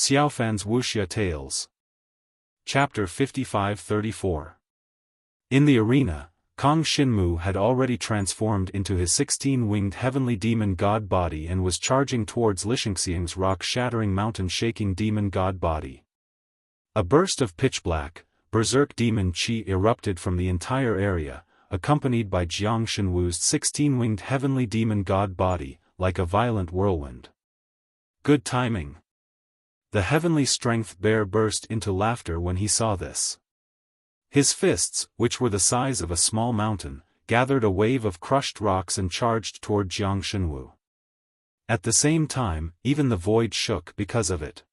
Xiaofan's Wuxia Tales. Chapter 55-34. In the arena, Kong Shinmu had already transformed into his 16-winged heavenly demon god body and was charging towards Lixiang's rock-shattering mountain-shaking demon god body. A burst of pitch-black, berserk demon qi erupted from the entire area, accompanied by Jiang Shenwu's 16-winged heavenly demon god body, like a violent whirlwind. Good timing. The heavenly strength bear burst into laughter when he saw this. His fists, which were the size of a small mountain, gathered a wave of crushed rocks and charged toward Jiang Shenwu. At the same time, even the void shook because of it.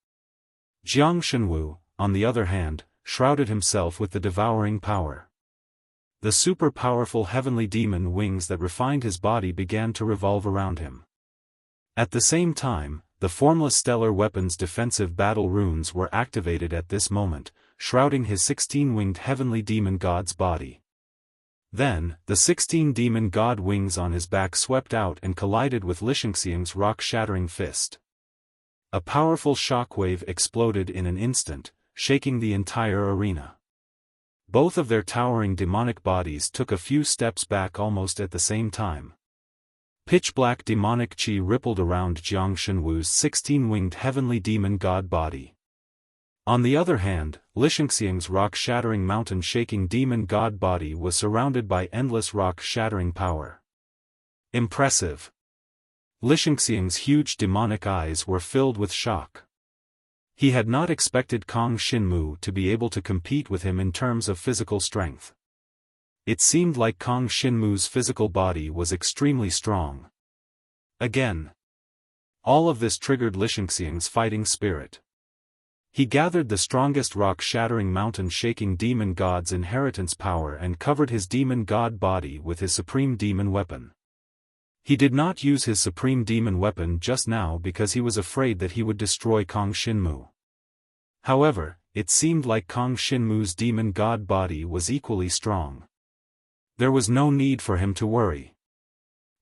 Jiang Shenwu, on the other hand, shrouded himself with the devouring power. The super-powerful heavenly demon wings that refined his body began to revolve around him. At the same time, the formless stellar weapon's defensive battle runes were activated at this moment, shrouding his 16-winged heavenly demon god's body. Then, the 16 demon god wings on his back swept out and collided with Lixiang's rock-shattering fist. A powerful shockwave exploded in an instant, shaking the entire arena. Both of their towering demonic bodies took a few steps back almost at the same time. Pitch-black demonic qi rippled around Jiang Shenwu's 16-winged heavenly demon god body. On the other hand, Lixiang's rock-shattering mountain-shaking demon god body was surrounded by endless rock-shattering power. Impressive. Lixiang's huge demonic eyes were filled with shock. He had not expected Kong Shinmu to be able to compete with him in terms of physical strength. It seemed like Kong Shinmu's physical body was extremely strong. Again. All of this triggered Lixiang's fighting spirit. He gathered the strongest rock-shattering mountain-shaking demon god's inheritance power and covered his demon god body with his supreme demon weapon. He did not use his supreme demon weapon just now because he was afraid that he would destroy Kong Shinmu. However, it seemed like Kong Shinmu's demon god body was equally strong. There was no need for him to worry.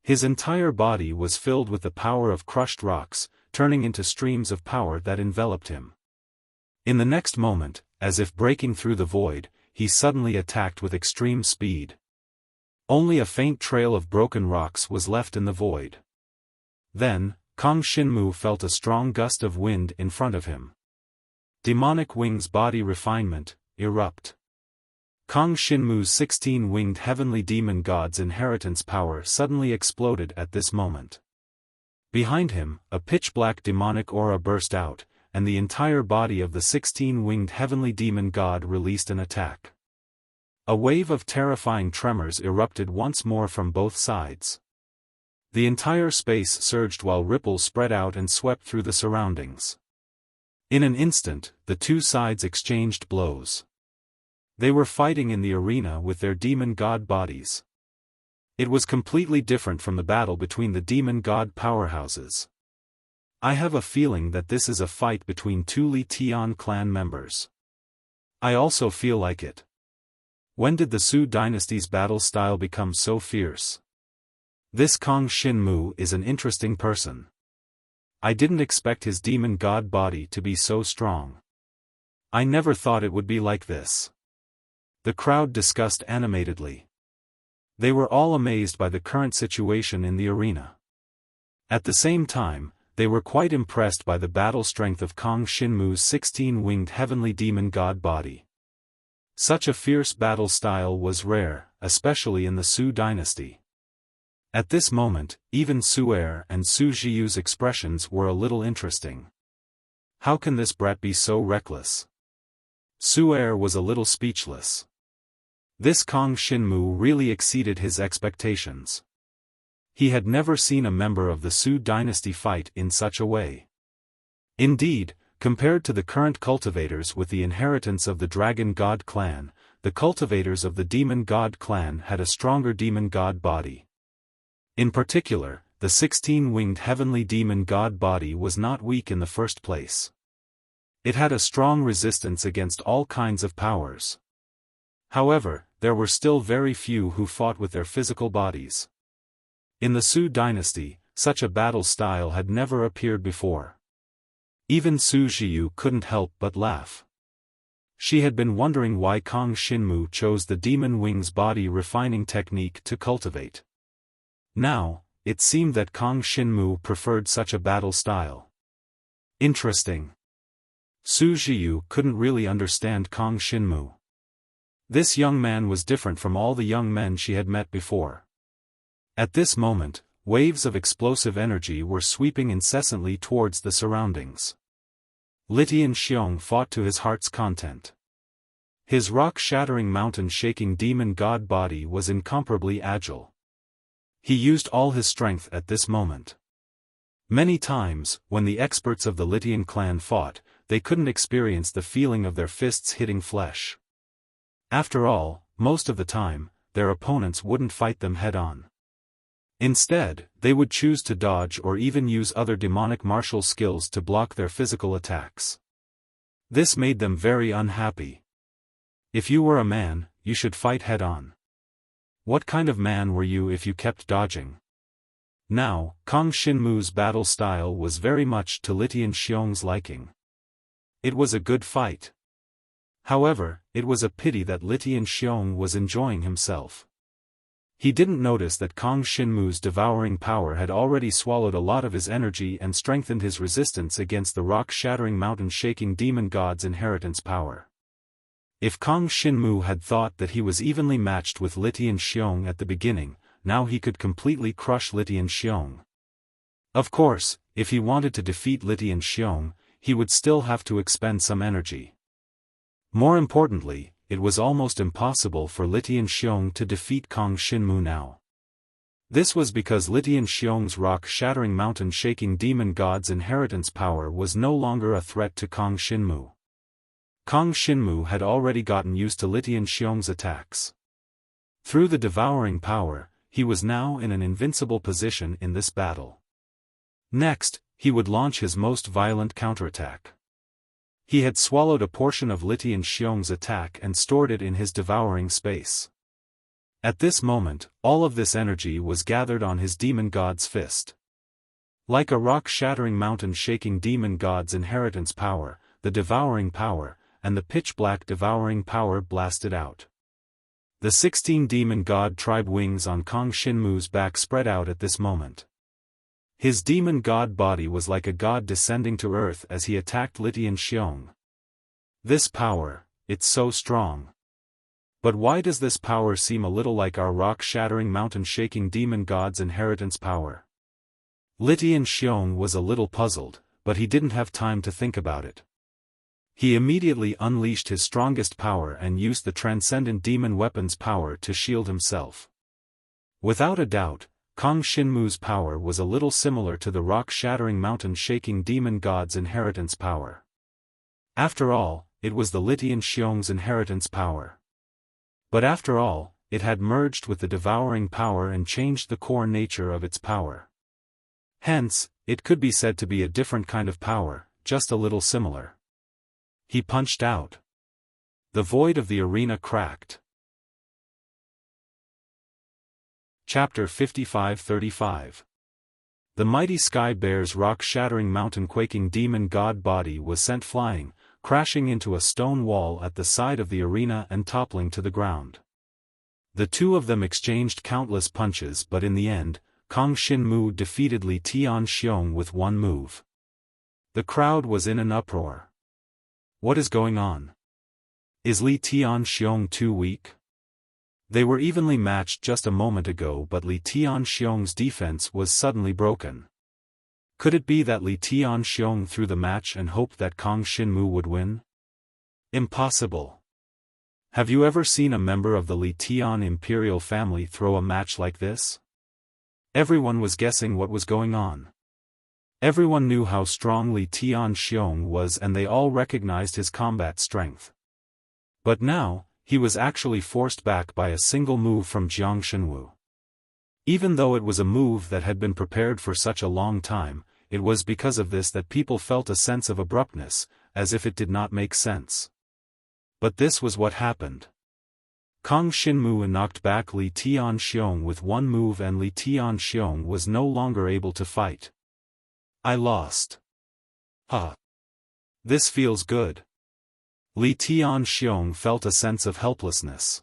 His entire body was filled with the power of crushed rocks, turning into streams of power that enveloped him. In the next moment, as if breaking through the void, he suddenly attacked with extreme speed. Only a faint trail of broken rocks was left in the void. Then, Kong Shinmu felt a strong gust of wind in front of him. Demonic wings body refinement, erupt. Kong Shinmu's 16-winged heavenly demon god's inheritance power suddenly exploded at this moment. Behind him, a pitch-black demonic aura burst out, and the entire body of the 16-winged heavenly demon god released an attack. A wave of terrifying tremors erupted once more from both sides. The entire space surged while ripples spread out and swept through the surroundings. In an instant, the two sides exchanged blows. They were fighting in the arena with their demon god bodies. It was completely different from the battle between the demon god powerhouses. I have a feeling that this is a fight between two Li Tian clan members. I also feel like it. When did the Su dynasty's battle style become so fierce? This Kong Shinmu is an interesting person. I didn't expect his demon god body to be so strong. I never thought it would be like this. The crowd discussed animatedly. They were all amazed by the current situation in the arena. At the same time, they were quite impressed by the battle strength of Kong Shinmu's 16-winged heavenly demon god body. Such a fierce battle style was rare, especially in the Su dynasty. At this moment, even Su Er and Su Zhiyu's expressions were a little interesting. How can this brat be so reckless? Su Er was a little speechless. This Kong Shinmu really exceeded his expectations. He had never seen a member of the Su dynasty fight in such a way. Indeed, compared to the current cultivators with the inheritance of the Dragon God clan, the cultivators of the Demon God clan had a stronger demon god body. In particular, the 16-winged heavenly demon god body was not weak in the first place. It had a strong resistance against all kinds of powers. However, there were still very few who fought with their physical bodies. In the Su dynasty, such a battle style had never appeared before. Even Su Zhiyu couldn't help but laugh. She had been wondering why Kang Xinmu chose the demon wings body refining technique to cultivate. Now, it seemed that Kang Xinmu preferred such a battle style. Interesting. Su Zhiyu couldn't really understand Kang Xinmu. This young man was different from all the young men she had met before. At this moment, waves of explosive energy were sweeping incessantly towards the surroundings. Litian Xiong fought to his heart's content. His rock-shattering mountain-shaking demon god body was incomparably agile. He used all his strength at this moment. Many times, when the experts of the Litian clan fought, they couldn't experience the feeling of their fists hitting flesh. After all, most of the time, their opponents wouldn't fight them head-on. Instead, they would choose to dodge or even use other demonic martial skills to block their physical attacks. This made them very unhappy. If you were a man, you should fight head-on. What kind of man were you if you kept dodging? Now, Kang Xinmu's battle style was very much to Litian Xiong's liking. It was a good fight. However, it was a pity that Litian Xiong was enjoying himself. He didn't notice that Kang Xinmu's devouring power had already swallowed a lot of his energy and strengthened his resistance against the rock-shattering mountain-shaking demon god's inheritance power. If Kang Xinmu had thought that he was evenly matched with Litian Xiong at the beginning, now he could completely crush Litian Xiong. Of course, if he wanted to defeat Litian Xiong, he would still have to expend some energy. More importantly, it was almost impossible for Litian Xiong to defeat Kang Xinmu now. This was because Litian Xiong's rock-shattering mountain-shaking demon god's inheritance power was no longer a threat to Kang Xinmu. Kang Xinmu had already gotten used to Litian Xiong's attacks. Through the devouring power, he was now in an invincible position in this battle. Next, he would launch his most violent counterattack. He had swallowed a portion of Litian Xiong's attack and stored it in his devouring space. At this moment, all of this energy was gathered on his demon god's fist. Like a rock-shattering mountain-shaking demon god's inheritance power, the devouring power, and the pitch-black devouring power blasted out. The 16 demon god tribe wings on Kang Xinmu's back spread out at this moment. His demon god body was like a god descending to earth as he attacked Litian Xiong. This power, it's so strong. But why does this power seem a little like our rock-shattering mountain-shaking demon god's inheritance power? Litian Xiong was a little puzzled, but he didn't have time to think about it. He immediately unleashed his strongest power and used the transcendent demon weapon's power to shield himself. Without a doubt, Kang Xinmu's power was a little similar to the rock-shattering mountain-shaking demon god's inheritance power. After all, it was the Litian Xiong's inheritance power. But after all, it had merged with the devouring power and changed the core nature of its power. Hence, it could be said to be a different kind of power, just a little similar. He punched out. The void of the arena cracked. Chapter 55-35. The mighty Sky Bear's rock-shattering mountain-quaking demon god body was sent flying, crashing into a stone wall at the side of the arena and toppling to the ground. The two of them exchanged countless punches, but in the end, Kang Xinmu defeated Litian Xiong with one move. The crowd was in an uproar. What is going on? Is Litian Xiong too weak? They were evenly matched just a moment ago, but Litian Xiong's defense was suddenly broken. Could it be that Litian Xiong threw the match and hoped that Kang Xinmu would win? Impossible. Have you ever seen a member of the Litian imperial family throw a match like this? Everyone was guessing what was going on. Everyone knew how strong Litian Xiong was and they all recognized his combat strength. But now, he was actually forced back by a single move from Jiang Shenwu. Even though it was a move that had been prepared for such a long time, it was because of this that people felt a sense of abruptness, as if it did not make sense. But this was what happened. Kang Xinmu knocked back Litian Xiong with one move and Litian Xiong was no longer able to fight. I lost. This feels good. Li Tianxiong felt a sense of helplessness.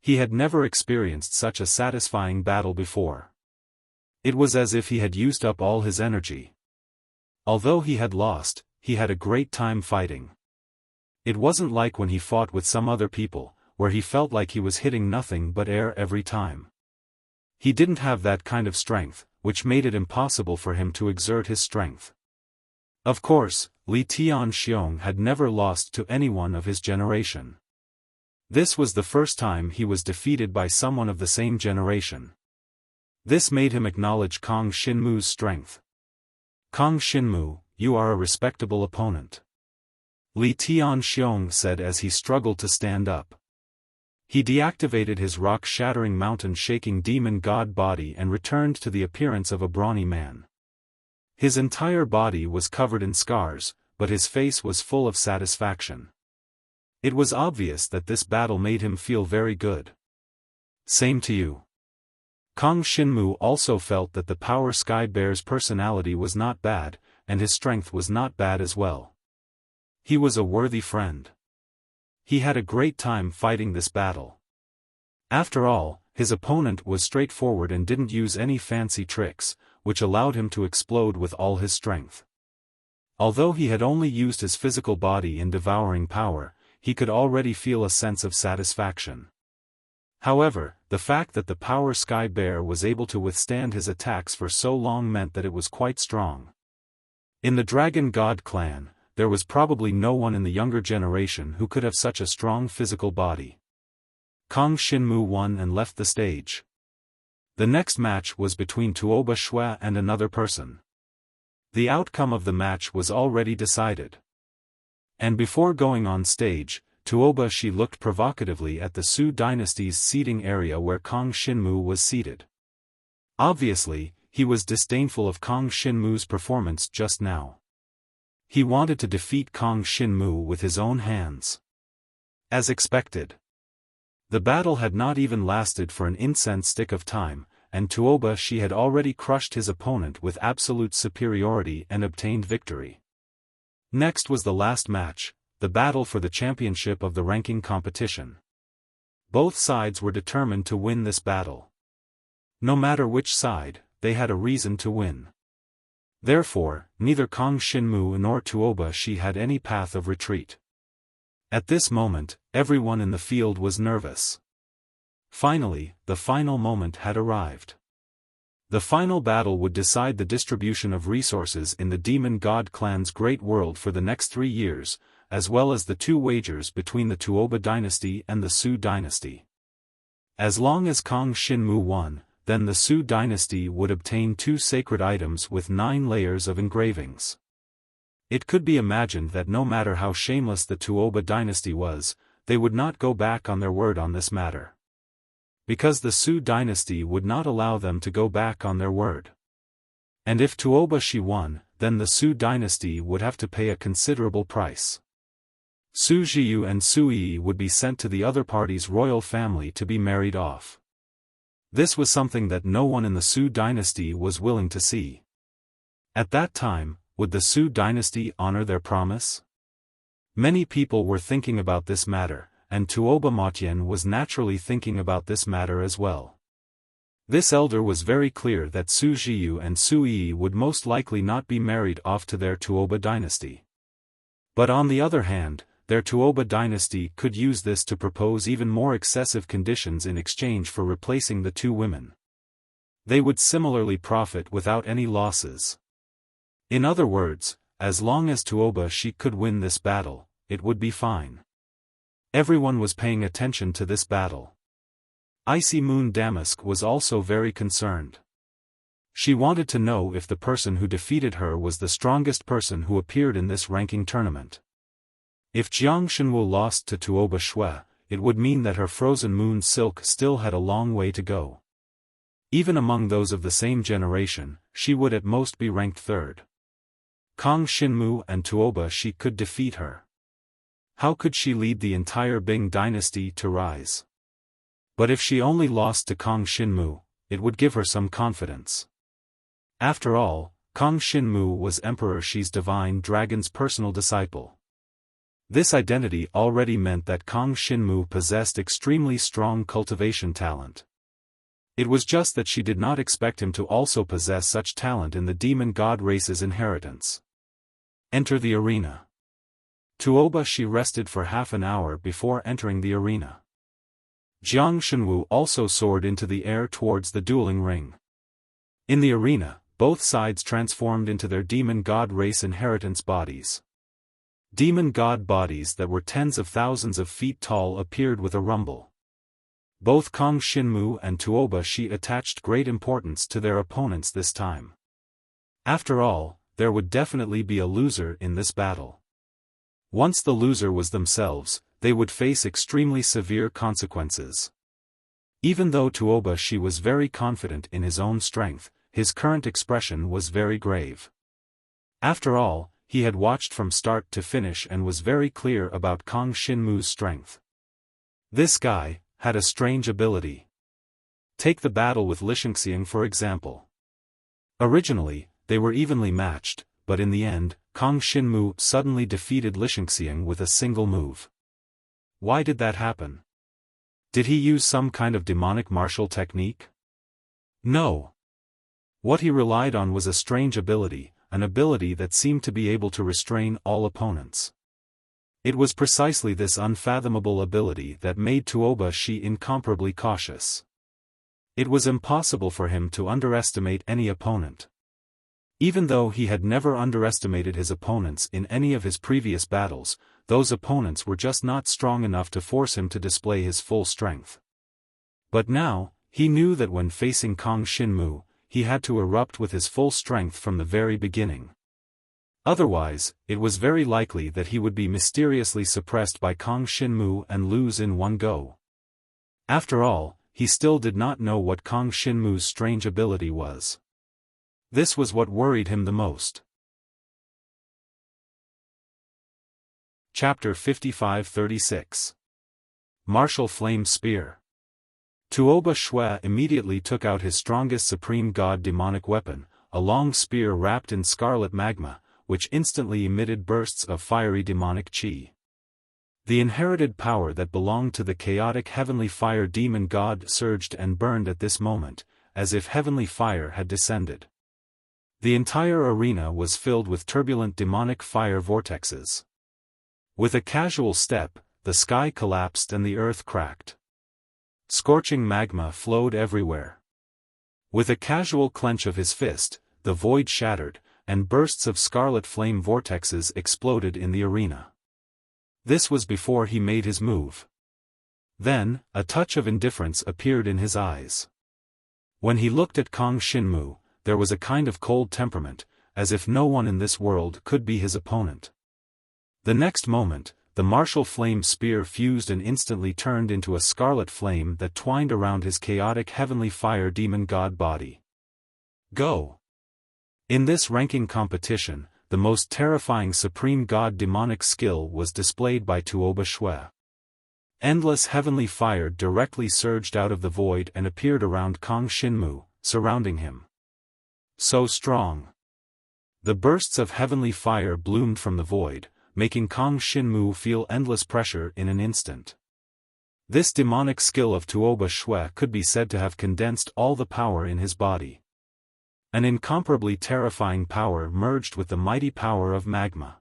He had never experienced such a satisfying battle before. It was as if he had used up all his energy. Although he had lost, he had a great time fighting. It wasn't like when he fought with some other people, where he felt like he was hitting nothing but air every time. He didn't have that kind of strength, which made it impossible for him to exert his strength. Of course, Li Tianxiong had never lost to anyone of his generation. This was the first time he was defeated by someone of the same generation. This made him acknowledge Kang Xinmu's strength. Kang Xinmu, you are a respectable opponent. Li Tianxiong said as he struggled to stand up. He deactivated his rock-shattering mountain-shaking demon god body and returned to the appearance of a brawny man. His entire body was covered in scars, but his face was full of satisfaction. It was obvious that this battle made him feel very good. Same to you. Kang Xinmu also felt that the Power Sky Bear's personality was not bad, and his strength was not bad as well. He was a worthy friend. He had a great time fighting this battle. After all, his opponent was straightforward and didn't use any fancy tricks, which allowed him to explode with all his strength. Although he had only used his physical body in devouring power, he could already feel a sense of satisfaction. However, the fact that the Power Sky Bear was able to withstand his attacks for so long meant that it was quite strong. In the Dragon God clan, there was probably no one in the younger generation who could have such a strong physical body. Kang Xinmu won and left the stage. The next match was between Tuoba Shui and another person. The outcome of the match was already decided. And before going on stage, Tuoba Shi looked provocatively at the Su dynasty's seating area where Kang Xinmu was seated. Obviously, he was disdainful of Kang Xinmu's performance just now. He wanted to defeat Kang Xinmu with his own hands. As expected. The battle had not even lasted for an incense stick of time, and Tuoba Shi had already crushed his opponent with absolute superiority and obtained victory. Next was the last match, the battle for the championship of the ranking competition. Both sides were determined to win this battle. No matter which side, they had a reason to win. Therefore, neither Kang Xinmu nor Tuoba Shi had any path of retreat. At this moment, everyone in the field was nervous. Finally, the final moment had arrived. The final battle would decide the distribution of resources in the Demon God clan's great world for the next 3 years, as well as the 2 wagers between the Tuoba dynasty and the Su dynasty. As long as Kang Xinmu won, then the Su dynasty would obtain 2 sacred items with 9 layers of engravings. It could be imagined that no matter how shameless the Tuoba dynasty was, they would not go back on their word on this matter. Because the Su dynasty would not allow them to go back on their word. And if Tuoba Shi won, then the Su dynasty would have to pay a considerable price. Su Jiyu and Su Yi would be sent to the other party's royal family to be married off. This was something that no one in the Su dynasty was willing to see. At that time, would the Su dynasty honor their promise? Many people were thinking about this matter, and Tuoba Matian was naturally thinking about this matter as well. This elder was very clear that Su Jiyu and Su Yi would most likely not be married off to their Tuoba dynasty. But on the other hand, their Tuoba dynasty could use this to propose even more excessive conditions in exchange for replacing the 2 women. They would similarly profit without any losses. In other words, as long as Tuoba Shi could win this battle, it would be fine. Everyone was paying attention to this battle. Icy Moon Damask was also very concerned. She wanted to know if the person who defeated her was the strongest person who appeared in this ranking tournament. If Jiang Shenwu lost to Tuoba Shui, it would mean that her frozen moon silk still had a long way to go. Even among those of the same generation, she would at most be ranked 3rd. Kang Xinmu and Tuoba Shi could defeat her. How could she lead the entire Bing dynasty to rise? But if she only lost to Kang Xinmu, it would give her some confidence. After all, Kang Xinmu was Emperor Shi's divine dragon's personal disciple. This identity already meant that Kang Xinmu possessed extremely strong cultivation talent. It was just that she did not expect him to also possess such talent in the demon god race's inheritance. Enter the arena. Tuoba Shi rested for half an hour before entering the arena. Jiang Shenwu also soared into the air towards the dueling ring. In the arena, both sides transformed into their demon god race inheritance bodies. Demon god bodies that were tens of thousands of feet tall appeared with a rumble. Both Kang Xinmu and Tuoba Shi attached great importance to their opponents this time. After all, there would definitely be a loser in this battle. Once the loser was themselves, they would face extremely severe consequences. Even though Tuoba Shi was very confident in his own strength, his current expression was very grave. After all, he had watched from start to finish and was very clear about Kang Xinmu's strength. This guy had a strange ability. Take the battle with Lixingxiang for example. Originally, they were evenly matched, but in the end, Kang Xinmu suddenly defeated Lixingxiang with a single move. Why did that happen? Did he use some kind of demonic martial technique? No. What he relied on was a strange ability, an ability that seemed to be able to restrain all opponents. It was precisely this unfathomable ability that made Tuoba Shi incomparably cautious. It was impossible for him to underestimate any opponent. Even though he had never underestimated his opponents in any of his previous battles, those opponents were just not strong enough to force him to display his full strength. But now, he knew that when facing Kang Xinmu, he had to erupt with his full strength from the very beginning. Otherwise, it was very likely that he would be mysteriously suppressed by Kang Xinmu and lose in one go. After all, he still did not know what Kang Xinmu's strange ability was. This was what worried him the most. Chapter 55-36 Martial Flame Spear. Tuoba Shui immediately took out his strongest supreme god demonic weapon, a long spear wrapped in scarlet magma, which instantly emitted bursts of fiery demonic chi. The inherited power that belonged to the chaotic heavenly fire demon god surged and burned at this moment, as if heavenly fire had descended. The entire arena was filled with turbulent demonic fire vortexes. With a casual step, the sky collapsed and the earth cracked. Scorching magma flowed everywhere. With a casual clench of his fist, the void shattered, and bursts of scarlet flame vortexes exploded in the arena. This was before he made his move. Then, a touch of indifference appeared in his eyes. When he looked at Kang Xinmu, there was a kind of cold temperament, as if no one in this world could be his opponent. The next moment, the martial flame spear fused and instantly turned into a scarlet flame that twined around his chaotic heavenly fire demon god body. Go! In this ranking competition, the most terrifying supreme god demonic skill was displayed by Tuoba Shui. Endless heavenly fire directly surged out of the void and appeared around Kang Xinmu, surrounding him. So strong. The bursts of heavenly fire bloomed from the void, making Kang Xinmu feel endless pressure in an instant. This demonic skill of Tuoba Shui could be said to have condensed all the power in his body. An incomparably terrifying power merged with the mighty power of magma.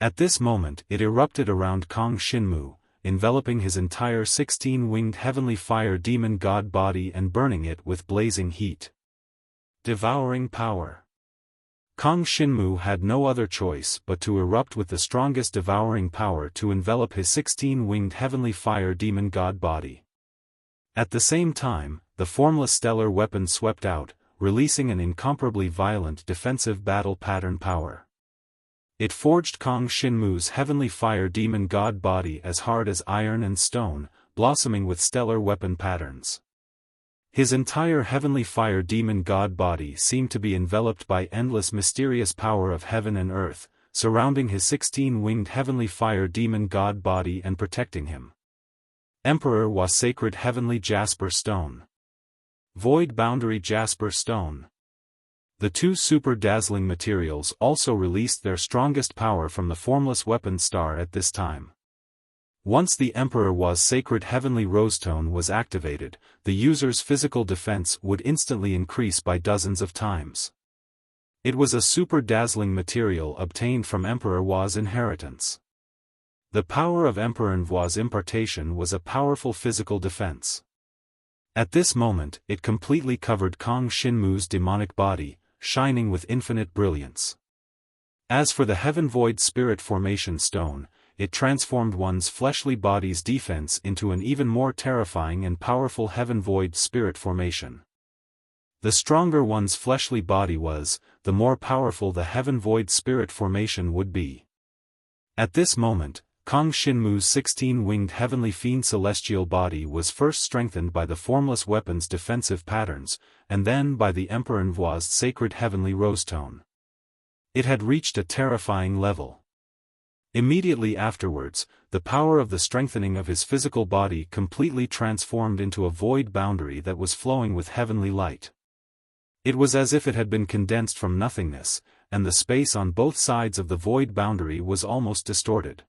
At this moment it erupted around Kang Xinmu, enveloping his entire 16-winged heavenly fire demon god body and burning it with blazing heat. Devouring power. Kang Xinmu had no other choice but to erupt with the strongest devouring power to envelop his 16-winged heavenly fire demon god body. At the same time, the formless stellar weapon swept out, releasing an incomparably violent defensive battle pattern power. It forged Kang Xinmu's heavenly fire demon god body as hard as iron and stone, blossoming with stellar weapon patterns. His entire heavenly fire demon god body seemed to be enveloped by endless mysterious power of heaven and earth, surrounding his 16-winged heavenly fire demon god body and protecting him. Emperor was sacred heavenly jasper stone. Void boundary jasper stone. The two super dazzling materials also released their strongest power from the formless weapon star at this time. Once the Emperor Wa's sacred heavenly rosetone was activated, the user's physical defense would instantly increase by dozens of times. It was a super dazzling material obtained from Emperor Wa's inheritance. The power of Emperor Wa's impartation was a powerful physical defense. At this moment, it completely covered Kang Shinmu's demonic body, shining with infinite brilliance. As for the Heaven Void Spirit Formation Stone, it transformed one's fleshly body's defense into an even more terrifying and powerful Heaven Void Spirit Formation. The stronger one's fleshly body was, the more powerful the Heaven Void Spirit Formation would be. At this moment, Kang Shinmu's 16-winged heavenly fiend celestial body was first strengthened by the formless weapon's defensive patterns, and then by the Emperor Nvua's sacred heavenly rosetone. It had reached a terrifying level. Immediately afterwards, the power of the strengthening of his physical body completely transformed into a void boundary that was flowing with heavenly light. It was as if it had been condensed from nothingness, and the space on both sides of the void boundary was almost distorted.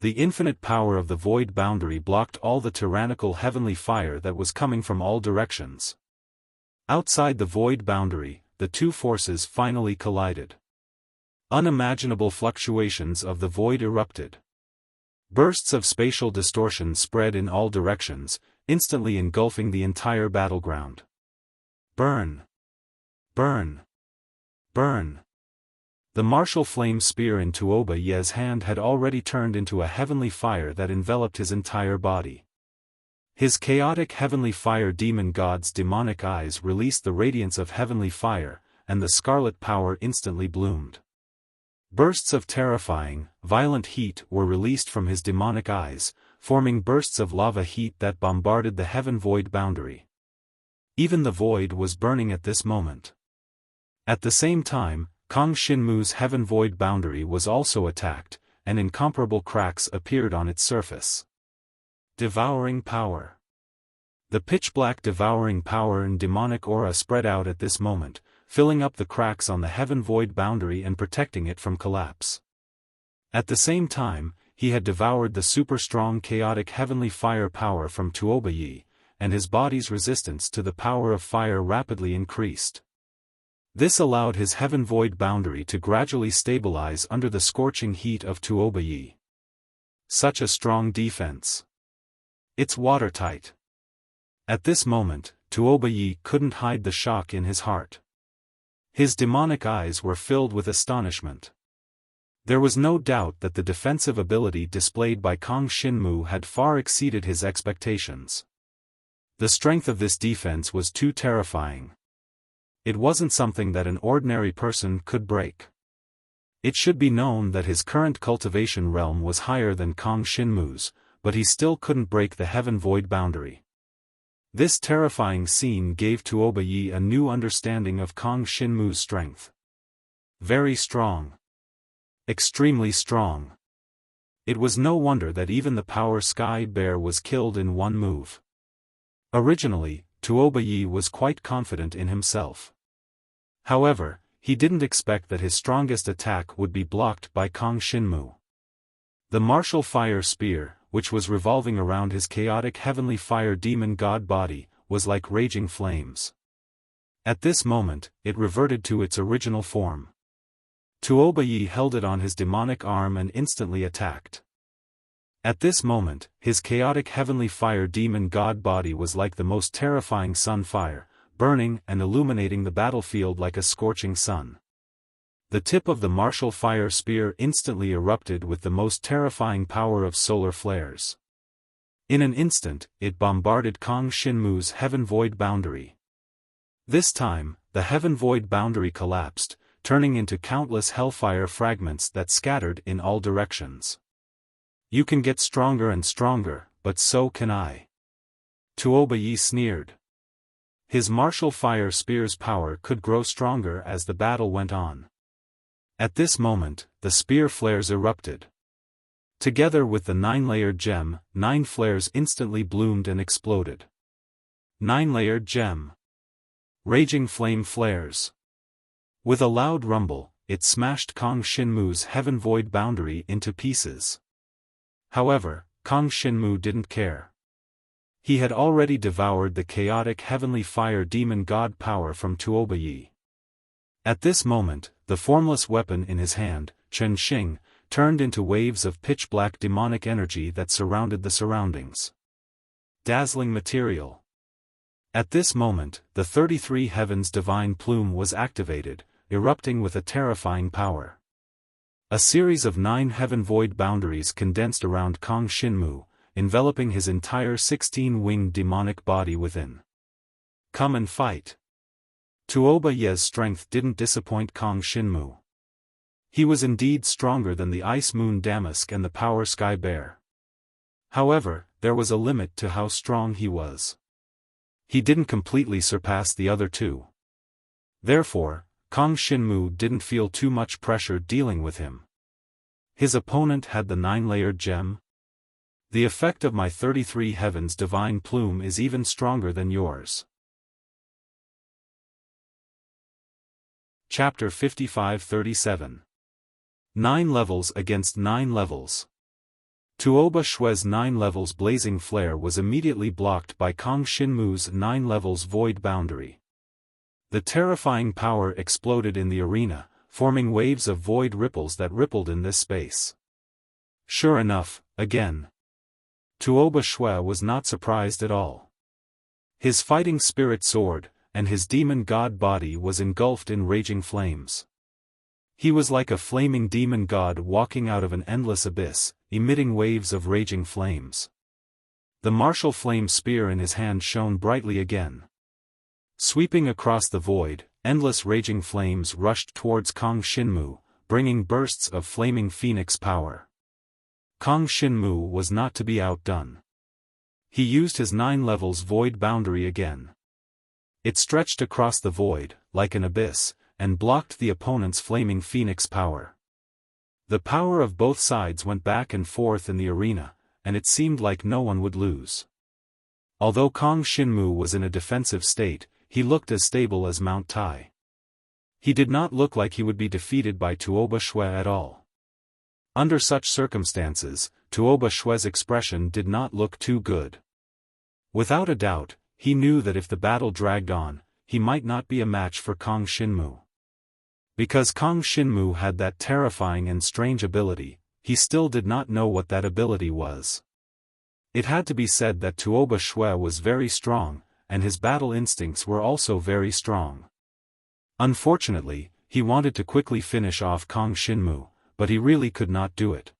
The infinite power of the void boundary blocked all the tyrannical heavenly fire that was coming from all directions. Outside the void boundary, the two forces finally collided. Unimaginable fluctuations of the void erupted. Bursts of spatial distortion spread in all directions, instantly engulfing the entire battleground. Burn! Burn! Burn! The martial flame spear in Tuoba Ye's hand had already turned into a heavenly fire that enveloped his entire body. His chaotic heavenly fire demon god's demonic eyes released the radiance of heavenly fire, and the scarlet power instantly bloomed. Bursts of terrifying, violent heat were released from his demonic eyes, forming bursts of lava heat that bombarded the heaven void boundary. Even the void was burning at this moment. At the same time, Kang Shinmu's heaven void boundary was also attacked, and incomparable cracks appeared on its surface. Devouring power. The pitch-black devouring power and demonic aura spread out at this moment, filling up the cracks on the heaven void boundary and protecting it from collapse. At the same time, he had devoured the super-strong chaotic heavenly fire power from Tuoba Ye, and his body's resistance to the power of fire rapidly increased. This allowed his heaven void boundary to gradually stabilize under the scorching heat of Tuoba Ye. Such a strong defense. It's watertight. At this moment, Tuoba Ye couldn't hide the shock in his heart. His demonic eyes were filled with astonishment. There was no doubt that the defensive ability displayed by Kang Shinmu had far exceeded his expectations. The strength of this defense was too terrifying. It wasn't something that an ordinary person could break. It should be known that his current cultivation realm was higher than Kang Shinmu's, but he still couldn't break the heaven void boundary. This terrifying scene gave Tuoba Ye a new understanding of Kang Shinmu's strength. Very strong. Extremely strong. It was no wonder that even the Power Sky Bear was killed in one move. Originally, Tuoba Ye was quite confident in himself. However, he didn't expect that his strongest attack would be blocked by Kang Shinmu. The martial fire spear, which was revolving around his chaotic heavenly fire demon god body, was like raging flames. At this moment, it reverted to its original form. Tuoba Ye held it on his demonic arm and instantly attacked. At this moment, his chaotic heavenly fire demon god body was like the most terrifying sun fire, burning and illuminating the battlefield like a scorching sun. The tip of the martial fire spear instantly erupted with the most terrifying power of solar flares. In an instant, it bombarded Kang Shinmu's heaven void boundary. This time, the heaven void boundary collapsed, turning into countless hellfire fragments that scattered in all directions. You can get stronger and stronger, but so can I. Tuoba Ye sneered. His martial fire spear's power could grow stronger as the battle went on. At this moment, the spear flares erupted. Together with the 9-layered gem, 9 flares instantly bloomed and exploded. 9-layered gem. Raging flame flares. With a loud rumble, it smashed Kong Shinmu's heaven void boundary into pieces. However, Kong Shinmu didn't care. He had already devoured the chaotic heavenly fire demon god power from Tuoba Yi. At this moment, the formless weapon in his hand, Chen Xing, turned into waves of pitch-black demonic energy that surrounded the surroundings. Dazzling material. At this moment, the 33 Heavens Divine Plume was activated, erupting with a terrifying power. A series of 9 heaven void boundaries condensed around Kong Shinmu, enveloping his entire 16-winged demonic body within. Come and fight. Tuoba Ye's strength didn't disappoint Kong Shinmu. He was indeed stronger than the Ice Moon Damask and the Power Sky Bear. However, there was a limit to how strong he was. He didn't completely surpass the other two. Therefore, Kong Shinmu didn't feel too much pressure dealing with him. His opponent had the 9-layered gem. The effect of my 33 Heavens Divine Plume is even stronger than yours. Chapter 55-37. 9 levels against 9 levels. Tuoba Shue's 9 levels blazing flare was immediately blocked by Kong Shinmu's 9 levels void boundary. The terrifying power exploded in the arena, forming waves of void ripples that rippled in this space. Sure enough, again. Tuoba Shue was not surprised at all. His fighting spirit soared, and his demon god body was engulfed in raging flames. He was like a flaming demon god walking out of an endless abyss, emitting waves of raging flames. The martial flame spear in his hand shone brightly again. Sweeping across the void, endless raging flames rushed towards Kong Shinmu, bringing bursts of flaming phoenix power. Kong Shinmu was not to be outdone. He used his 9 levels void boundary again. It stretched across the void, like an abyss, and blocked the opponent's flaming phoenix power. The power of both sides went back and forth in the arena, and it seemed like no one would lose. Although Kong Shinmu was in a defensive state, he looked as stable as Mount Tai. He did not look like he would be defeated by Tuoba Shue at all. Under such circumstances, Tuoba Shue's expression did not look too good. Without a doubt, he knew that if the battle dragged on, he might not be a match for Kong Shinmu. Because Kong Shinmu had that terrifying and strange ability, he still did not know what that ability was. It had to be said that Tuoba Shue was very strong, and his battle instincts were also very strong. Unfortunately, he wanted to quickly finish off Kong Shinmu, but he really could not do it.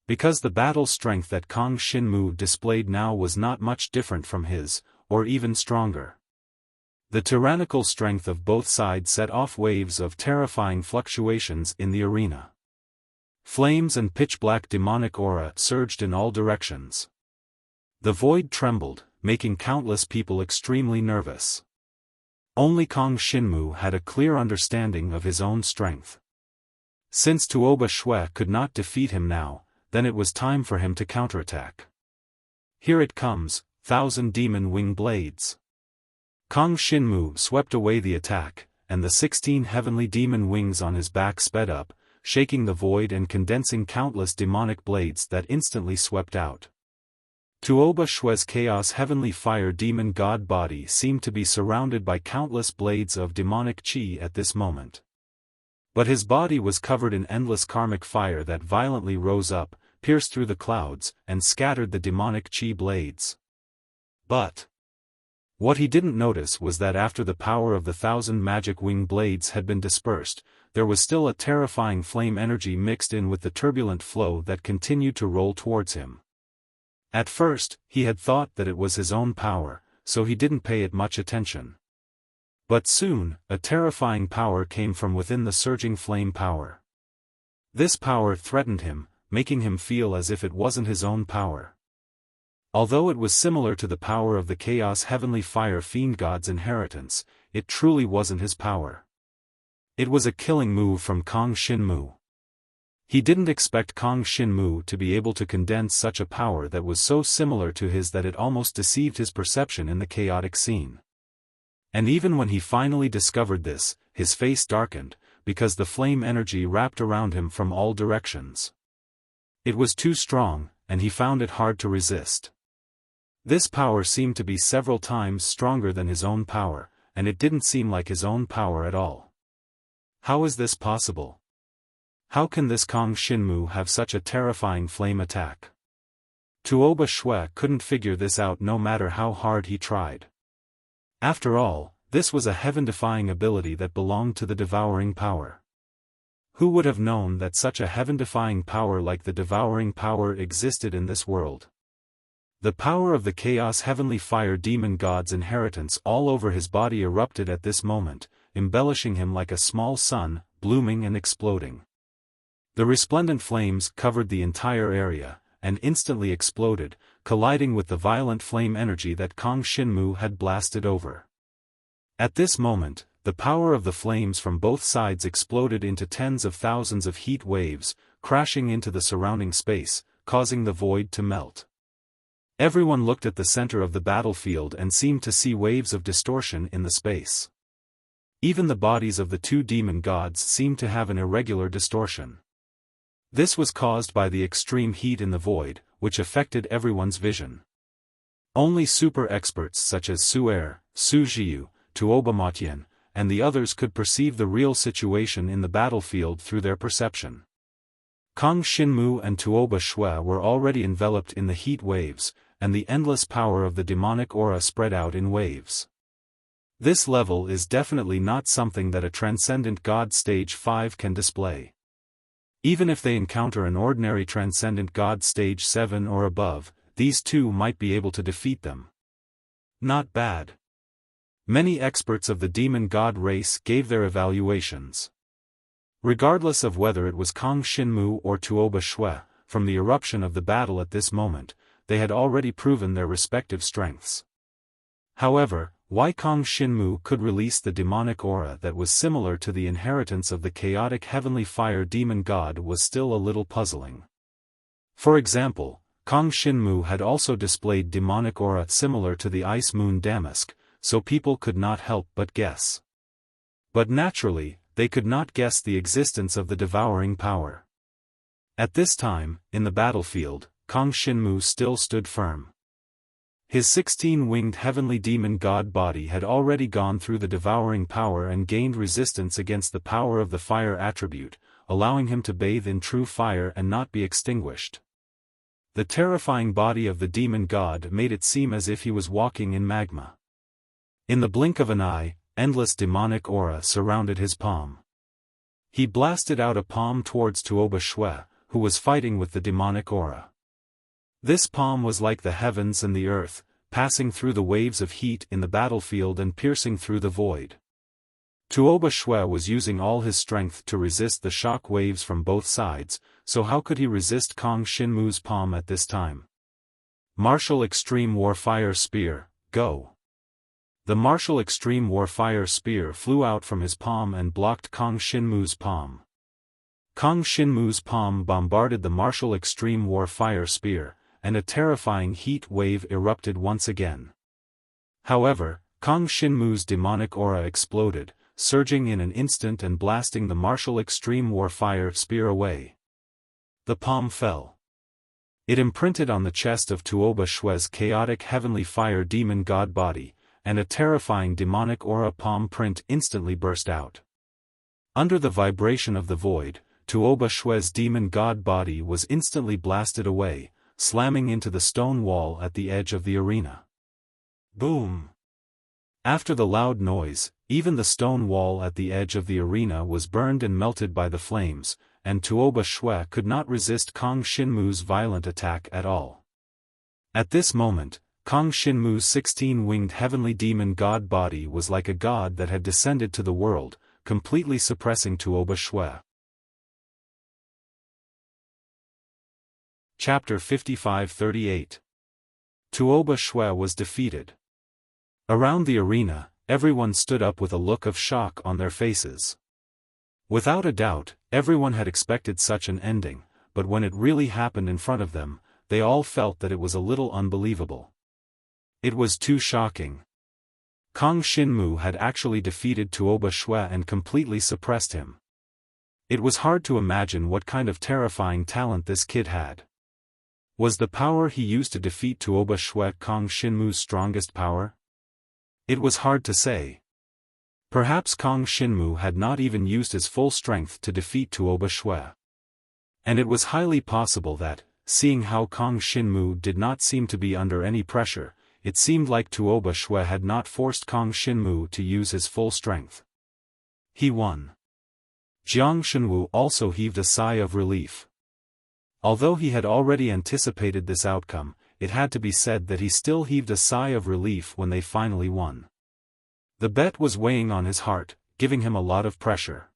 Because the battle strength that Kong Shinmu displayed now was not much different from his, or even stronger. The tyrannical strength of both sides set off waves of terrifying fluctuations in the arena. Flames and pitch-black demonic aura surged in all directions. The void trembled, making countless people extremely nervous. Only Kong Shinmu had a clear understanding of his own strength. Since Tuoba Shue could not defeat him now, then it was time for him to counterattack. Here it comes, 1,000 demon wing blades. Kong Shinmu swept away the attack, and the 16 heavenly demon wings on his back sped up, shaking the void and condensing countless demonic blades that instantly swept out. Tuoba Shue's chaos heavenly fire demon god body seemed to be surrounded by countless blades of demonic chi at this moment. But his body was covered in endless karmic fire that violently rose up, pierced through the clouds, and scattered the demonic chi blades. But what he didn't notice was that after the power of the 1,000 magic wing blades had been dispersed, there was still a terrifying flame energy mixed in with the turbulent flow that continued to roll towards him. At first, he had thought that it was his own power, so he didn't pay it much attention. But soon, a terrifying power came from within the surging flame power. This power threatened him, making him feel as if it wasn't his own power. Although it was similar to the power of the Chaos Heavenly Fire Fiend God's inheritance, it truly wasn't his power. It was a killing move from Kong Shinmu. He didn't expect Kong Shinmu to be able to condense such a power that was so similar to his that it almost deceived his perception in the chaotic scene. And even when he finally discovered this, his face darkened, because the flame energy wrapped around him from all directions. It was too strong, and he found it hard to resist. This power seemed to be several times stronger than his own power, and it didn't seem like his own power at all. How is this possible? How can this Kong Shinmu have such a terrifying flame attack? Tuoba Shui couldn't figure this out no matter how hard he tried. After all, this was a heaven-defying ability that belonged to the devouring power. Who would have known that such a heaven-defying power like the devouring power existed in this world? The power of the Chaos Heavenly Fire Demon God's inheritance all over his body erupted at this moment, embellishing him like a small sun, blooming and exploding. The resplendent flames covered the entire area, and instantly exploded, colliding with the violent flame energy that Kong Shinmu had blasted over. At this moment, the power of the flames from both sides exploded into tens of thousands of heat waves, crashing into the surrounding space, causing the void to melt. Everyone looked at the center of the battlefield and seemed to see waves of distortion in the space. Even the bodies of the two demon gods seemed to have an irregular distortion. This was caused by the extreme heat in the void, which affected everyone's vision. Only super experts such as Su'er, Su Jiu, Tuoba Matien, and the others could perceive the real situation in the battlefield through their perception. Kong Shinmu and Tuoba Shui were already enveloped in the heat waves, and the endless power of the demonic aura spread out in waves. This level is definitely not something that a Transcendent God Stage 5 can display. Even if they encounter an ordinary Transcendent God Stage 7 or above, these two might be able to defeat them. Not bad. Many experts of the demon god race gave their evaluations. Regardless of whether it was Kong Shinmu or Tuoba Shui, from the eruption of the battle at this moment, they had already proven their respective strengths. However, why Kong Shinmu could release the demonic aura that was similar to the inheritance of the chaotic heavenly fire demon god was still a little puzzling. For example, Kong Shinmu had also displayed demonic aura similar to the ice moon damask, so people could not help but guess. But naturally, they could not guess the existence of the devouring power. At this time, in the battlefield, Kong Shinmu still stood firm. His 16-winged heavenly demon god body had already gone through the devouring power and gained resistance against the power of the fire attribute, allowing him to bathe in true fire and not be extinguished. The terrifying body of the demon god made it seem as if he was walking in magma. In the blink of an eye, endless demonic aura surrounded his palm. He blasted out a palm towards Tuoba Shui, who was fighting with the demonic aura. This palm was like the heavens and the earth, passing through the waves of heat in the battlefield and piercing through the void. Tuoba Shui was using all his strength to resist the shock waves from both sides, so how could he resist Kong Shinmu's palm at this time? Martial Extreme War Fire Spear, go! The Martial Extreme War Fire Spear flew out from his palm and blocked Kong Shinmu's palm. Kong Shinmu's palm bombarded the Martial Extreme War Fire Spear, and a terrifying heat wave erupted once again. However, Kong Shinmu's demonic aura exploded, surging in an instant and blasting the Martial Extreme War Fire Spear away. The palm fell. It imprinted on the chest of Tuoba Shui's chaotic heavenly fire demon god body, and a terrifying demonic aura palm print instantly burst out. Under the vibration of the void, Tuoba Shui's demon god body was instantly blasted away, slamming into the stone wall at the edge of the arena. Boom! After the loud noise, even the stone wall at the edge of the arena was burned and melted by the flames, and Tuoba Shui could not resist Kong Shinmu's violent attack at all. At this moment, Kong Shinmu's 16-winged heavenly demon god body was like a god that had descended to the world, completely suppressing Tuoba Shui. Chapter 55-38. Tuoba Shui was defeated. Around the arena, everyone stood up with a look of shock on their faces. Without a doubt, everyone had expected such an ending, but when it really happened in front of them, they all felt that it was a little unbelievable. It was too shocking. Kang Xinmu had actually defeated Tuoba Shui and completely suppressed him. It was hard to imagine what kind of terrifying talent this kid had. Was the power he used to defeat Tuoba Shui Kang Xinmu's strongest power? It was hard to say. Perhaps Kang Xinmu had not even used his full strength to defeat Tuoba Shui. And it was highly possible that, seeing how Kang Xinmu did not seem to be under any pressure, it seemed like Tuoba Shui had not forced Kang Xinmu to use his full strength. He won. Jiang Shenwu also heaved a sigh of relief. Although he had already anticipated this outcome, it had to be said that he still heaved a sigh of relief when they finally won. The bet was weighing on his heart, giving him a lot of pressure.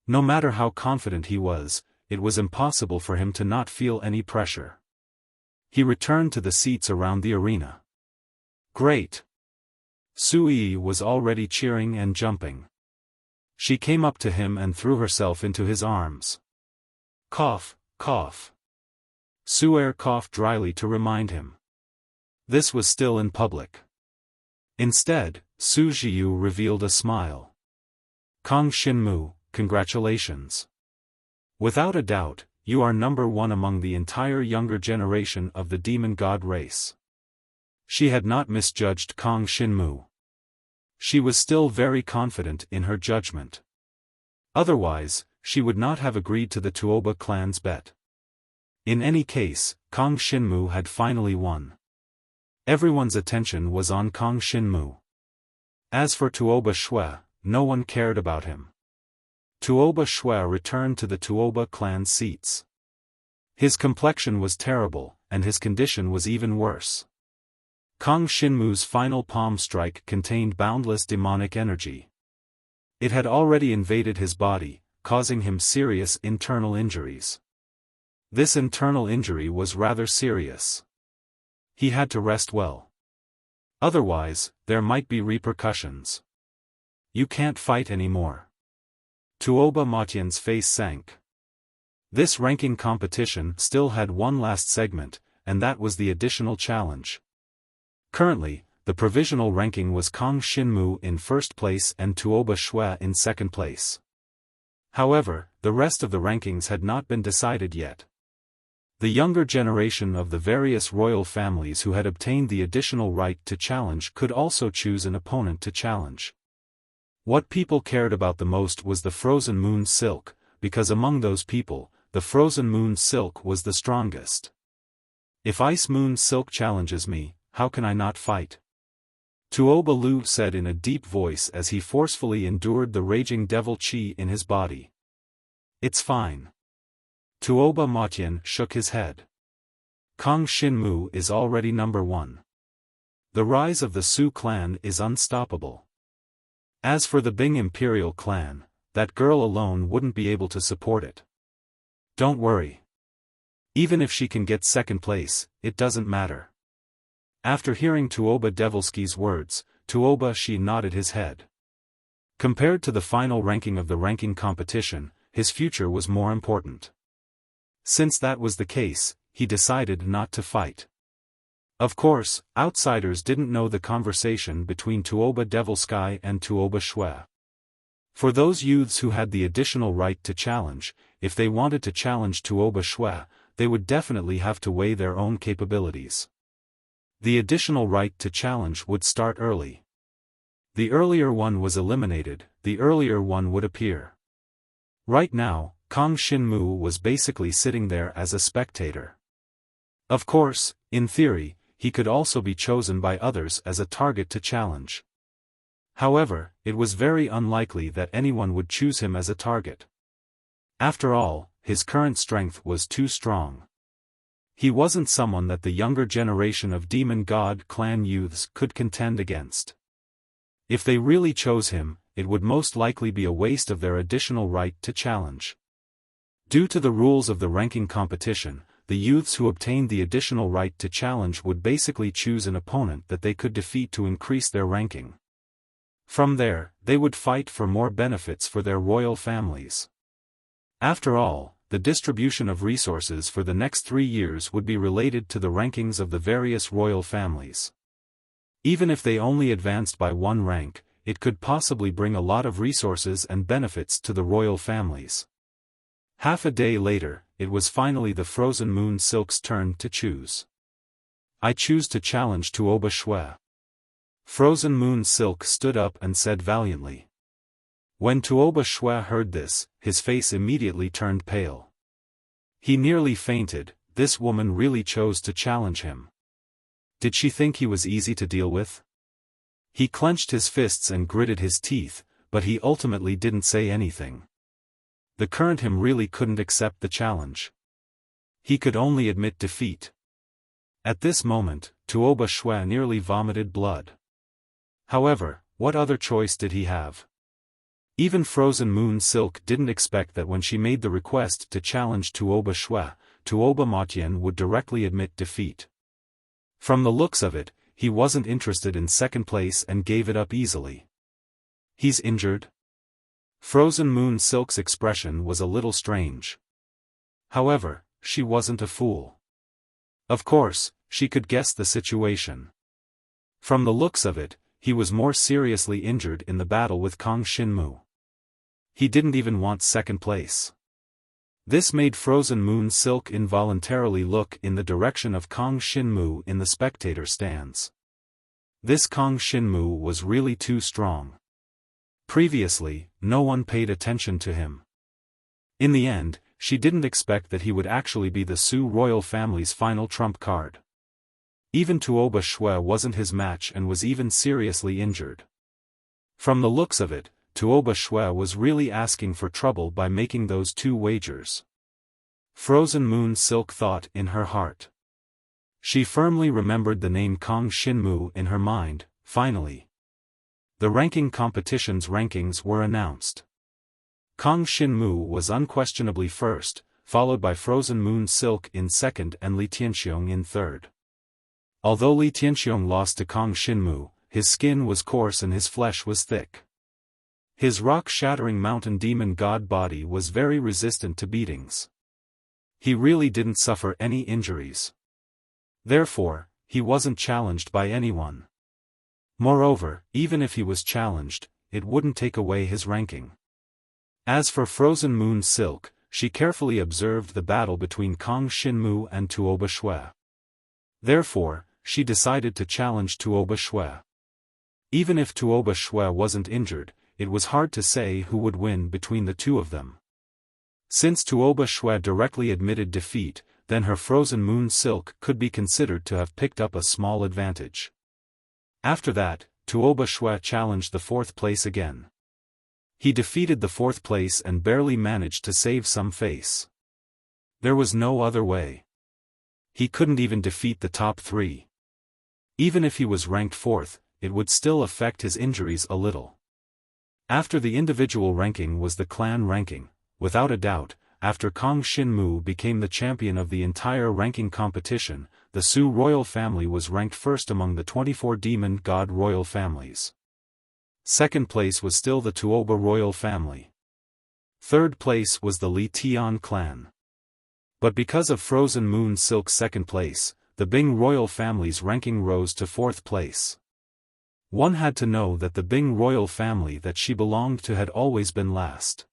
No matter how confident he was, it was impossible for him to not feel any pressure. He returned to the seats around the arena. Great! Sui was already cheering and jumping. She came up to him and threw herself into his arms. Cough, cough. Su'er coughed dryly to remind him. This was still in public. Instead, Su Jiu revealed a smile. Kang Xinmu, congratulations. Without a doubt, you are number one among the entire younger generation of the demon god race. She had not misjudged Kang Xinmu. She was still very confident in her judgment. Otherwise, she would not have agreed to the Tuoba clan's bet. In any case, Kang Xinmu had finally won. Everyone's attention was on Kang Xinmu. As for Tuoba Shui, no one cared about him. Tuoba Shui returned to the Tuoba clan seats. His complexion was terrible, and his condition was even worse. Kang Xinmu's final palm strike contained boundless demonic energy. It had already invaded his body, causing him serious internal injuries. This internal injury was rather serious. He had to rest well. Otherwise, there might be repercussions. You can't fight anymore. Tuoba Matian's face sank. This ranking competition still had one last segment, and that was the additional challenge. Currently, the provisional ranking was Kang Xinmu in first place and Tuoba Shui in second place. However, the rest of the rankings had not been decided yet. The younger generation of the various royal families who had obtained the additional right to challenge could also choose an opponent to challenge. What people cared about the most was the Frozen Moon Silk, because among those people, the Frozen Moon Silk was the strongest. If Ice Moon Silk challenges me, how can I not fight? Tuoba Lu said in a deep voice as he forcefully endured the raging devil chi in his body. It's fine. Tuoba Matian shook his head. Kang Xinmu is already number one. The rise of the Su clan is unstoppable. As for the Bing Imperial clan, that girl alone wouldn't be able to support it. Don't worry. Even if she can get second place, it doesn't matter. After hearing Tuoba Devilsky's words, Tuoba Shi nodded his head. Compared to the final ranking of the ranking competition, his future was more important. Since that was the case, he decided not to fight. Of course, outsiders didn't know the conversation between Tuoba Devilsky and Tuoba Shui. For those youths who had the additional right to challenge, if they wanted to challenge Tuoba Shui, they would definitely have to weigh their own capabilities. The additional right to challenge would start early. The earlier one was eliminated, the earlier one would appear. Right now, Kang Xinmu was basically sitting there as a spectator. Of course, in theory, he could also be chosen by others as a target to challenge. However, it was very unlikely that anyone would choose him as a target. After all, his current strength was too strong. He wasn't someone that the younger generation of demon god clan youths could contend against. If they really chose him, it would most likely be a waste of their additional right to challenge. Due to the rules of the ranking competition, the youths who obtained the additional right to challenge would basically choose an opponent that they could defeat to increase their ranking. From there, they would fight for more benefits for their royal families. After all, the distribution of resources for the next 3 years would be related to the rankings of the various royal families. Even if they only advanced by one rank, it could possibly bring a lot of resources and benefits to the royal families. Half a day later, it was finally the Frozen Moon Silk's turn to choose. I choose to challenge Tuoba Shui. Frozen Moon Silk stood up and said valiantly. When Tuoba Shui heard this, his face immediately turned pale. He nearly fainted. This woman really chose to challenge him. Did she think he was easy to deal with? He clenched his fists and gritted his teeth, but he ultimately didn't say anything. The current him really couldn't accept the challenge. He could only admit defeat. At this moment, Tuoba Shui nearly vomited blood. However, what other choice did he have? Even Frozen Moon Silk didn't expect that when she made the request to challenge Tuoba Shui, Tuoba Matian would directly admit defeat. From the looks of it, he wasn't interested in second place and gave it up easily. He's injured? Frozen Moon Silk's expression was a little strange. However, she wasn't a fool. Of course, she could guess the situation. From the looks of it, he was more seriously injured in the battle with Kang Xinmu. He didn't even want second place. This made Frozen Moon Silk involuntarily look in the direction of Kang Xinmu in the spectator stands. This Kang Xinmu was really too strong. Previously, no one paid attention to him. In the end, she didn't expect that he would actually be the Su royal family's final trump card. Even Tuoba Shui wasn't his match and was even seriously injured. From the looks of it, Tuoba Shui was really asking for trouble by making those two wagers. Frozen Moon Silk thought in her heart. She firmly remembered the name Kang Xinmu in her mind. Finally, the ranking competition's rankings were announced. Kang Xinmu was unquestionably first, followed by Frozen Moon Silk in second and Li Tianxiong in third. Although Li Tianxiong lost to Kang Xinmu, his skin was coarse and his flesh was thick. His rock-shattering mountain demon god body was very resistant to beatings. He really didn't suffer any injuries. Therefore, he wasn't challenged by anyone. Moreover, even if he was challenged, it wouldn't take away his ranking. As for Frozen Moon Silk, she carefully observed the battle between Kang Xinmu and Tuoba Shui. Therefore, she decided to challenge Tuoba Shui. Even if Tuoba Shui wasn't injured, it was hard to say who would win between the two of them. Since Tuoba Shui directly admitted defeat, then her Frozen Moon Silk could be considered to have picked up a small advantage. After that, Tuoba Shui challenged the fourth place again. He defeated the fourth place and barely managed to save some face. There was no other way. He couldn't even defeat the top three. Even if he was ranked fourth, it would still affect his injuries a little. After the individual ranking was the clan ranking. Without a doubt, after Kang Xinmu became the champion of the entire ranking competition, the Su royal family was ranked first among the 24 demon god royal families. Second place was still the Tuoba royal family. Third place was the Li Tian clan. But because of Frozen Moon Silk's second place, the Bing royal family's ranking rose to fourth place. One had to know that the Bing royal family that she belonged to had always been last.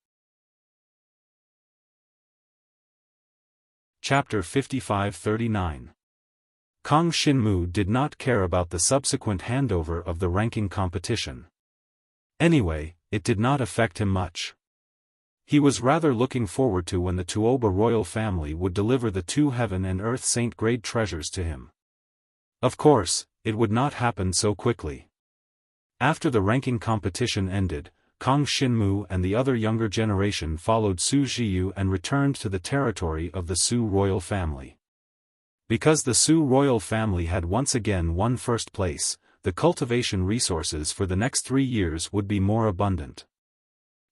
Chapter 55-39. Kang Xinmu did not care about the subsequent handover of the ranking competition. Anyway, it did not affect him much. He was rather looking forward to when the Tuoba royal family would deliver the two heaven and earth saint-grade treasures to him. Of course, it would not happen so quickly. After the ranking competition ended, Kang Xinmu and the other younger generation followed Su Zhiyu and returned to the territory of the Su royal family. Because the Su royal family had once again won first place, the cultivation resources for the next 3 years would be more abundant.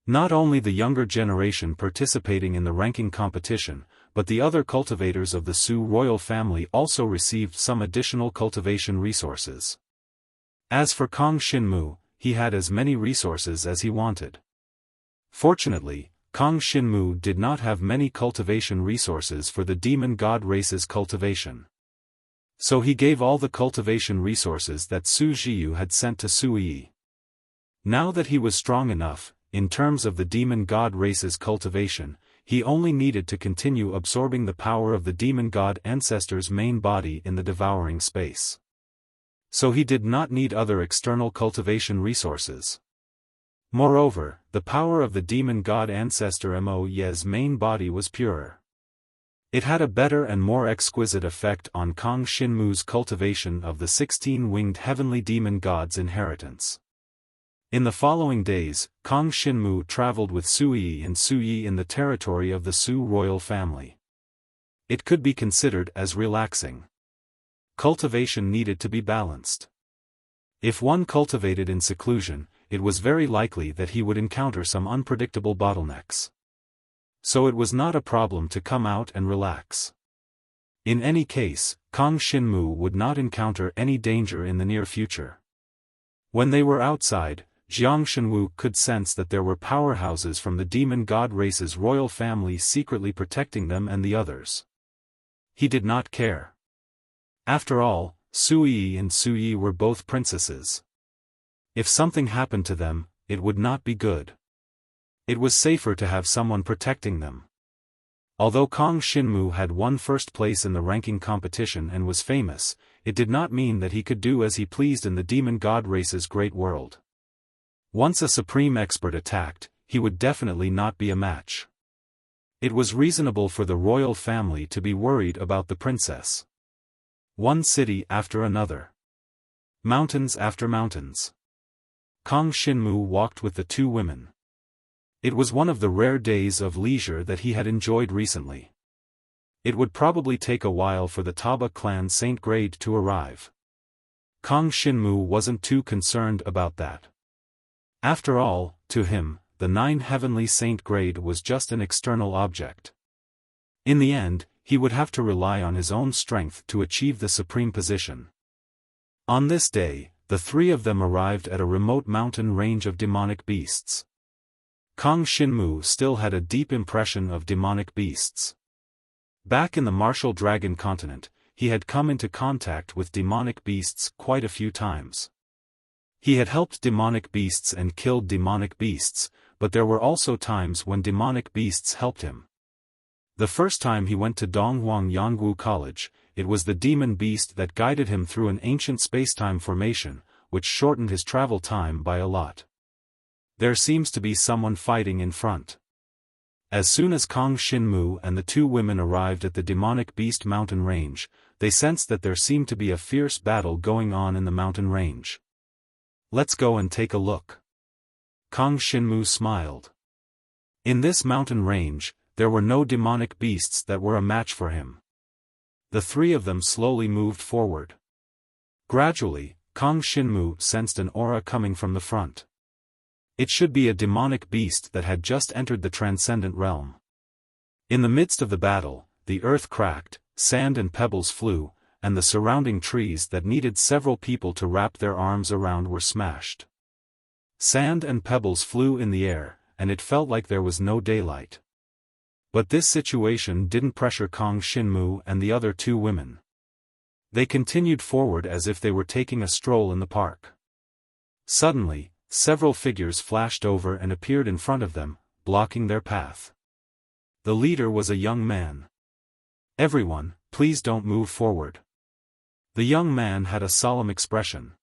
Not only the younger generation participating in the ranking competition, but the other cultivators of the Su royal family also received some additional cultivation resources. As for Kang Xinmu, he had as many resources as he wanted. Fortunately, Kang Xinmu did not have many cultivation resources for the demon god race's cultivation. So he gave all the cultivation resources that Su Jiu had sent to Su Yi. Now that he was strong enough, in terms of the demon god race's cultivation, he only needed to continue absorbing the power of the demon god ancestor's main body in the devouring space. So he did not need other external cultivation resources. Moreover, the power of the demon god ancestor Mo Ye's main body was purer. It had a better and more exquisite effect on Kang Shinmu's cultivation of the 16-winged heavenly demon god's inheritance. In the following days, Kang Shinmu traveled with Su Yi and Su Yi in the territory of the Su royal family. It could be considered as relaxing. Cultivation needed to be balanced. If one cultivated in seclusion, it was very likely that he would encounter some unpredictable bottlenecks. So it was not a problem to come out and relax. In any case, Kang Shinmu would not encounter any danger in the near future. When they were outside, Jiang Shenwu could sense that there were powerhouses from the demon god race's royal family secretly protecting them and the others. He did not care. After all, Su Yi and Su Yi were both princesses. If something happened to them, it would not be good. It was safer to have someone protecting them. Although Kang Shinmu had won first place in the ranking competition and was famous, it did not mean that he could do as he pleased in the demon god race's great world. Once a supreme expert attacked, he would definitely not be a match. It was reasonable for the royal family to be worried about the princess. One city after another. Mountains after mountains. Kang Shinmu walked with the two women. It was one of the rare days of leisure that he had enjoyed recently. It would probably take a while for the Taba clan Saint Grade to arrive. Kang Shinmu wasn't too concerned about that. After all, to him, the 9 heavenly Saint Grade was just an external object. In the end, he would have to rely on his own strength to achieve the supreme position. On this day, the three of them arrived at a remote mountain range of demonic beasts. Kang Shinmu still had a deep impression of demonic beasts. Back in the martial dragon continent, he had come into contact with demonic beasts quite a few times. He had helped demonic beasts and killed demonic beasts, but there were also times when demonic beasts helped him. The first time he went to Donghuang Yangwu College, it was the demon beast that guided him through an ancient spacetime formation, which shortened his travel time by a lot. There seems to be someone fighting in front. As soon as Kang Shinmu and the two women arrived at the demonic beast mountain range, they sensed that there seemed to be a fierce battle going on in the mountain range. Let's go and take a look. Kang Shinmu smiled. In this mountain range, there were no demonic beasts that were a match for him. The three of them slowly moved forward. Gradually, Kang Shinmu sensed an aura coming from the front. It should be a demonic beast that had just entered the transcendent realm. In the midst of the battle, the earth cracked, sand and pebbles flew, and the surrounding trees that needed several people to wrap their arms around were smashed. Sand and pebbles flew in the air, and it felt like there was no daylight. But this situation didn't pressure Kang Shinmu and the other two women. They continued forward as if they were taking a stroll in the park. Suddenly, several figures flashed over and appeared in front of them, blocking their path. The leader was a young man. "Everyone, please don't move forward." The young man had a solemn expression.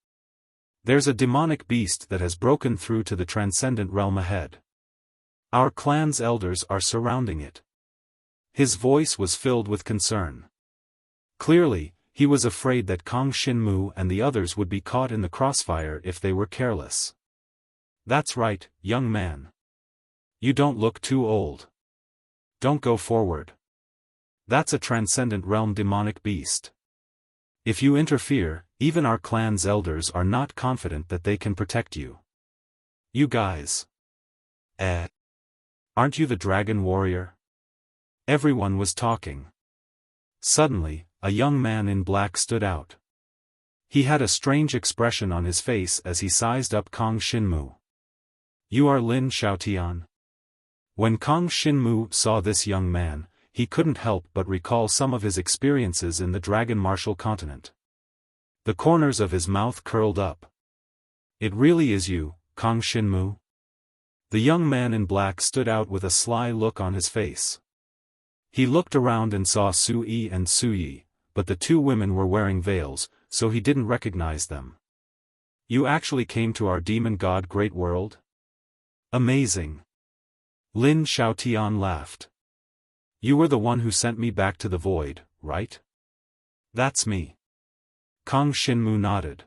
"There's a demonic beast that has broken through to the transcendent realm ahead. Our clan's elders are surrounding it." His voice was filled with concern. Clearly, he was afraid that Kang Shinmu and the others would be caught in the crossfire if they were careless. "That's right, young man. You don't look too old. Don't go forward. That's a transcendent realm demonic beast. If you interfere, even our clan's elders are not confident that they can protect you. You guys. Aren't you the dragon warrior?" Everyone was talking. Suddenly, a young man in black stood out. He had a strange expression on his face as he sized up Kang Shinmu. "You are Lin Xiaotian?" When Kang Shinmu saw this young man, he couldn't help but recall some of his experiences in the Dragon Martial continent. The corners of his mouth curled up. It really is you, Kang Xinmu? The young man in black stood out with a sly look on his face. He looked around and saw Su-yi and Su-yi, but the two women were wearing veils, so he didn't recognize them. You actually came to our demon god great world? Amazing. Lin Xiaotian laughed. You were the one who sent me back to the void, right? That's me. Kang Xinmu nodded.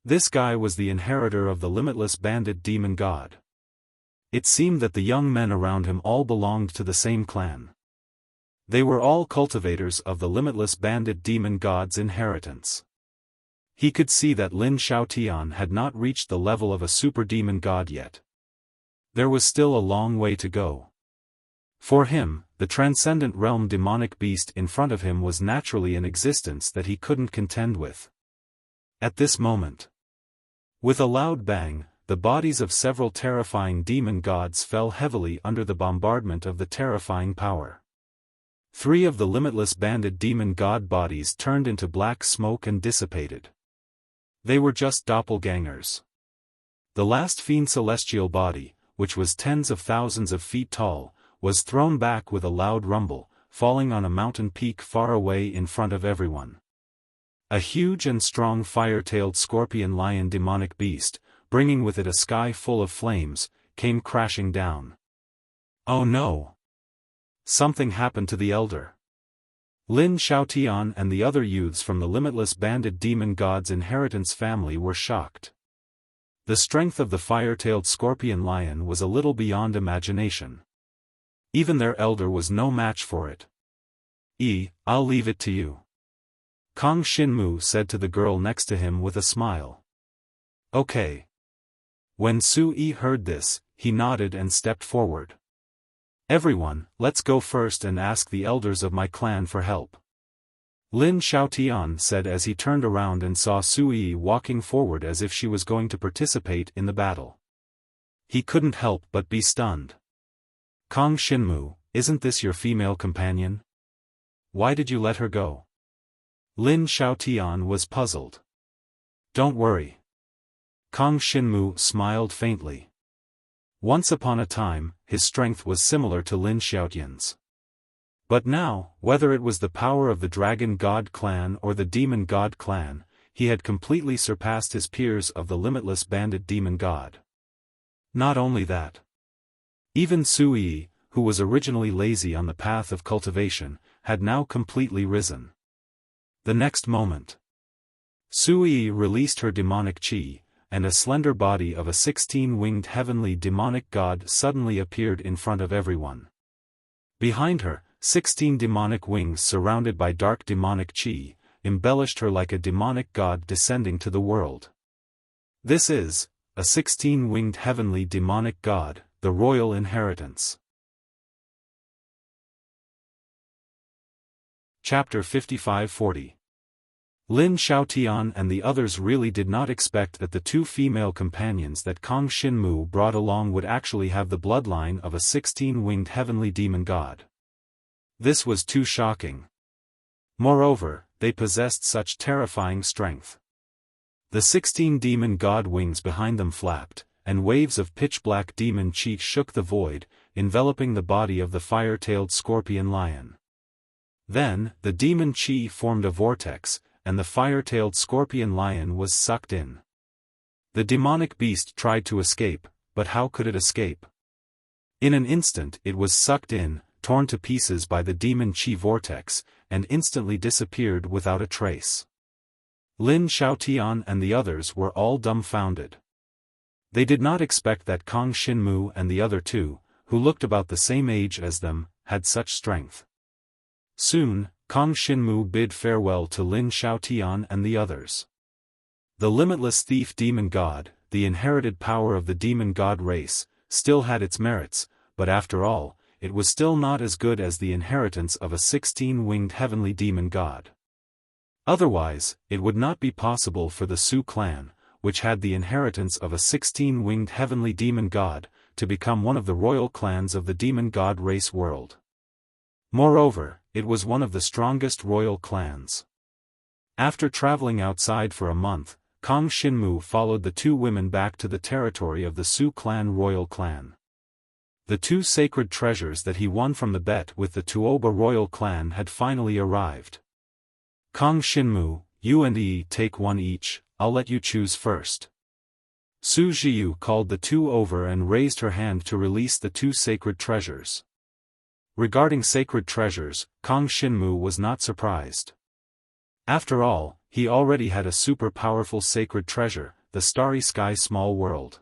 This guy was the inheritor of the limitless bandit demon god. It seemed that the young men around him all belonged to the same clan. They were all cultivators of the limitless bandit demon god's inheritance. He could see that Lin Xiaotian had not reached the level of a super demon god yet. There was still a long way to go. For him, the transcendent realm demonic beast in front of him was naturally an existence that he couldn't contend with. At this moment, with a loud bang, the bodies of several terrifying demon gods fell heavily under the bombardment of the terrifying power. 3 of the limitless banded demon god bodies turned into black smoke and dissipated. They were just doppelgangers. The last fiend celestial body, which was tens of thousands of feet tall, was thrown back with a loud rumble, falling on a mountain peak far away in front of everyone. A huge and strong fire-tailed scorpion lion demonic beast, bringing with it a sky full of flames, came crashing down. Oh no! Something happened to the elder. Lin Xiaotian and the other youths from the limitless banded demon god's inheritance family were shocked. The strength of the fire-tailed scorpion lion was a little beyond imagination. Even their elder was no match for it. I'll leave it to you. Kang Xinmu said to the girl next to him with a smile. Okay. When Su-yi heard this, he nodded and stepped forward. Everyone, let's go first and ask the elders of my clan for help. Lin Xiaotian said as he turned around and saw Su-yi walking forward as if she was going to participate in the battle. He couldn't help but be stunned. Kang Xinmu, isn't this your female companion? Why did you let her go? Lin Xiaotian was puzzled. Don't worry. Kang Xinmu smiled faintly. Once upon a time, his strength was similar to Lin Xiaotian's. But now, whether it was the power of the Dragon God clan or the Demon God clan, he had completely surpassed his peers of the limitless bandit demon god. Not only that. Even Su-yi, who was originally lazy on the path of cultivation, had now completely risen. The next moment, Su-yi released her demonic chi, and a slender body of a 16-winged heavenly demonic god suddenly appeared in front of everyone. Behind her, 16 demonic wings surrounded by dark demonic chi, embellished her like a demonic god descending to the world. This is, a 16-winged heavenly demonic god, the royal inheritance. Chapter 55-40. Lin Xiaotian and the others really did not expect that the 2 female companions that Kang Xinmu brought along would actually have the bloodline of a 16-winged heavenly demon god. This was too shocking. Moreover, they possessed such terrifying strength. The 16 demon god wings behind them flapped, and waves of pitch-black demon chi shook the void, enveloping the body of the fire-tailed scorpion lion. Then, the demon chi formed a vortex, and the fire-tailed scorpion lion was sucked in. The demonic beast tried to escape, but how could it escape? In an instant it was sucked in, torn to pieces by the demon chi vortex, and instantly disappeared without a trace. Lin Xiaotian and the others were all dumbfounded. They did not expect that Kang Xinmu and the other 2, who looked about the same age as them, had such strength. Soon, Kang Xinmu bid farewell to Lin Xiaotian and the others. The limitless thief demon god, the inherited power of the demon god race, still had its merits, but after all, it was still not as good as the inheritance of a 16-winged heavenly demon god. Otherwise, it would not be possible for the Su clan, which had the inheritance of a 16-winged heavenly demon god, to become one of the royal clans of the demon god race world. Moreover, it was one of the strongest royal clans. After traveling outside for a month, Kang Xinmu followed the two women back to the territory of the Su clan royal clan. The two sacred treasures that he won from the bet with the Tuoba royal clan had finally arrived. Kang Xinmu, you and Yi take one each, I'll let you choose first. Su Zhiyu called the two over and raised her hand to release the two sacred treasures. Regarding sacred treasures, Kang Xinmu was not surprised. After all, he already had a super powerful sacred treasure, the Starry Sky Small World.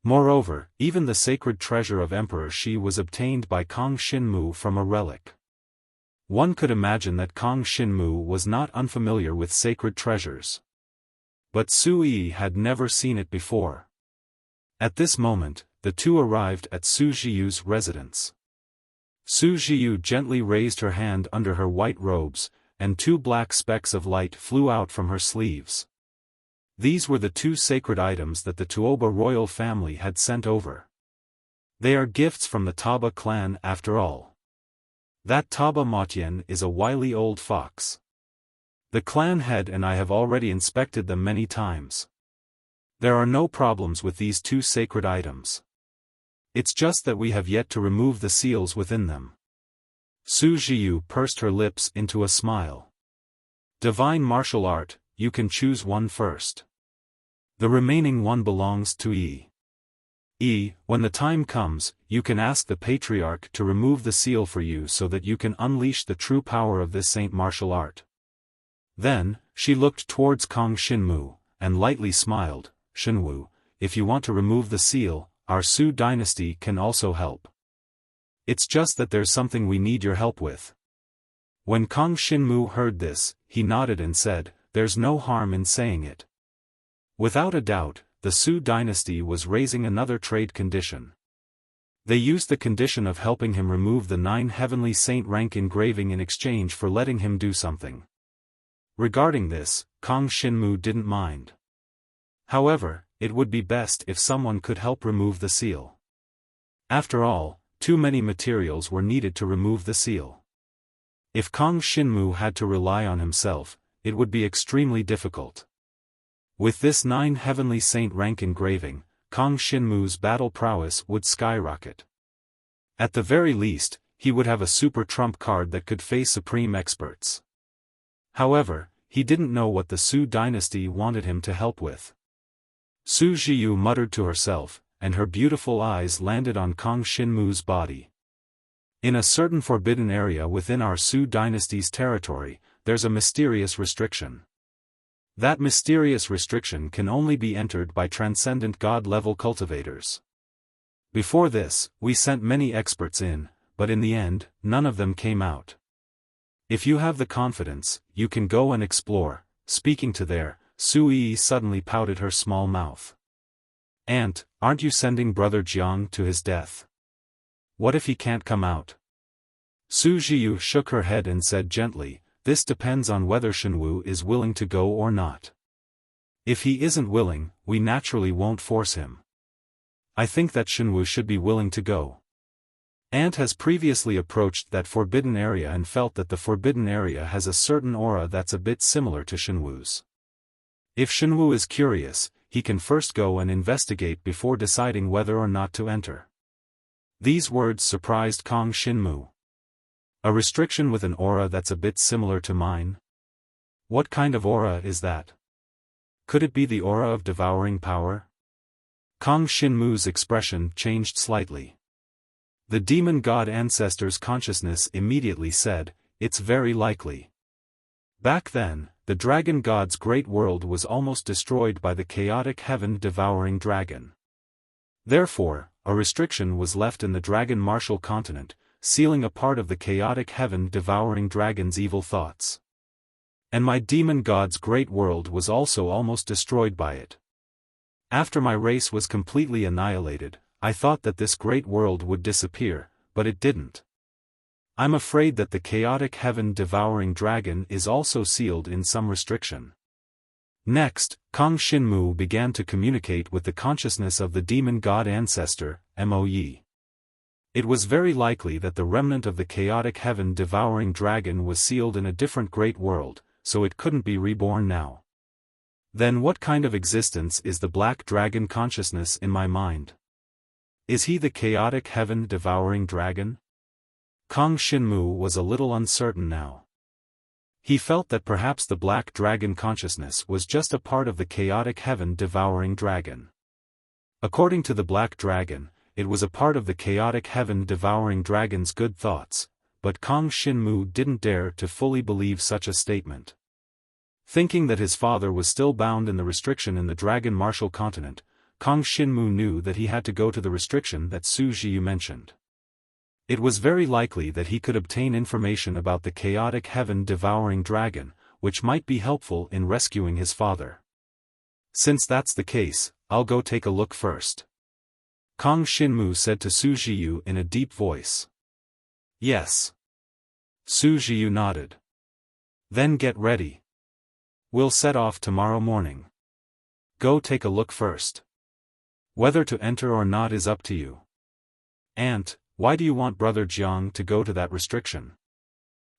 Moreover, even the sacred treasure of Emperor Shi was obtained by Kang Xinmu from a relic. One could imagine that Kang Xinmu was not unfamiliar with sacred treasures. But Su Yi had never seen it before. At this moment, the two arrived at Su Zhiyu's residence. Su Zhiyu gently raised her hand under her white robes, and two black specks of light flew out from her sleeves. These were the two sacred items that the Tuoba royal family had sent over. They are gifts from the Taba clan after all. That Taba Matian is a wily old fox. The clan head and I have already inspected them many times. There are no problems with these two sacred items. It's just that we have yet to remove the seals within them. Su Zhiyu pursed her lips into a smile. Divine martial art, you can choose one first. The remaining one belongs to Yi. Yi, when the time comes, you can ask the Patriarch to remove the seal for you so that you can unleash the true power of this saint martial art. Then, she looked towards Kang Xinmu, and lightly smiled, Xinwu, if you want to remove the seal, our Su dynasty can also help. It's just that there's something we need your help with. When Kang Xinmu heard this, he nodded and said, there's no harm in saying it. Without a doubt, the Su dynasty was raising another trade condition. They used the condition of helping him remove the 9 heavenly saint rank engraving in exchange for letting him do something. Regarding this, Kang Xinmu didn't mind. However, it would be best if someone could help remove the seal. After all, too many materials were needed to remove the seal. If Kang Xinmu had to rely on himself, it would be extremely difficult. With this 9 heavenly saint rank engraving, Kang Xinmu's battle prowess would skyrocket. At the very least, he would have a super trump card that could face supreme experts. However, he didn't know what the Su dynasty wanted him to help with. Su Zhiyu muttered to herself, and her beautiful eyes landed on Kang Xinmu's body. In a certain forbidden area within our Su dynasty's territory, there's a mysterious restriction. That mysterious restriction can only be entered by transcendent god-level cultivators. Before this, we sent many experts in, but in the end, none of them came out. If you have the confidence, you can go and explore. Speaking to there, Su Yi suddenly pouted her small mouth. Aunt, aren't you sending Brother Jiang to his death? What if he can't come out? Su Zhiyu shook her head and said gently, this depends on whether Xinwu is willing to go or not. If he isn't willing, we naturally won't force him. I think that Xinwu should be willing to go. Aunt has previously approached that forbidden area and felt that the forbidden area has a certain aura that's a bit similar to Xinwu's. If Xinwu is curious, he can first go and investigate before deciding whether or not to enter. These words surprised Kang Xinmu. A restriction with an aura that's a bit similar to mine? What kind of aura is that? Could it be the aura of devouring power? Kang Xinmu's expression changed slightly. The demon god ancestor's consciousness immediately said, it's very likely. Back then, the dragon god's great world was almost destroyed by the chaotic heaven-devouring dragon. Therefore, a restriction was left in the dragon martial continent, sealing a part of the chaotic heaven-devouring dragon's evil thoughts. And my demon god's great world was also almost destroyed by it. After my race was completely annihilated, I thought that this great world would disappear, but it didn't. I'm afraid that the chaotic heaven-devouring dragon is also sealed in some restriction. Next, Kang Xinmu began to communicate with the consciousness of the demon god ancestor, Mo Yi. It was very likely that the remnant of the chaotic heaven-devouring dragon was sealed in a different great world, so it couldn't be reborn now. Then what kind of existence is the black dragon consciousness in my mind? Is he the chaotic heaven-devouring dragon? Kang Xinmu was a little uncertain now. He felt that perhaps the black dragon consciousness was just a part of the chaotic heaven-devouring dragon. According to the black dragon, it was a part of the chaotic heaven-devouring dragon's good thoughts, but Kang Xinmu didn't dare to fully believe such a statement. Thinking that his father was still bound in the restriction in the Dragon Martial Continent, Kang Xinmu knew that he had to go to the restriction that Su Jiu mentioned. It was very likely that he could obtain information about the chaotic heaven-devouring dragon, which might be helpful in rescuing his father. Since that's the case, I'll go take a look first. Kang Xinmu said to Su Jiu in a deep voice. Yes. Su Jiu nodded. Then get ready. We'll set off tomorrow morning. Go take a look first. Whether to enter or not is up to you. Aunt, why do you want Brother Jiang to go to that restriction?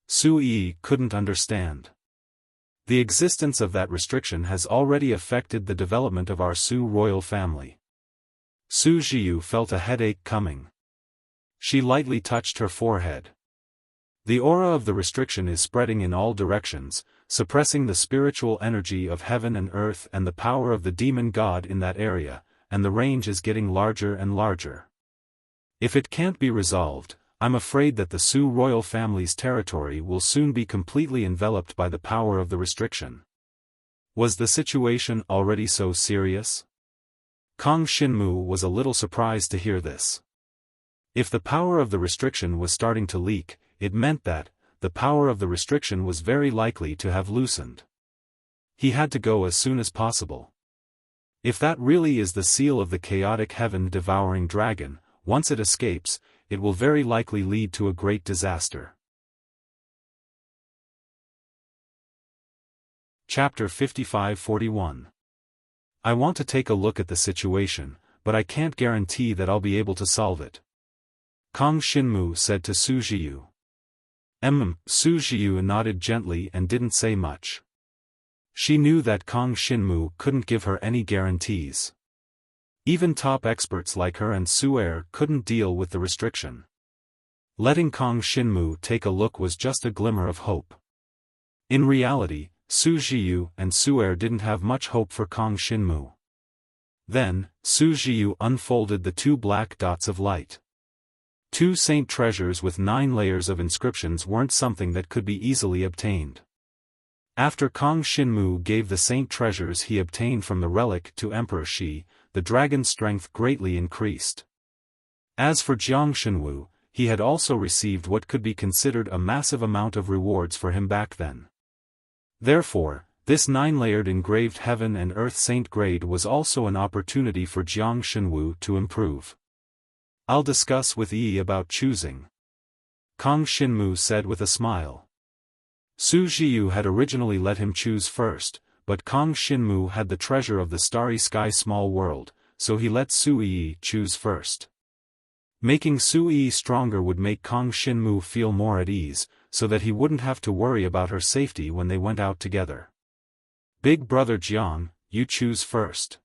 Su Yi couldn't understand. The existence of that restriction has already affected the development of our Su royal family. Su Jiu felt a headache coming. She lightly touched her forehead. The aura of the restriction is spreading in all directions, suppressing the spiritual energy of heaven and earth and the power of the demon god in that area, and the range is getting larger and larger. If it can't be resolved, I'm afraid that the Su royal family's territory will soon be completely enveloped by the power of the restriction. Was the situation already so serious? Kang Xinmu was a little surprised to hear this. If the power of the restriction was starting to leak, it meant that the power of the restriction was very likely to have loosened. He had to go as soon as possible. If that really is the seal of the chaotic heaven-devouring dragon, once it escapes, it will very likely lead to a great disaster. Chapter 55-41. I want to take a look at the situation, but I can't guarantee that I'll be able to solve it. Kang Xinmu said to Su Jiu. Su Jiu nodded gently and didn't say much. She knew that Kang Xinmu couldn't give her any guarantees. Even top experts like her and Su'er couldn't deal with the restriction. Letting Kang Xinmu take a look was just a glimmer of hope. In reality, Su Jiu and Su'er didn't have much hope for Kang Xinmu. Then, Su Jiu unfolded the 2 black dots of light. 2 saint treasures with 9 layers of inscriptions weren't something that could be easily obtained. After Kang Xinmu gave the saint treasures he obtained from the relic to Emperor Shi, the dragon's strength greatly increased. As for Jiang Shenwu, he had also received what could be considered a massive amount of rewards for him back then. Therefore, this 9-layered engraved heaven and earth saint grade was also an opportunity for Jiang Shenwu to improve. I'll discuss with Yi about choosing. Kang Xinmu said with a smile. Su Jiu had originally let him choose first, but Kang Xinmu had the treasure of the starry sky small world, so he let Su Yi choose first. Making Su Yi stronger would make Kang Xinmu feel more at ease, so that he wouldn't have to worry about her safety when they went out together. Big brother Jiang, you choose first.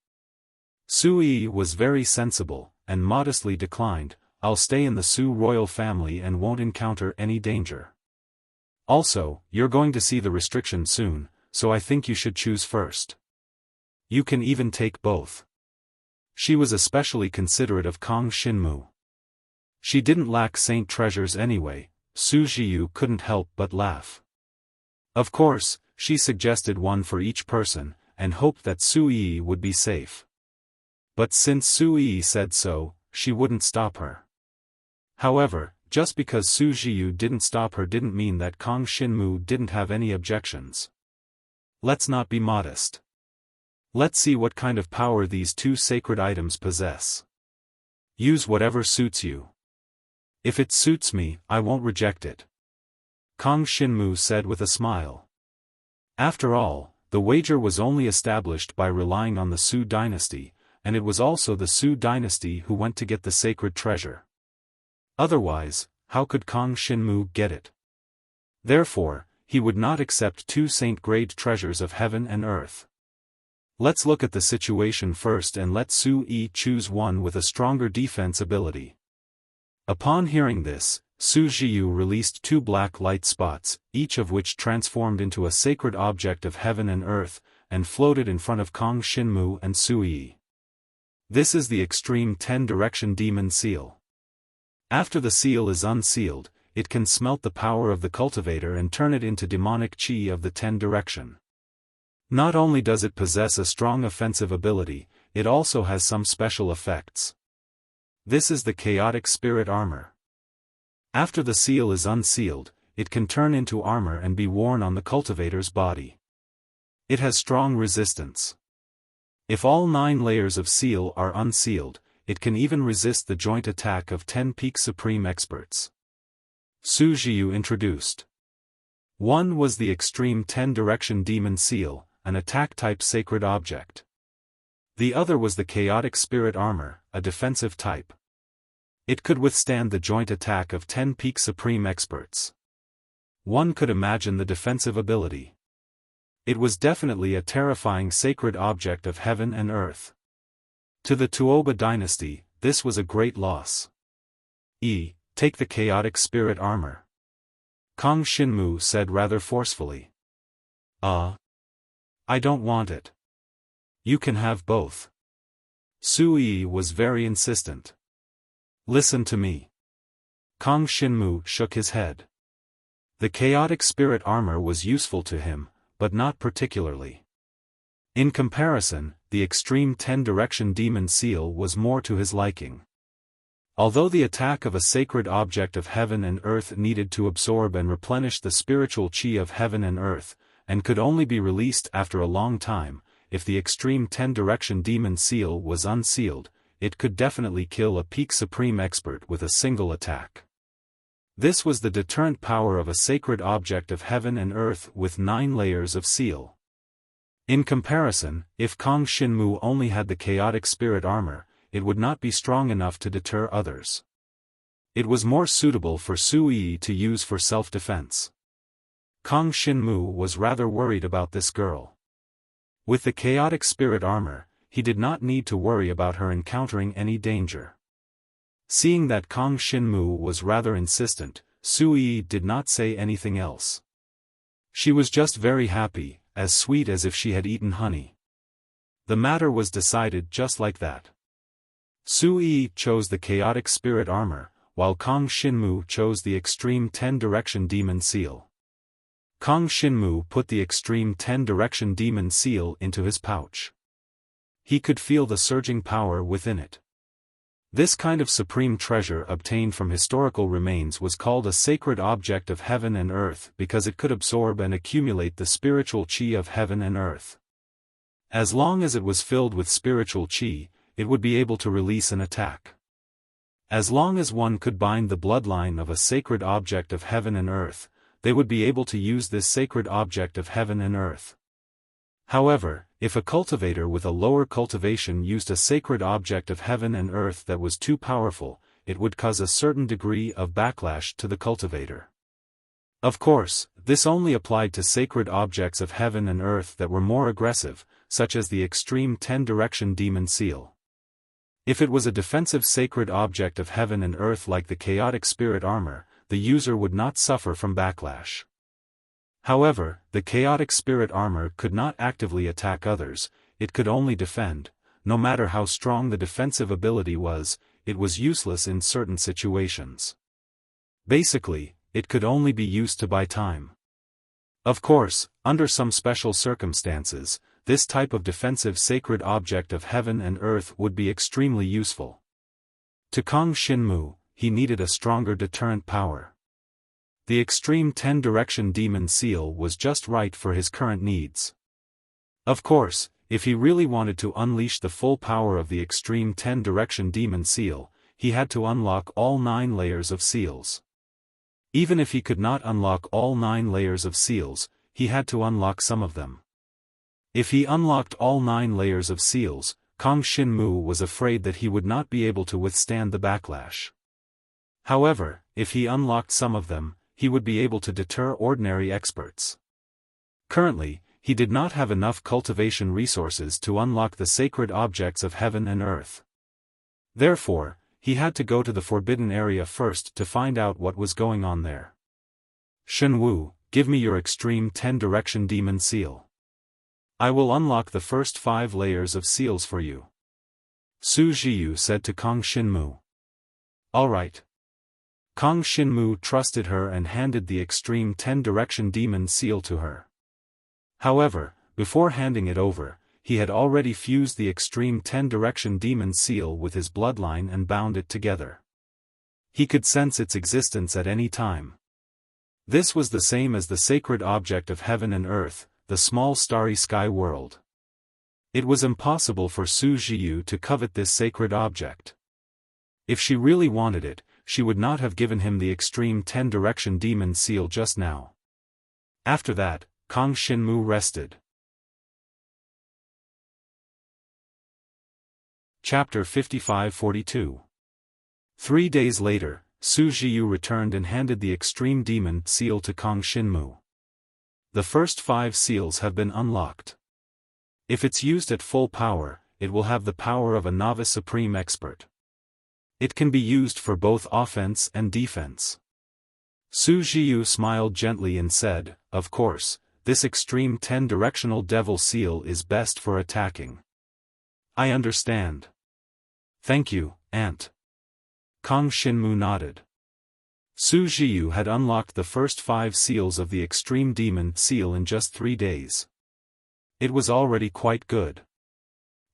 Su Yi was very sensible, and modestly declined, I'll stay in the Su royal family and won't encounter any danger. Also, you're going to see the restriction soon, so I think you should choose first. You can even take both. She was especially considerate of Kang Xinmu. She didn't lack saint treasures anyway. Su Jiu couldn't help but laugh. Of course, she suggested one for each person, and hoped that Su Yi would be safe. But since Su Yi said so, she wouldn't stop her. However, just because Su Jiu didn't stop her didn't mean that Kang Xinmu didn't have any objections. Let's not be modest. Let's see what kind of power these 2 sacred items possess. Use whatever suits you. If it suits me, I won't reject it. Kang Xinmu said with a smile. After all, the wager was only established by relying on the Su dynasty, and it was also the Su dynasty who went to get the sacred treasure. Otherwise, how could Kang Shinmu get it? Therefore, he would not accept two saint-grade treasures of heaven and earth. Let's look at the situation first and let Su Yi choose one with a stronger defense ability. Upon hearing this, Su Jiu released two black light spots, each of which transformed into a sacred object of heaven and earth, and floated in front of Kang Shinmu and Su Yi. This is the Extreme 10-Direction Demon Seal. After the seal is unsealed, it can smelt the power of the cultivator and turn it into demonic chi of the 10 direction. Not only does it possess a strong offensive ability, it also has some special effects. This is the Chaotic Spirit Armor. After the seal is unsealed, it can turn into armor and be worn on the cultivator's body. It has strong resistance. If all 9 layers of seal are unsealed, it can even resist the joint attack of 10 peak supreme experts. Su Jiu introduced. One was the Extreme 10-Direction Demon Seal, an attack-type sacred object. The other was the Chaotic Spirit Armor, a defensive type. It could withstand the joint attack of 10 peak supreme experts. One could imagine the defensive ability. It was definitely a terrifying sacred object of heaven and earth. To the Tuoba dynasty, this was a great loss. Take the Chaotic Spirit Armor. Kang Shinmu said rather forcefully. I don't want it. You can have both. Su Yi was very insistent. Listen to me. Kang Shinmu shook his head. The Chaotic Spirit Armor was useful to him, but not particularly. In comparison, the Extreme 10-Direction Demon Seal was more to his liking. Although the attack of a sacred object of heaven and earth needed to absorb and replenish the spiritual chi of heaven and earth, and could only be released after a long time, if the Extreme 10-Direction Demon Seal was unsealed, it could definitely kill a peak supreme expert with a single attack. This was the deterrent power of a sacred object of heaven and earth with 9 layers of seal. In comparison, if Kang Shinmu only had the Chaotic Spirit Armor, it would not be strong enough to deter others. It was more suitable for Su Yi to use for self-defense. Kang Shinmu was rather worried about this girl. With the Chaotic Spirit Armor, he did not need to worry about her encountering any danger. Seeing that Kang Shinmu was rather insistent, Su Yi did not say anything else. She was just very happy, as sweet as if she had eaten honey. The matter was decided just like that. Su Yi chose the Chaotic Spirit Armor, while Kang Shinmu chose the Extreme 10-Direction Demon Seal. Kang Shinmu put the Extreme 10-Direction Demon Seal into his pouch. He could feel the surging power within it. This kind of supreme treasure obtained from historical remains was called a sacred object of heaven and earth because it could absorb and accumulate the spiritual chi of heaven and earth. As long as it was filled with spiritual chi, it would be able to release an attack. As long as one could bind the bloodline of a sacred object of heaven and earth, they would be able to use this sacred object of heaven and earth. However, if a cultivator with a lower cultivation used a sacred object of heaven and earth that was too powerful, it would cause a certain degree of backlash to the cultivator. Of course, this only applied to sacred objects of heaven and earth that were more aggressive, such as the Extreme 10-Direction Demon Seal. If it was a defensive sacred object of heaven and earth like the Chaotic Spirit Armor, the user would not suffer from backlash. However, the Chaotic Spirit Armor could not actively attack others, it could only defend. No matter how strong the defensive ability was, it was useless in certain situations. Basically, it could only be used to buy time. Of course, under some special circumstances, this type of defensive sacred object of heaven and earth would be extremely useful. To Kang Shinmu, he needed a stronger deterrent power. The Extreme 10-Direction Demon Seal was just right for his current needs. Of course, if he really wanted to unleash the full power of the Extreme 10-Direction Demon Seal, he had to unlock all 9 layers of seals. Even if he could not unlock all 9 layers of seals, he had to unlock some of them. If he unlocked all 9 layers of seals, Kang Shinmu was afraid that he would not be able to withstand the backlash. However, if he unlocked some of them, he would be able to deter ordinary experts. Currently, he did not have enough cultivation resources to unlock the sacred objects of heaven and earth. Therefore, he had to go to the forbidden area first to find out what was going on there. Shenwu, give me your extreme 10-direction demon seal. I will unlock the first 5 layers of seals for you. Su Jiyu said to Kang Xinmu. All right. Kang Xinmu trusted her and handed the extreme 10-direction demon seal to her. However, before handing it over, he had already fused the extreme 10-direction demon seal with his bloodline and bound it together. He could sense its existence at any time. This was the same as the sacred object of heaven and earth, the small starry sky world. It was impossible for Su Jiyu to covet this sacred object. If she really wanted it, she would not have given him the extreme 10-direction demon seal just now. After that, Kang Xinmu rested. Chapter 55-42. 3 days later, Su Jiyu returned and handed the extreme demon seal to Kang Xinmu. The first 5 seals have been unlocked. If it's used at full power, it will have the power of a novice supreme expert. It can be used for both offense and defense. Su Jiyu smiled gently and said, of course, this extreme 10-directional devil seal is best for attacking. I understand. Thank you, Aunt. Kang Xinmu nodded. Su Jiyu had unlocked the first 5 seals of the extreme demon seal in just 3 days. It was already quite good.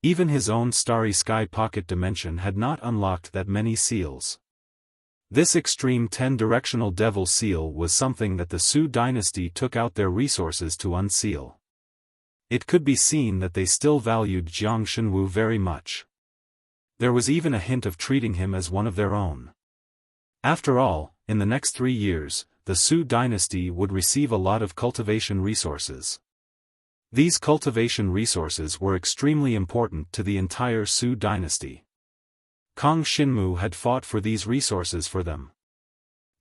Even his own starry sky pocket dimension had not unlocked that many seals. This extreme 10-directional devil seal was something that the Su dynasty took out their resources to unseal. It could be seen that they still valued Jiang Shenwu very much. There was even a hint of treating him as one of their own. After all, in the next 3 years, the Su dynasty would receive a lot of cultivation resources. These cultivation resources were extremely important to the entire Su dynasty. Kang Xinmu had fought for these resources for them.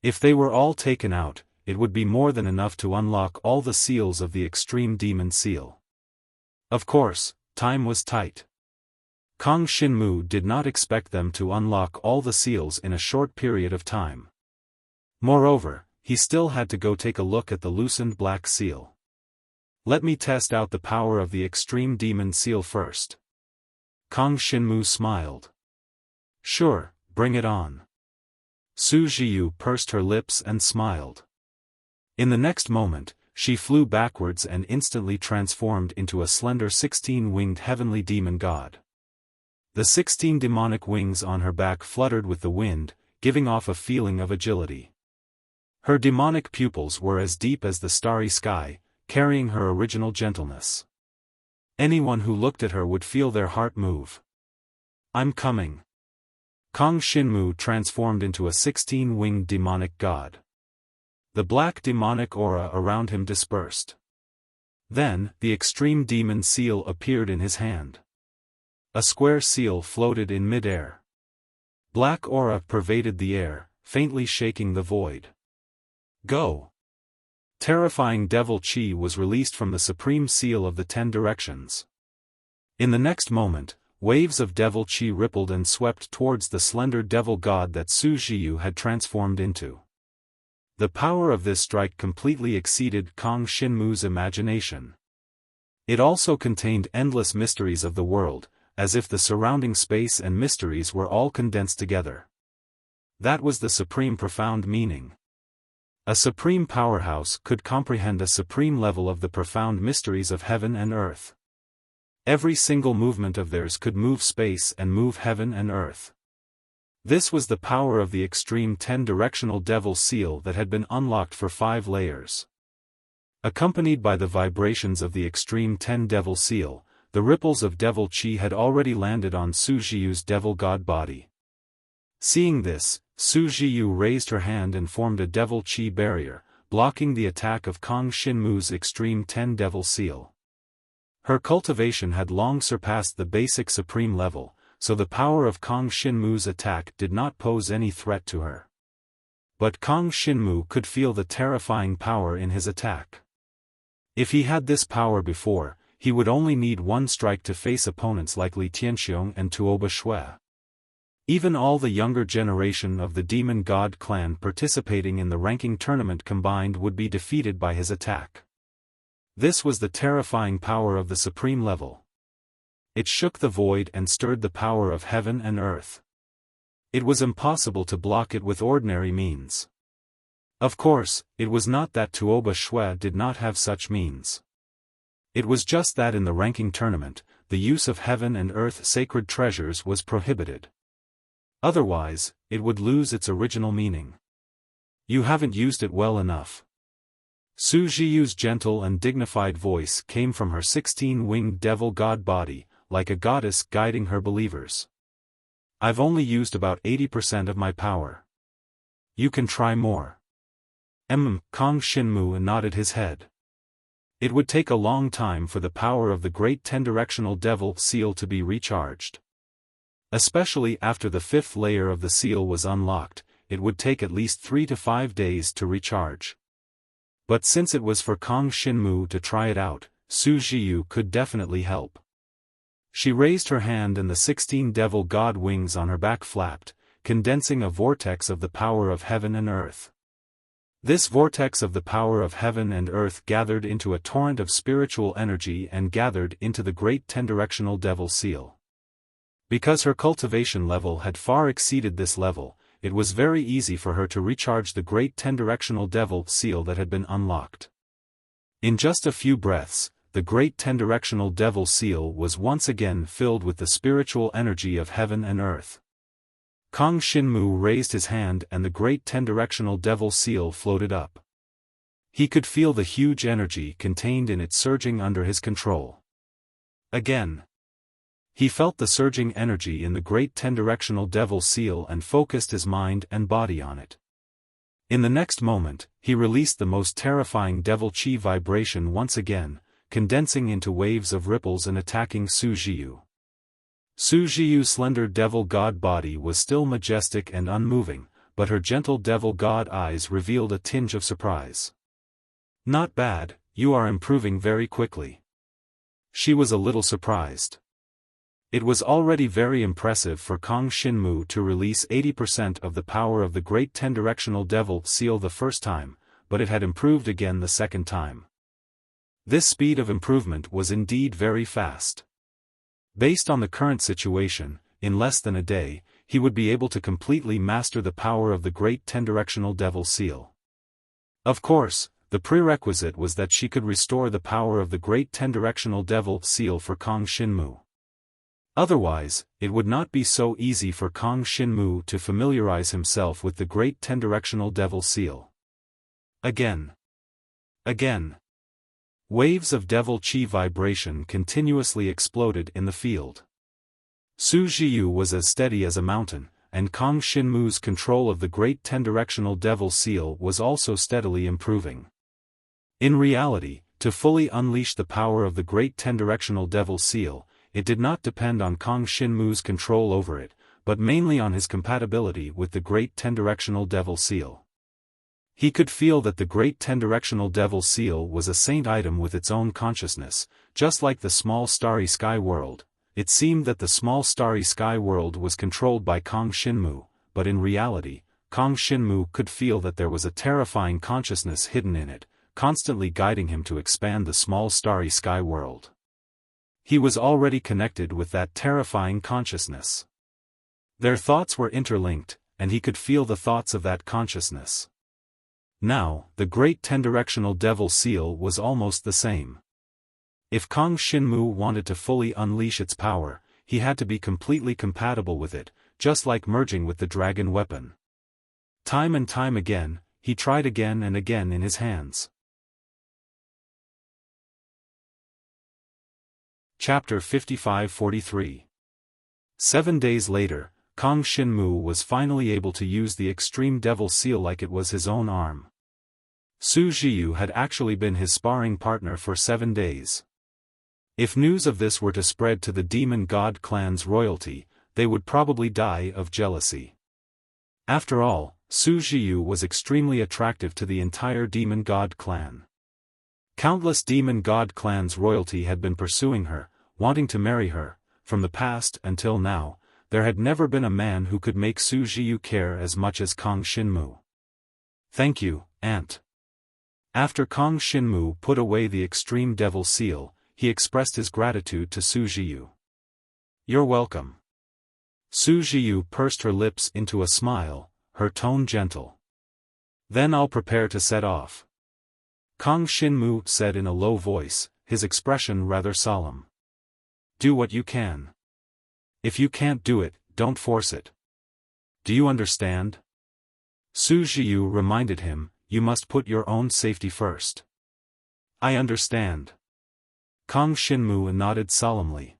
If they were all taken out, it would be more than enough to unlock all the seals of the extreme demon seal. Of course, time was tight. Kang Xinmu did not expect them to unlock all the seals in a short period of time. Moreover, he still had to go take a look at the loosened black seal. Let me test out the power of the extreme demon seal first. Kang Xinmu smiled. Sure, bring it on. Su Jiyu pursed her lips and smiled. In the next moment, she flew backwards and instantly transformed into a slender 16-winged heavenly demon god. The 16 demonic wings on her back fluttered with the wind, giving off a feeling of agility. Her demonic pupils were as deep as the starry sky, carrying her original gentleness. Anyone who looked at her would feel their heart move. I'm coming. Kang Xinmu transformed into a 16-winged demonic god. The black demonic aura around him dispersed. Then, the extreme demon seal appeared in his hand. A square seal floated in mid-air. Black aura pervaded the air, faintly shaking the void. Go! Terrifying devil chi was released from the supreme seal of the 10 directions. In the next moment, waves of devil chi rippled and swept towards the slender devil god that Su Jiyu had transformed into. The power of this strike completely exceeded Kang Xinmu's imagination. It also contained endless mysteries of the world, as if the surrounding space and mysteries were all condensed together. That was the supreme profound meaning. A supreme powerhouse could comprehend a supreme level of the profound mysteries of heaven and earth. Every single movement of theirs could move space and move heaven and earth. This was the power of the extreme 10-directional devil seal that had been unlocked for 5 layers. Accompanied by the vibrations of the extreme 10 devil seal, the ripples of devil chi had already landed on Su Jiyu's devil god body. Seeing this, Su Jiyu raised her hand and formed a devil chi barrier, blocking the attack of Kang Xinmu's extreme 10 devil seal. Her cultivation had long surpassed the basic supreme level, so the power of Kang Xinmu's attack did not pose any threat to her. But Kang Xinmu could feel the terrifying power in his attack. If he had this power before, he would only need one strike to face opponents like Li Tianxiong and Tuoba Shui. Even all the younger generation of the Demon God clan participating in the ranking tournament combined would be defeated by his attack. This was the terrifying power of the supreme level. It shook the void and stirred the power of heaven and earth. It was impossible to block it with ordinary means. Of course, it was not that Tuoba Shui did not have such means. It was just that in the ranking tournament, the use of heaven and earth sacred treasures was prohibited. Otherwise, it would lose its original meaning. You haven't used it well enough. Su Zhiyu's gentle and dignified voice came from her 16-winged devil god body, like a goddess guiding her believers. I've only used about 80% of my power. You can try more. Kang Xinmu nodded his head. It would take a long time for the power of the great 10-directional devil seal to be recharged. Especially after the 5th layer of the seal was unlocked, it would take at least 3 to 5 days to recharge. But since it was for Kang Xinmu to try it out, Su Zhiyu could definitely help. She raised her hand and the 16 devil god wings on her back flapped, condensing a vortex of the power of heaven and earth. This vortex of the power of heaven and earth gathered into a torrent of spiritual energy and gathered into the great 10-directional devil seal. Because her cultivation level had far exceeded this level, it was very easy for her to recharge the great 10-directional devil seal that had been unlocked. In just a few breaths, the great 10-directional devil seal was once again filled with the spiritual energy of heaven and earth. Kang Xinmu raised his hand and the great 10-directional devil seal floated up. He could feel the huge energy contained in it surging under his control. Again. He felt the surging energy in the great 10-directional devil seal and focused his mind and body on it. In the next moment, he released the most terrifying devil chi vibration once again, condensing into waves of ripples and attacking Su Zhiyu. Su Zhiyu's slender devil god body was still majestic and unmoving, but her gentle devil god eyes revealed a tinge of surprise. Not bad, you are improving very quickly. She was a little surprised. It was already very impressive for Kang Xinmu to release 80% of the power of the great 10-directional devil seal the first time, but it had improved again the second time. This speed of improvement was indeed very fast. Based on the current situation, in less than a day, he would be able to completely master the power of the great 10-directional devil seal. Of course, the prerequisite was that she could restore the power of the great 10-directional devil seal for Kang Xinmu. Otherwise, it would not be so easy for Kang Xinmu to familiarize himself with the great 10-directional devil seal. Again. Waves of devil chi vibration continuously exploded in the field. Su Zhiyu was as steady as a mountain, and Kang Xinmu's control of the great 10-directional devil seal was also steadily improving. In reality, to fully unleash the power of the great 10-directional devil seal, it did not depend on Kang Xinmu's control over it, but mainly on his compatibility with the great 10-directional devil seal. He could feel that the great 10-directional devil seal was a saint item with its own consciousness, just like the small starry sky world. It seemed that the small starry sky world was controlled by Kang Xinmu, but in reality, Kang Xinmu could feel that there was a terrifying consciousness hidden in it, constantly guiding him to expand the small starry sky world. He was already connected with that terrifying consciousness. Their thoughts were interlinked, and he could feel the thoughts of that consciousness. Now, the great 10-directional devil seal was almost the same. If Kang Xinmu wanted to fully unleash its power, he had to be completely compatible with it, just like merging with the dragon weapon. Time and time again, he tried again and again in his hands. Chapter 55-43. 7 days later, Kang Xinmu was finally able to use the extreme devil seal like it was his own arm. Su Zhiyu had actually been his sparring partner for 7 days. If news of this were to spread to the demon god clan's royalty, they would probably die of jealousy. After all, Su Zhiyu was extremely attractive to the entire demon god clan. Countless demon god clans' royalty had been pursuing her, wanting to marry her. From the past until now, there had never been a man who could make Su Zhiyu care as much as Kang Xinmu. "Thank you, Aunt." After Kang Xinmu put away the extreme devil seal, he expressed his gratitude to Su Zhiyu. "You're welcome." Su Zhiyu pursed her lips into a smile, her tone gentle. "Then I'll prepare to set off," Kang Xinmu said in a low voice, his expression rather solemn. "Do what you can. If you can't do it, don't force it. Do you understand?" Su Zhiyu reminded him, "You must put your own safety first." "I understand." Kang Xinmu nodded solemnly.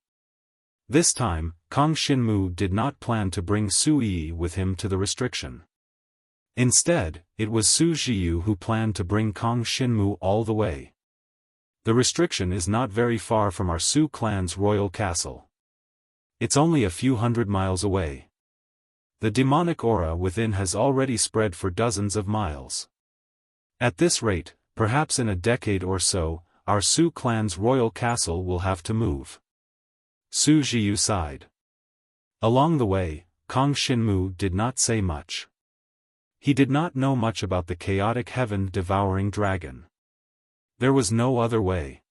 This time, Kang Xinmu did not plan to bring Su Yi with him to the restriction. Instead, it was Su Zhiyu who planned to bring Kang Xinmu all the way. The restriction is not very far from our Su clan's royal castle. It's only a few hundred miles away. The demonic aura within has already spread for dozens of miles. At this rate, perhaps in a decade or so, our Su clan's royal castle will have to move. Su Zhiyu sighed. Along the way, Kang Xinmu did not say much. He did not know much about the chaotic heaven-devouring dragon. There was no other way.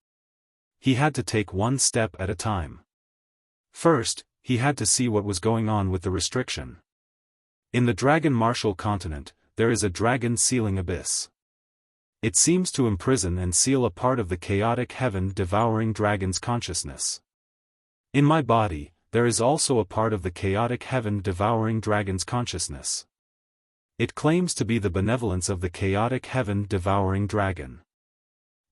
He had to take one step at a time. First, he had to see what was going on with the restriction. In the Dragon Martial continent, there is a dragon sealing abyss. It seems to imprison and seal a part of the chaotic heaven-devouring dragon's consciousness. In my body, there is also a part of the chaotic heaven-devouring dragon's consciousness. It claims to be the benevolence of the chaotic heaven-devouring dragon.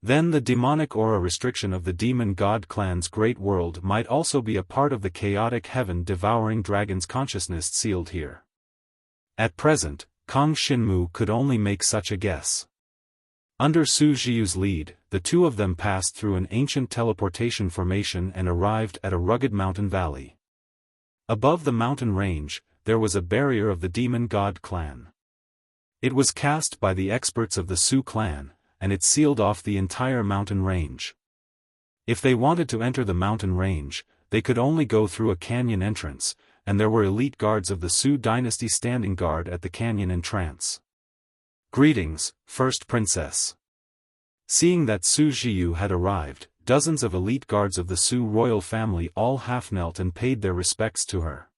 Then the demonic aura restriction of the demon god clan's great world might also be a part of the chaotic heaven-devouring dragon's consciousness sealed here. At present, Kang Xinmu could only make such a guess. Under Su Zhiyu's lead, the two of them passed through an ancient teleportation formation and arrived at a rugged mountain valley. Above the mountain range, there was a barrier of the demon god clan. It was cast by the experts of the Su clan, and it sealed off the entire mountain range. If they wanted to enter the mountain range, they could only go through a canyon entrance, and there were elite guards of the Su dynasty standing guard at the canyon entrance. "Greetings, First Princess." Seeing that Su Zhiyu had arrived, dozens of elite guards of the Su royal family all half-knelt and paid their respects to her.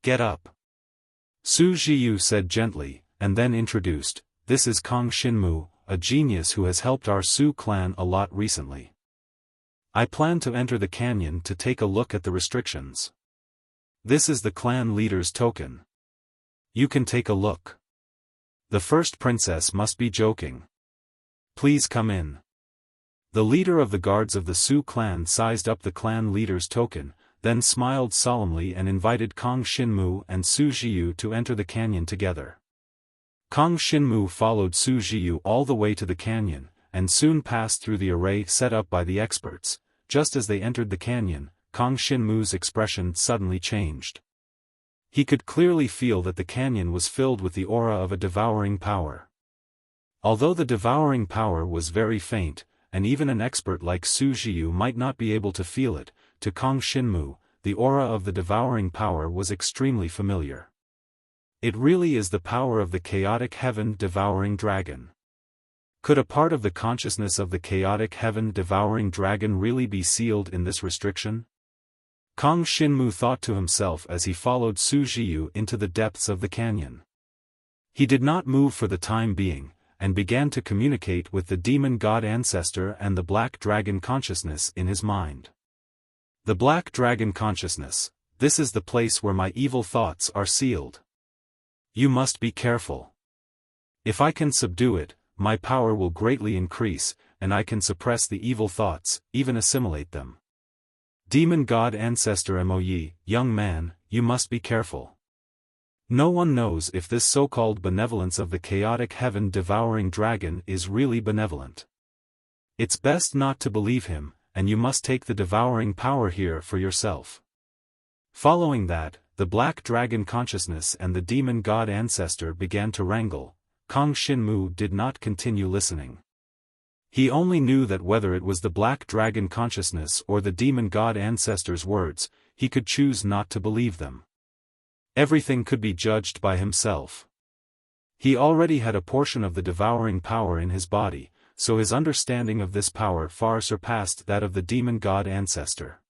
"Get up," Su Zhiyu said gently, and then introduced, "This is Kang Xinmu, a genius who has helped our Su clan a lot recently. I plan to enter the canyon to take a look at the restrictions. This is the clan leader's token. You can take a look." The first princess must be joking. "Please come in." The leader of the guards of the Su clan sized up the clan leader's token, then smiled solemnly and invited Kang Xinmu and Su Zhiyu to enter the canyon together. Kang Xinmu followed Su Zhiyu all the way to the canyon, and soon passed through the array set up by the experts. Just as they entered the canyon, Kang Xinmu's expression suddenly changed. He could clearly feel that the canyon was filled with the aura of a devouring power. Although the devouring power was very faint, and even an expert like Su Zhiyu might not be able to feel it, to Kang Xinmu, the aura of the devouring power was extremely familiar. It really is the power of the chaotic heaven-devouring dragon. Could a part of the consciousness of the chaotic heaven-devouring dragon really be sealed in this restriction? Kang Xinmu thought to himself as he followed Su Zhiyu into the depths of the canyon. He did not move for the time being, and began to communicate with the demon god ancestor and the black dragon consciousness in his mind. The black dragon consciousness, this is the place where my evil thoughts are sealed. You must be careful. If I can subdue it, my power will greatly increase, and I can suppress the evil thoughts, even assimilate them. Demon god ancestor Moyi, young man, you must be careful. No one knows if this so-called benevolence of the chaotic heaven-devouring dragon is really benevolent. It's best not to believe him, and you must take the devouring power here for yourself. Following that, the black dragon consciousness and the demon god ancestor began to wrangle. Kang Xinmu did not continue listening. He only knew that whether it was the black dragon consciousness or the demon god ancestor's words, he could choose not to believe them. Everything could be judged by himself. He already had a portion of the devouring power in his body, so his understanding of this power far surpassed that of the demon god ancestor.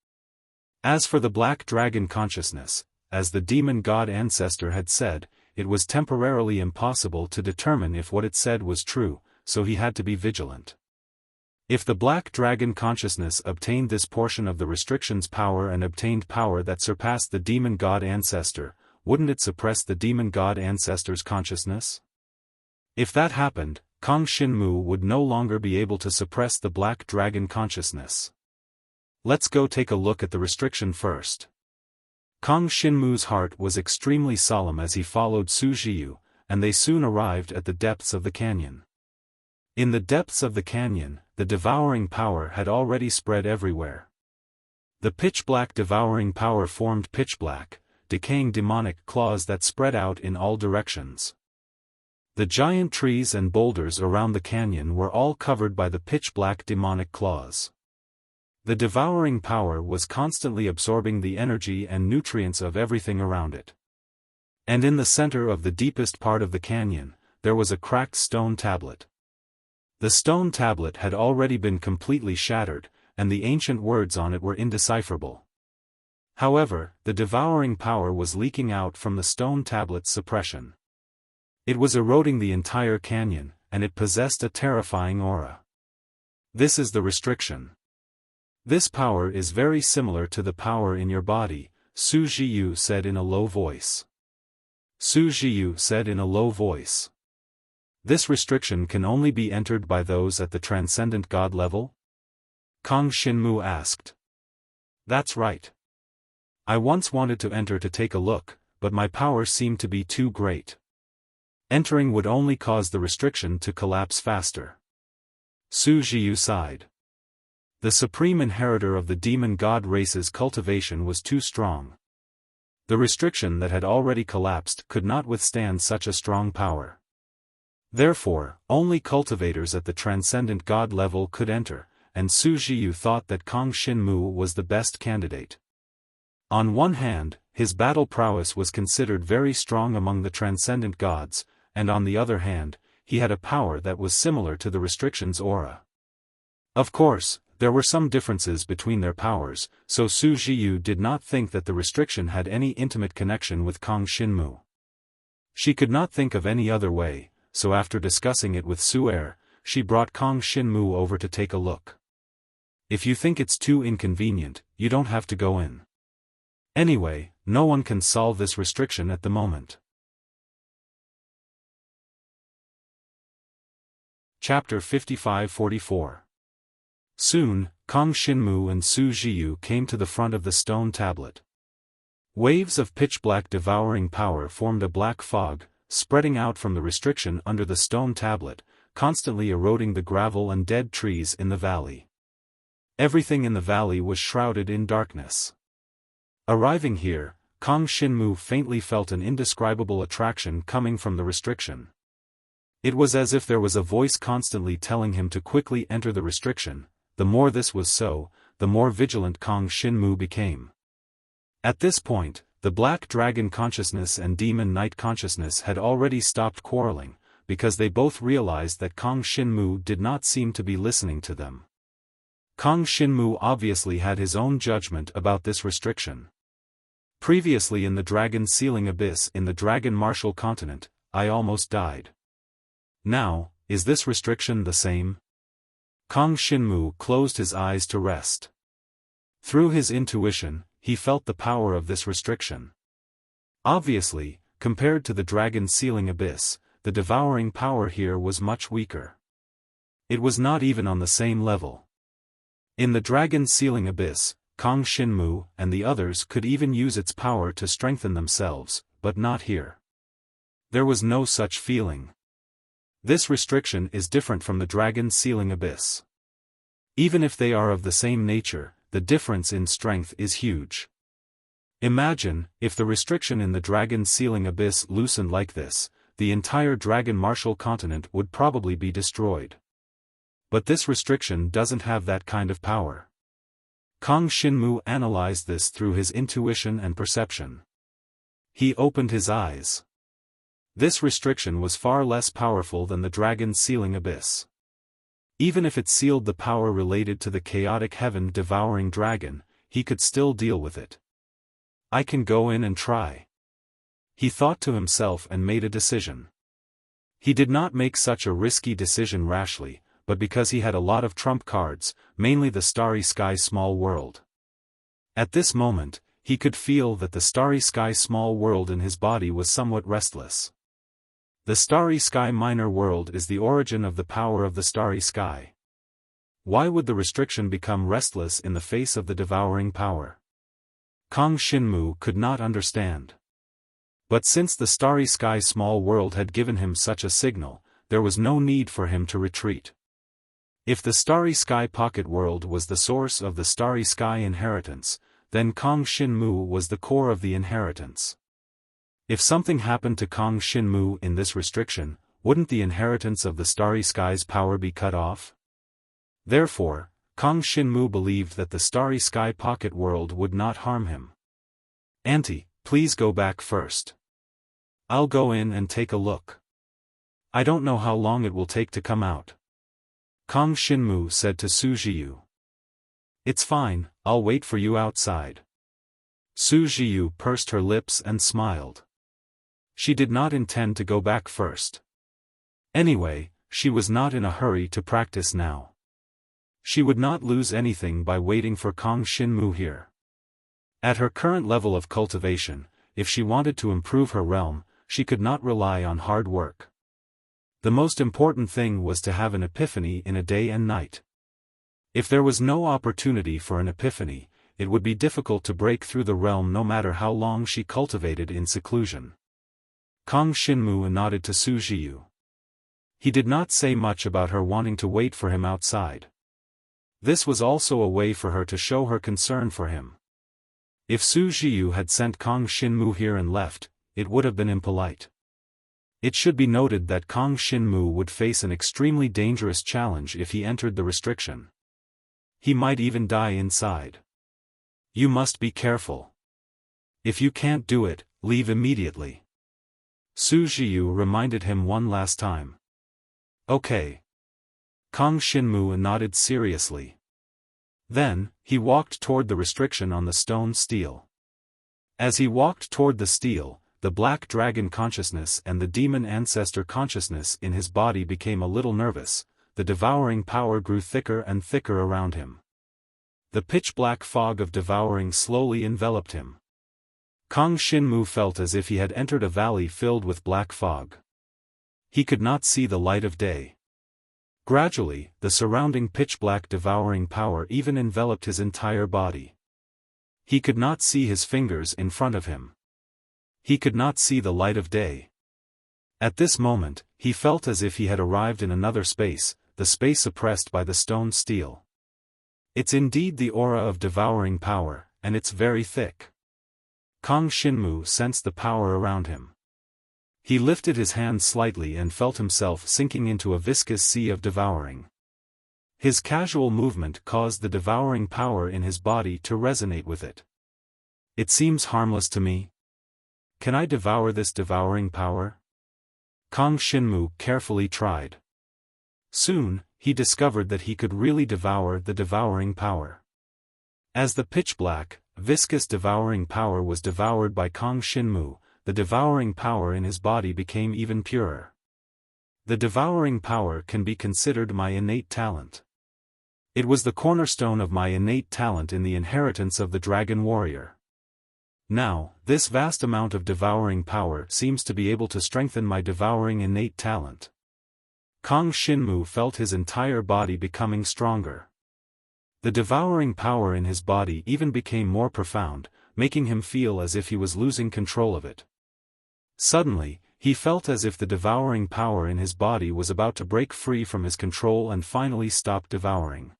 As for the black dragon consciousness, as the demon god ancestor had said, it was temporarily impossible to determine if what it said was true, so he had to be vigilant. If the black dragon consciousness obtained this portion of the restriction's power and obtained power that surpassed the demon god ancestor, wouldn't it suppress the demon god ancestor's consciousness? If that happened, Kang Xinmu would no longer be able to suppress the black dragon consciousness. Let's go take a look at the restriction first. Kang Xinmu's heart was extremely solemn as he followed Su Zhiyu, and they soon arrived at the depths of the canyon. In the depths of the canyon, the devouring power had already spread everywhere. The pitch-black devouring power formed pitch-black, decaying demonic claws that spread out in all directions. The giant trees and boulders around the canyon were all covered by the pitch-black demonic claws. The devouring power was constantly absorbing the energy and nutrients of everything around it. And in the center of the deepest part of the canyon, there was a cracked stone tablet. The stone tablet had already been completely shattered, and the ancient words on it were indecipherable. However, the devouring power was leaking out from the stone tablet's suppression. It was eroding the entire canyon, and it possessed a terrifying aura. This is the restriction. This power is very similar to the power in your body, Su Zhiyu said in a low voice. Su Zhiyu said in a low voice. This restriction can only be entered by those at the transcendent god level? Kang Xinmu asked. That's right. I once wanted to enter to take a look, but my power seemed to be too great. Entering would only cause the restriction to collapse faster. Su Zhiyu sighed. The supreme inheritor of the demon god race's cultivation was too strong. The restriction that had already collapsed could not withstand such a strong power. Therefore, only cultivators at the transcendent god level could enter, and Su Zhiyu thought that Kang Xinmu was the best candidate. On one hand, his battle prowess was considered very strong among the transcendent gods, and on the other hand, he had a power that was similar to the restriction's aura. Of course, there were some differences between their powers, so Su Zhiyu did not think that the restriction had any intimate connection with Kang Xinmu. She could not think of any other way, so after discussing it with Su Er, she brought Kang Xinmu over to take a look. If you think it's too inconvenient, you don't have to go in. Anyway, no one can solve this restriction at the moment. Chapter 55-44. Soon, Kang Xinmu and Su Zhiyu came to the front of the stone tablet. Waves of pitch-black devouring power formed a black fog, spreading out from the restriction under the stone tablet, constantly eroding the gravel and dead trees in the valley. Everything in the valley was shrouded in darkness. Arriving here, Kang Xinmu faintly felt an indescribable attraction coming from the restriction. It was as if there was a voice constantly telling him to quickly enter the restriction. The more this was so, the more vigilant Kang Xinmu became. At this point, the black dragon consciousness and demon knight consciousness had already stopped quarreling, because they both realized that Kang Xinmu did not seem to be listening to them. Kang Xinmu obviously had his own judgment about this restriction. Previously in the dragon sealing abyss in the dragon martial continent, I almost died. Now, is this restriction the same? Kang Xinmu closed his eyes to rest. Through his intuition, he felt the power of this restriction. Obviously, compared to the dragon sealing abyss, the devouring power here was much weaker. It was not even on the same level. In the dragon sealing abyss, Kang Xinmu and the others could even use its power to strengthen themselves, but not here. There was no such feeling. This restriction is different from the dragon sealing abyss. Even if they are of the same nature, the difference in strength is huge. Imagine, if the restriction in the dragon's sealing abyss loosened like this, the entire dragon martial continent would probably be destroyed. But this restriction doesn't have that kind of power. Kang Xinmu analyzed this through his intuition and perception. He opened his eyes. This restriction was far less powerful than the dragon's sealing abyss. Even if it sealed the power related to the chaotic heaven-devouring dragon, he could still deal with it. I can go in and try. He thought to himself and made a decision. He did not make such a risky decision rashly, but because he had a lot of trump cards, mainly the starry sky small world. At this moment, he could feel that the starry sky small world in his body was somewhat restless. The starry sky minor world is the origin of the power of the starry sky. Why would the restriction become restless in the face of the devouring power? Kang Xinmu could not understand. But since the starry sky small world had given him such a signal, there was no need for him to retreat. If the starry sky pocket world was the source of the starry sky inheritance, then Kang Xinmu was the core of the inheritance. If something happened to Kang Xinmu in this restriction, wouldn't the inheritance of the starry sky's power be cut off? Therefore, Kang Xinmu believed that the starry sky pocket world would not harm him. Auntie, please go back first. I'll go in and take a look. I don't know how long it will take to come out. Kang Xinmu said to Su Zhiyu. It's fine, I'll wait for you outside. Su Zhiyu pursed her lips and smiled. She did not intend to go back first. Anyway, she was not in a hurry to practice now. She would not lose anything by waiting for Kang Xinmu here. At her current level of cultivation, if she wanted to improve her realm, she could not rely on hard work. The most important thing was to have an epiphany in a day and night. If there was no opportunity for an epiphany, it would be difficult to break through the realm no matter how long she cultivated in seclusion. Kang Xinmu nodded to Su Zhiyu. He did not say much about her wanting to wait for him outside. This was also a way for her to show her concern for him. If Su Zhiyu had sent Kang Xinmu here and left, it would have been impolite. It should be noted that Kang Xinmu would face an extremely dangerous challenge if he entered the restriction. He might even die inside. You must be careful. If you can't do it, leave immediately. Su Zhiyu reminded him one last time. Okay. Kang Xinmu nodded seriously. Then, he walked toward the restriction on the stone stele. As he walked toward the stele, the black dragon consciousness and the demon ancestor consciousness in his body became a little nervous. The devouring power grew thicker and thicker around him. The pitch-black fog of devouring slowly enveloped him. Kang Xinmu felt as if he had entered a valley filled with black fog. He could not see the light of day. Gradually, the surrounding pitch-black devouring power even enveloped his entire body. He could not see his fingers in front of him. He could not see the light of day. At this moment, he felt as if he had arrived in another space, the space suppressed by the stone stele. It's indeed the aura of devouring power, and it's very thick. Kang Xinmu sensed the power around him. He lifted his hand slightly and felt himself sinking into a viscous sea of devouring. His casual movement caused the devouring power in his body to resonate with it. It seems harmless to me. Can I devour this devouring power? Kang Xinmu carefully tried. Soon, he discovered that he could really devour the devouring power. As the pitch-black, viscous devouring power was devoured by Kang Xinmu, the devouring power in his body became even purer. The devouring power can be considered my innate talent. It was the cornerstone of my innate talent in the inheritance of the dragon warrior. Now, this vast amount of devouring power seems to be able to strengthen my devouring innate talent. Kang Xinmu felt his entire body becoming stronger. The devouring power in his body even became more profound, making him feel as if he was losing control of it. Suddenly, he felt as if the devouring power in his body was about to break free from his control and finally stop devouring.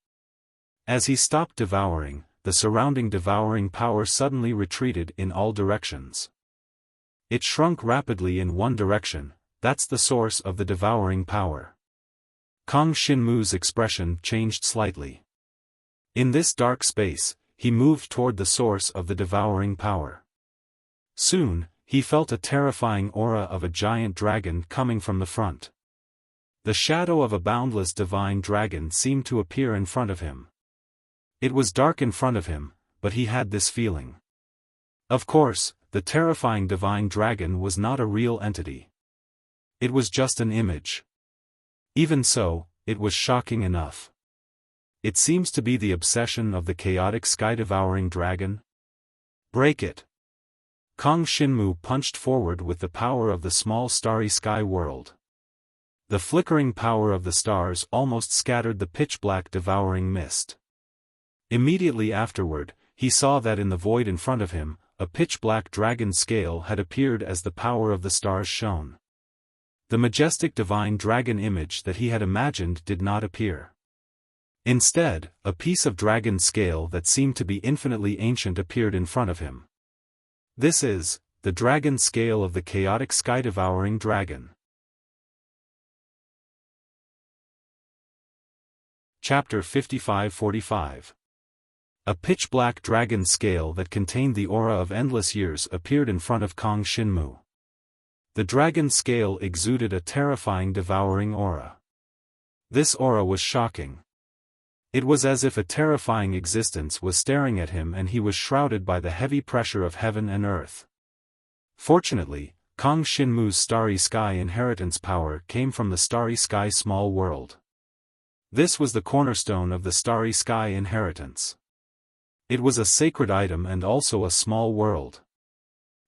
As he stopped devouring, the surrounding devouring power suddenly retreated in all directions. It shrunk rapidly in one direction. That's the source of the devouring power. Kang Xinmu's expression changed slightly. In this dark space, he moved toward the source of the devouring power. Soon, he felt a terrifying aura of a giant dragon coming from the front. The shadow of a boundless divine dragon seemed to appear in front of him. It was dark in front of him, but he had this feeling. Of course, the terrifying divine dragon was not a real entity. It was just an image. Even so, it was shocking enough. It seems to be the obsession of the chaotic sky-devouring dragon. Break it! Kang Xinmu punched forward with the power of the small starry sky world. The flickering power of the stars almost scattered the pitch-black devouring mist. Immediately afterward, he saw that in the void in front of him, a pitch-black dragon scale had appeared as the power of the stars shone. The majestic divine dragon image that he had imagined did not appear. Instead, a piece of dragon scale that seemed to be infinitely ancient appeared in front of him. This is the dragon scale of the chaotic sky-devouring dragon. Chapter 55-45. A pitch-black dragon scale that contained the aura of endless years appeared in front of Kang Xinmu. The dragon scale exuded a terrifying devouring aura. This aura was shocking. It was as if a terrifying existence was staring at him and he was shrouded by the heavy pressure of heaven and earth. Fortunately, Kang Xinmu's starry sky inheritance power came from the starry sky small world. This was the cornerstone of the starry sky inheritance. It was a sacred item and also a small world.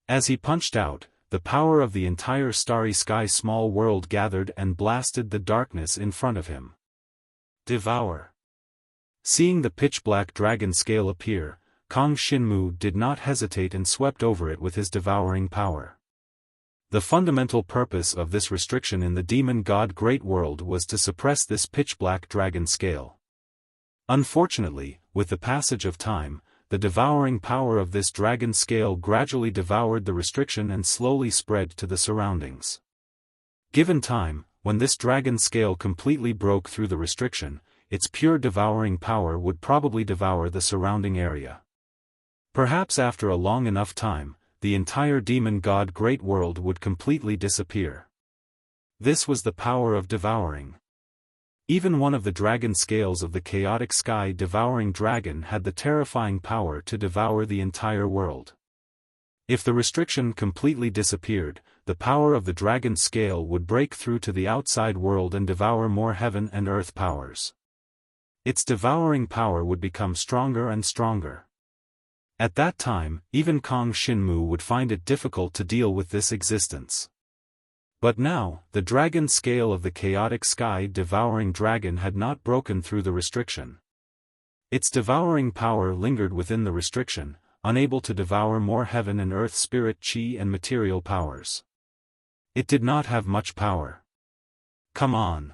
As he punched out, the power of the entire starry sky small world gathered and blasted the darkness in front of him. Devour. Seeing the pitch-black dragon scale appear, Kang Xinmu did not hesitate and swept over it with his devouring power. The fundamental purpose of this restriction in the demon god Great World was to suppress this pitch-black dragon scale. Unfortunately, with the passage of time, the devouring power of this dragon scale gradually devoured the restriction and slowly spread to the surroundings. Given time, when this dragon scale completely broke through the restriction, its pure devouring power would probably devour the surrounding area. Perhaps after a long enough time, the entire demon god Great World would completely disappear. This was the power of devouring. Even one of the dragon scales of the chaotic sky devouring dragon had the terrifying power to devour the entire world. If the restriction completely disappeared, the power of the dragon scale would break through to the outside world and devour more heaven and earth powers. Its devouring power would become stronger and stronger. At that time, even Kang Xinmu would find it difficult to deal with this existence. But now, the dragon scale of the chaotic sky devouring dragon had not broken through the restriction. Its devouring power lingered within the restriction, unable to devour more heaven and earth spirit chi and material powers. It did not have much power. Come on.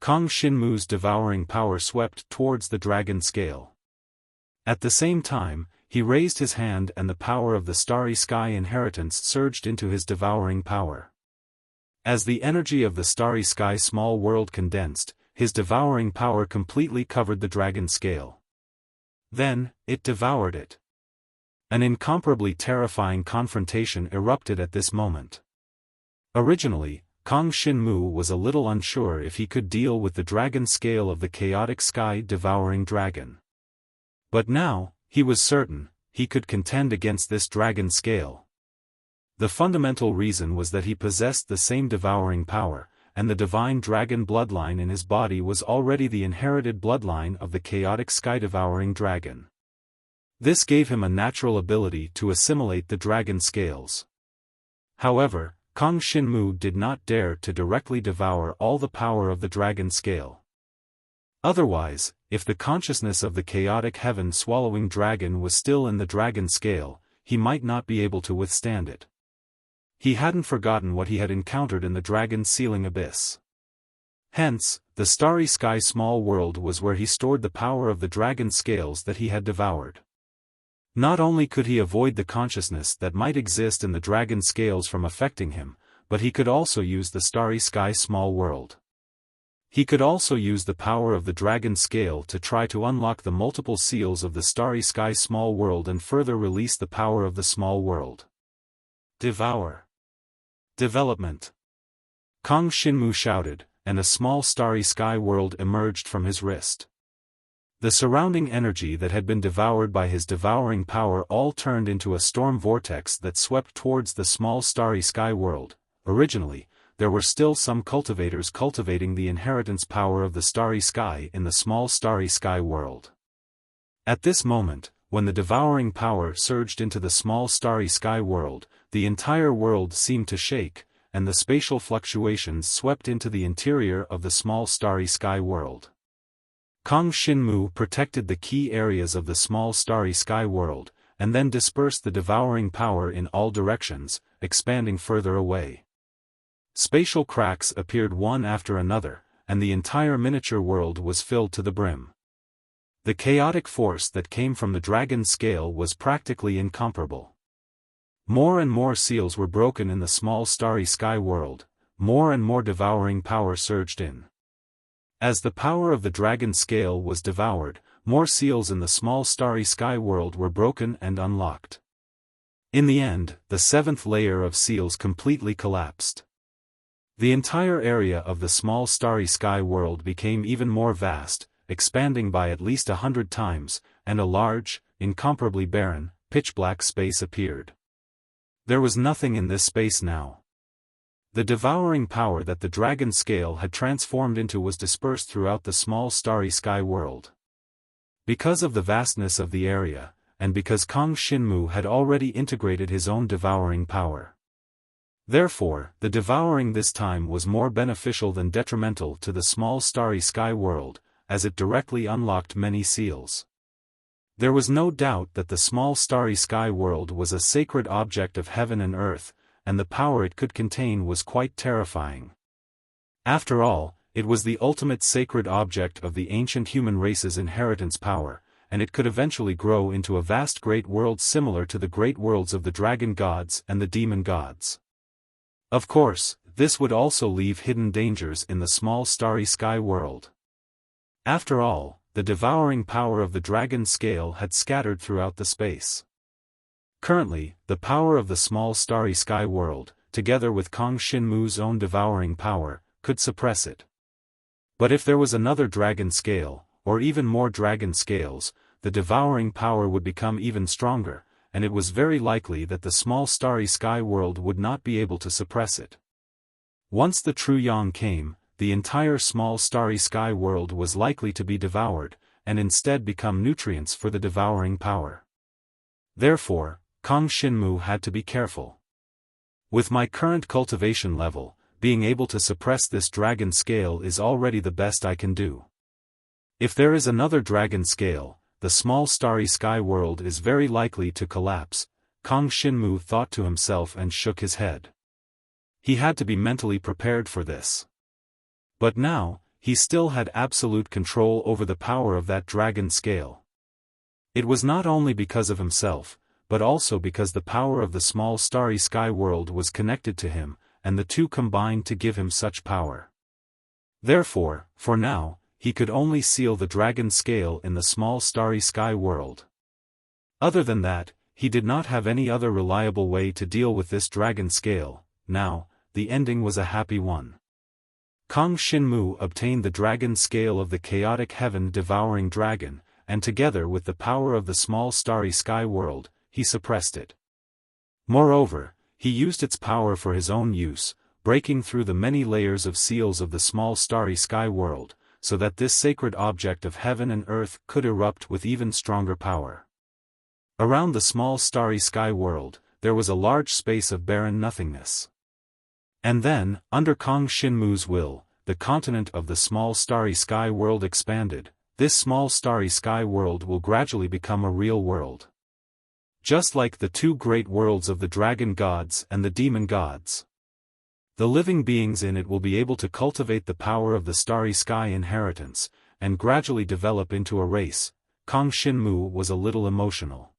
Kang Xinmu's devouring power swept towards the dragon scale. At the same time, he raised his hand and the power of the starry sky inheritance surged into his devouring power. As the energy of the starry sky small world condensed, his devouring power completely covered the dragon scale. Then, it devoured it. An incomparably terrifying confrontation erupted at this moment. Originally, Kang Xinmu was a little unsure if he could deal with the dragon scale of the chaotic sky devouring dragon. But now, he was certain, he could contend against this dragon scale. The fundamental reason was that he possessed the same devouring power, and the divine dragon bloodline in his body was already the inherited bloodline of the chaotic sky-devouring dragon. This gave him a natural ability to assimilate the dragon scales. However, Kang Xinmu did not dare to directly devour all the power of the dragon scale. Otherwise, if the consciousness of the chaotic heaven-swallowing dragon was still in the dragon scale, he might not be able to withstand it. He hadn't forgotten what he had encountered in the dragon sealing abyss. Hence, the starry sky small world was where he stored the power of the dragon scales that he had devoured. Not only could he avoid the consciousness that might exist in the dragon scales from affecting him, but he could also use the starry sky small world. He could also use the power of the dragon scale to try to unlock the multiple seals of the starry sky small world and further release the power of the small world. Devour. Development. Kong Shinmu shouted, and a small starry sky world emerged from his wrist. The surrounding energy that had been devoured by his devouring power all turned into a storm vortex that swept towards the small starry sky world. Originally, there were still some cultivators cultivating the inheritance power of the starry sky in the small starry sky world. At this moment, when the devouring power surged into the small starry sky world, the entire world seemed to shake, and the spatial fluctuations swept into the interior of the small starry sky world. Kong Shinmu protected the key areas of the small starry sky world, and then dispersed the devouring power in all directions, expanding further away. Spatial cracks appeared one after another, and the entire miniature world was filled to the brim. The chaotic force that came from the dragon scale was practically incomparable. More and more seals were broken in the small starry sky world, more and more devouring power surged in. As the power of the dragon scale was devoured, more seals in the small starry sky world were broken and unlocked. In the end, the seventh layer of seals completely collapsed. The entire area of the small starry sky world became even more vast, expanding by at least 100 times, and a large, incomparably barren, pitch-black space appeared. There was nothing in this space now. The devouring power that the dragon scale had transformed into was dispersed throughout the small starry sky world. Because of the vastness of the area, and because Kong Shinmu had already integrated his own devouring power. Therefore, the devouring this time was more beneficial than detrimental to the small starry sky world, as it directly unlocked many seals. There was no doubt that the small starry sky world was a sacred object of heaven and earth, and the power it could contain was quite terrifying. After all, it was the ultimate sacred object of the ancient human race's inheritance power, and it could eventually grow into a vast great world similar to the great worlds of the dragon gods and the demon gods. Of course, this would also leave hidden dangers in the small starry sky world. After all, the devouring power of the dragon scale had scattered throughout the space. Currently, the power of the small starry sky world, together with Kong Shinmu's own devouring power, could suppress it. But if there was another dragon scale, or even more dragon scales, the devouring power would become even stronger, and it was very likely that the small starry sky world would not be able to suppress it. Once the true yang came, the entire small starry sky world was likely to be devoured, and instead become nutrients for the devouring power. Therefore, Kong Shinmu had to be careful. With my current cultivation level, being able to suppress this dragon scale is already the best I can do. If there is another dragon scale, the small starry sky world is very likely to collapse, Kong Shinmu thought to himself and shook his head. He had to be mentally prepared for this. But now, he still had absolute control over the power of that dragon scale. It was not only because of himself, but also because the power of the small starry sky world was connected to him, and the two combined to give him such power. Therefore, for now, he could only seal the dragon scale in the small starry sky world. Other than that, he did not have any other reliable way to deal with this dragon scale. Now, the ending was a happy one. Kong Shinmu obtained the dragon scale of the chaotic heaven devouring dragon, and together with the power of the small starry sky world, he suppressed it. Moreover, he used its power for his own use, breaking through the many layers of seals of the small starry sky world, so that this sacred object of heaven and earth could erupt with even stronger power. Around the small starry sky world, there was a large space of barren nothingness. And then, under Kong Shinmu's will, the continent of the small starry sky world expanded. This small starry sky world will gradually become a real world. Just like the two great worlds of the dragon gods and the demon gods. The living beings in it will be able to cultivate the power of the starry sky inheritance, and gradually develop into a race. Kang Xinmu was a little emotional.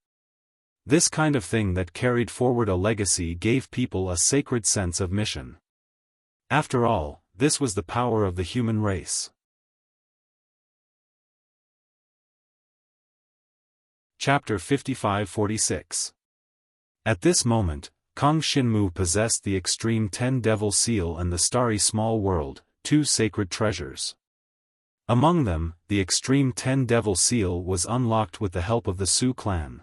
This kind of thing that carried forward a legacy gave people a sacred sense of mission. After all, this was the power of the human race. Chapter 55-46. At this moment, Kang Xinmu possessed the extreme 10 Devil Seal and the starry small world, two sacred treasures. Among them, the extreme 10 Devil Seal was unlocked with the help of the Su clan.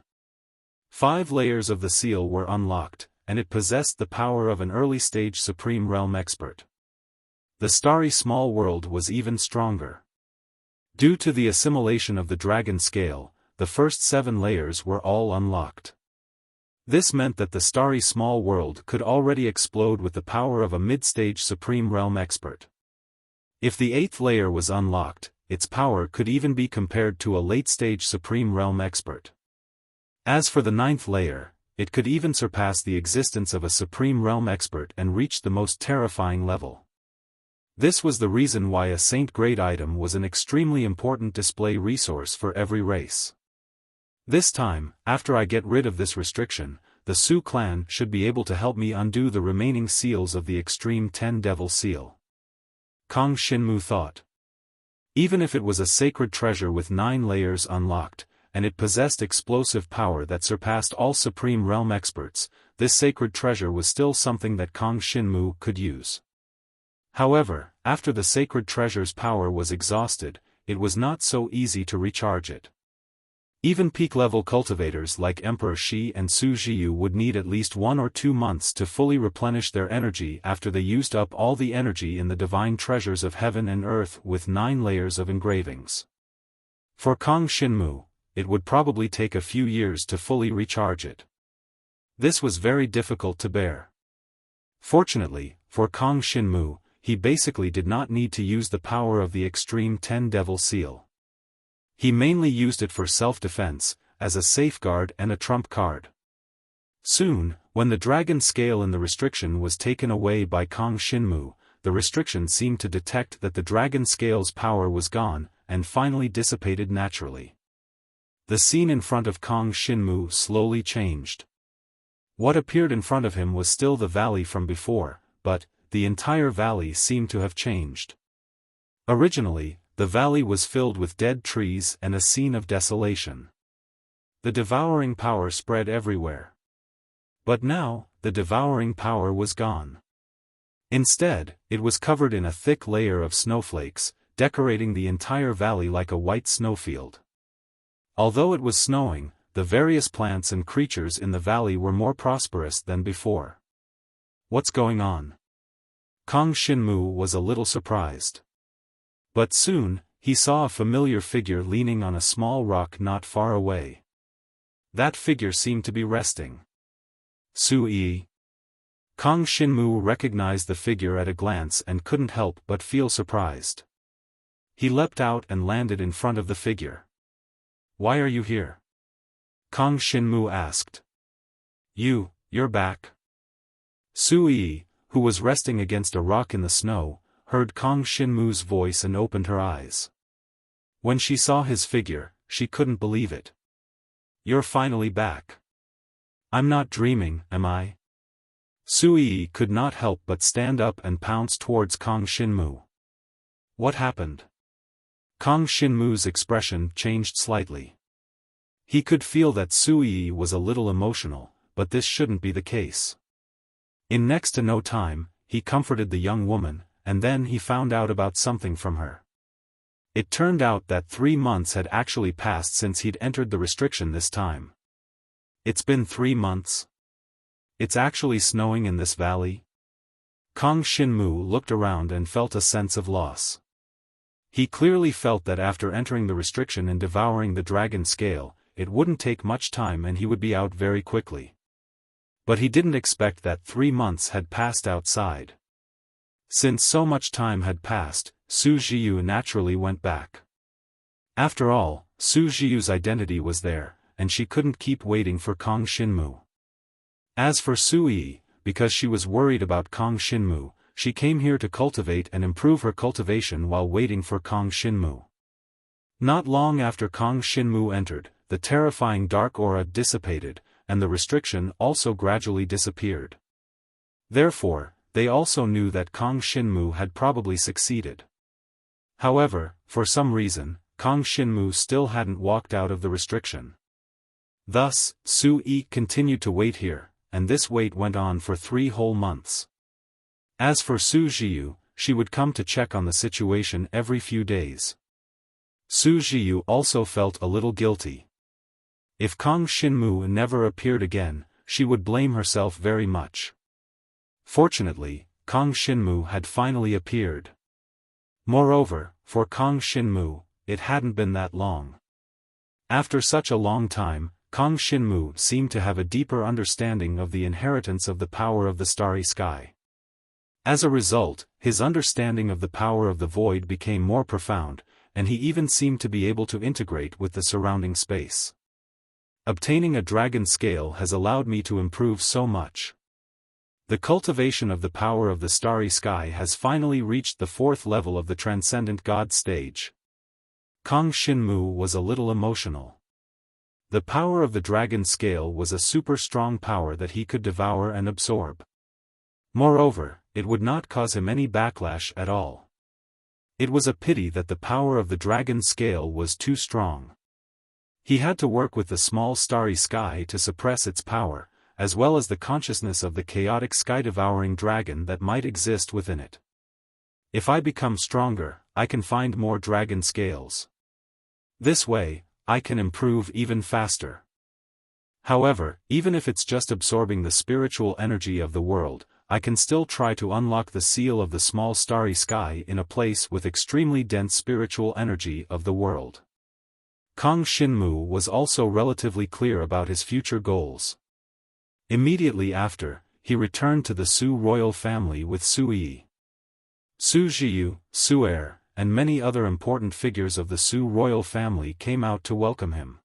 5 layers of the seal were unlocked, and it possessed the power of an early-stage Supreme Realm expert. The starry small world was even stronger. Due to the assimilation of the dragon scale, the first 7 layers were all unlocked. This meant that the starry small world could already explode with the power of a mid-stage Supreme Realm expert. If the 8th layer was unlocked, its power could even be compared to a late-stage Supreme Realm expert. As for the 9th layer, it could even surpass the existence of a Supreme Realm expert and reach the most terrifying level. This was the reason why a Saint-grade item was an extremely important display resource for every race. This time, after I get rid of this restriction, the Su clan should be able to help me undo the remaining seals of the extreme 10 Devil Seal. Kang Xinmu thought. Even if it was a sacred treasure with 9 layers unlocked, and it possessed explosive power that surpassed all Supreme Realm experts, this sacred treasure was still something that Kang Xinmu could use. However, after the sacred treasure's power was exhausted, it was not so easy to recharge it. Even peak-level cultivators like Emperor Shi and Su Jiu would need at least 1 or 2 months to fully replenish their energy after they used up all the energy in the divine treasures of heaven and earth with 9 layers of engravings. For Kang Xinmu, it would probably take a few years to fully recharge it. This was very difficult to bear. Fortunately, for Kang Xinmu, he basically did not need to use the power of the extreme 10 Devil Seal. He mainly used it for self-defense, as a safeguard and a trump card. Soon, when the dragon scale in the restriction was taken away by Kang Xinmu, the restriction seemed to detect that the dragon scale's power was gone, and finally dissipated naturally. The scene in front of Kang Xinmu slowly changed. What appeared in front of him was still the valley from before, but the entire valley seemed to have changed. Originally, the valley was filled with dead trees and a scene of desolation. The devouring power spread everywhere. But now, the devouring power was gone. Instead, it was covered in a thick layer of snowflakes, decorating the entire valley like a white snowfield. Although it was snowing, the various plants and creatures in the valley were more prosperous than before. What's going on? Kang Xinmu was a little surprised. But soon, he saw a familiar figure leaning on a small rock not far away. That figure seemed to be resting. Sui. Kang Xinmu recognized the figure at a glance and couldn't help but feel surprised. He leapt out and landed in front of the figure. "Why are you here?" Kang Xinmu asked. You're back." Sui, who was resting against a rock in the snow, heard Kang Xinmu's voice and opened her eyes. When she saw his figure, she couldn't believe it. "You're finally back. I'm not dreaming, am I?" Sui could not help but stand up and pounce towards Kang Xinmu. What happened? Kang Xinmu's expression changed slightly. He could feel that Sui was a little emotional, but this shouldn't be the case. In next to no time, he comforted the young woman, and then he found out about something from her. It turned out that 3 months had actually passed since he'd entered the restriction this time. It's been 3 months? It's actually snowing in this valley? Kang Xinmu looked around and felt a sense of loss. He clearly felt that after entering the restriction and devouring the dragon scale, it wouldn't take much time and he would be out very quickly. But he didn't expect that 3 months had passed outside. Since so much time had passed, Su Jiu naturally went back. After all, Su Jiu's identity was there, and she couldn't keep waiting for Kang Xinmu. As for Sui, because she was worried about Kang Xinmu, she came here to cultivate and improve her cultivation while waiting for Kang Shinmu. Not long after Kang Shinmu entered, the terrifying dark aura dissipated, and the restriction also gradually disappeared. Therefore, they also knew that Kang Shinmu had probably succeeded. However, for some reason, Kang Shinmu still hadn't walked out of the restriction. Thus, Su Yi continued to wait here, and this wait went on for 3 whole months. As for Su Jiyu, she would come to check on the situation every few days. Su Jiyu also felt a little guilty. If Kang Shinmu never appeared again, she would blame herself very much. Fortunately, Kang Shinmu had finally appeared. Moreover, for Kang Shinmu, it hadn't been that long. After such a long time, Kang Shinmu seemed to have a deeper understanding of the inheritance of the power of the starry sky. As a result, his understanding of the power of the void became more profound, and he even seemed to be able to integrate with the surrounding space. Obtaining a dragon scale has allowed me to improve so much. The cultivation of the power of the starry sky has finally reached the 4th level of the transcendent god stage. Kang Shinmu was a little emotional. The power of the dragon scale was a super strong power that he could devour and absorb. Moreover, it would not cause him any backlash at all. It was a pity that the power of the dragon scale was too strong. He had to work with the small starry sky to suppress its power, as well as the consciousness of the chaotic sky-devouring dragon that might exist within it. If I become stronger, I can find more dragon scales. This way, I can improve even faster. However, even if it's just absorbing the spiritual energy of the world, I can still try to unlock the seal of the small starry sky in a place with extremely dense spiritual energy of the world. Kang Shinmu was also relatively clear about his future goals. Immediately after, he returned to the Su royal family with Su Yi. Su Jiyu, Su Er, and many other important figures of the Su royal family came out to welcome him.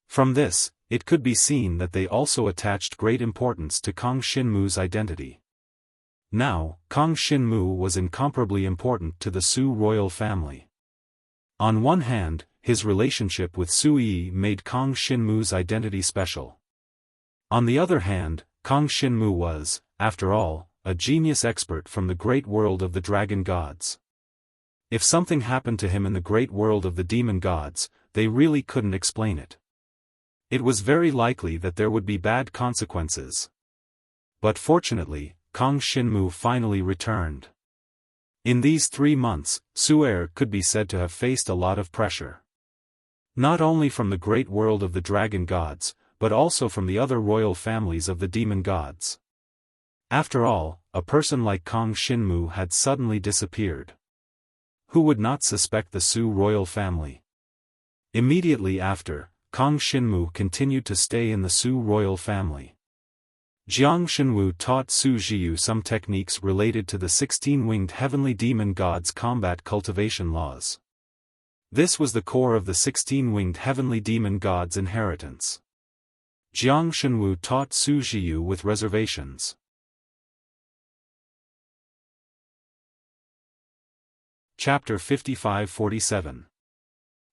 From this, it could be seen that they also attached great importance to Kang Shinmu's identity. Now, Kang Shinmu was incomparably important to the Su royal family. On one hand, his relationship with Su Yi made Kang Shinmu's identity special. On the other hand, Kang Shinmu was, after all, a genius expert from the great world of the dragon gods. If something happened to him in the great world of the demon gods, they really couldn't explain it. It was very likely that there would be bad consequences. But fortunately, Kang Shinmu finally returned. In these 3 months, Su Er could be said to have faced a lot of pressure. Not only from the great world of the dragon gods, but also from the other royal families of the demon gods. After all, a person like Kang Shinmu had suddenly disappeared. Who would not suspect the Su royal family? Immediately after, Kang Shinmu continued to stay in the Su royal family. Jiang Shenwu taught Su Jiyu some techniques related to the 16-winged heavenly demon gods' combat cultivation laws. This was the core of the 16-winged heavenly demon gods' inheritance. Jiang Shenwu taught Su Jiyu with reservations. Chapter 55-47.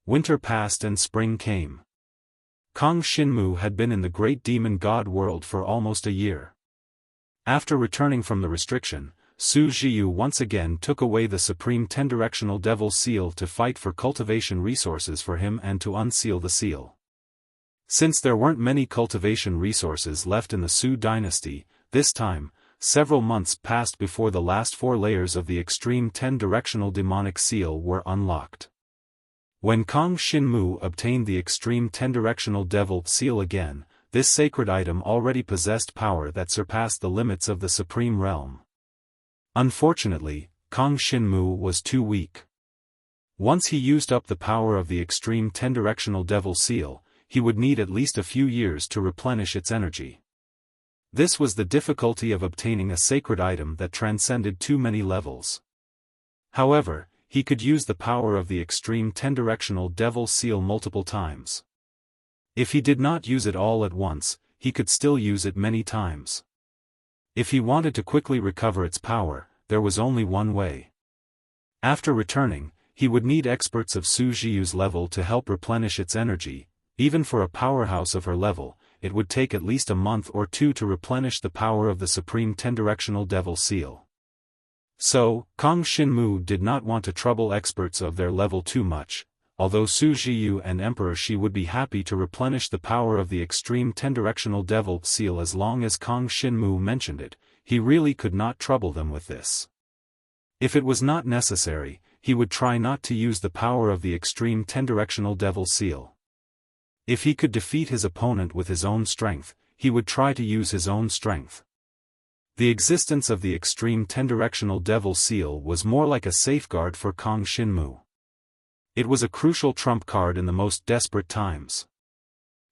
Winter passed and spring came. Kang Shinmu had been in the great demon god world for almost a year. After returning from the restriction, Su Jiyu once again took away the supreme 10-directional devil seal to fight for cultivation resources for him and to unseal the seal. Since there weren't many cultivation resources left in the Su dynasty, this time, several months passed before the last 4 layers of the extreme 10-directional demonic seal were unlocked. When Kang Shinmu obtained the extreme 10-directional devil seal again, this sacred item already possessed power that surpassed the limits of the supreme realm. Unfortunately, Kang Shinmu was too weak. Once he used up the power of the extreme 10-directional devil seal, he would need at least a few years to replenish its energy. This was the difficulty of obtaining a sacred item that transcended too many levels. However, he could use the power of the extreme 10-directional devil seal multiple times. If he did not use it all at once, he could still use it many times. If he wanted to quickly recover its power, there was only one way. After returning, he would need experts of Su Zhiyu's level to help replenish its energy. Even for a powerhouse of her level, it would take at least a month or two to replenish the power of the Supreme Ten-Directional Devil Seal. So, Kang Xinmu did not want to trouble experts of their level too much. Although Su Zhiyu and Emperor Shi would be happy to replenish the power of the Extreme Ten-Directional Devil Seal as long as Kang Xinmu mentioned it, he really could not trouble them with this. If it was not necessary, he would try not to use the power of the Extreme Ten-Directional Devil Seal. If he could defeat his opponent with his own strength, he would try to use his own strength. The existence of the Extreme Ten-Directional Devil Seal was more like a safeguard for Kang Xinmu. It was a crucial trump card in the most desperate times.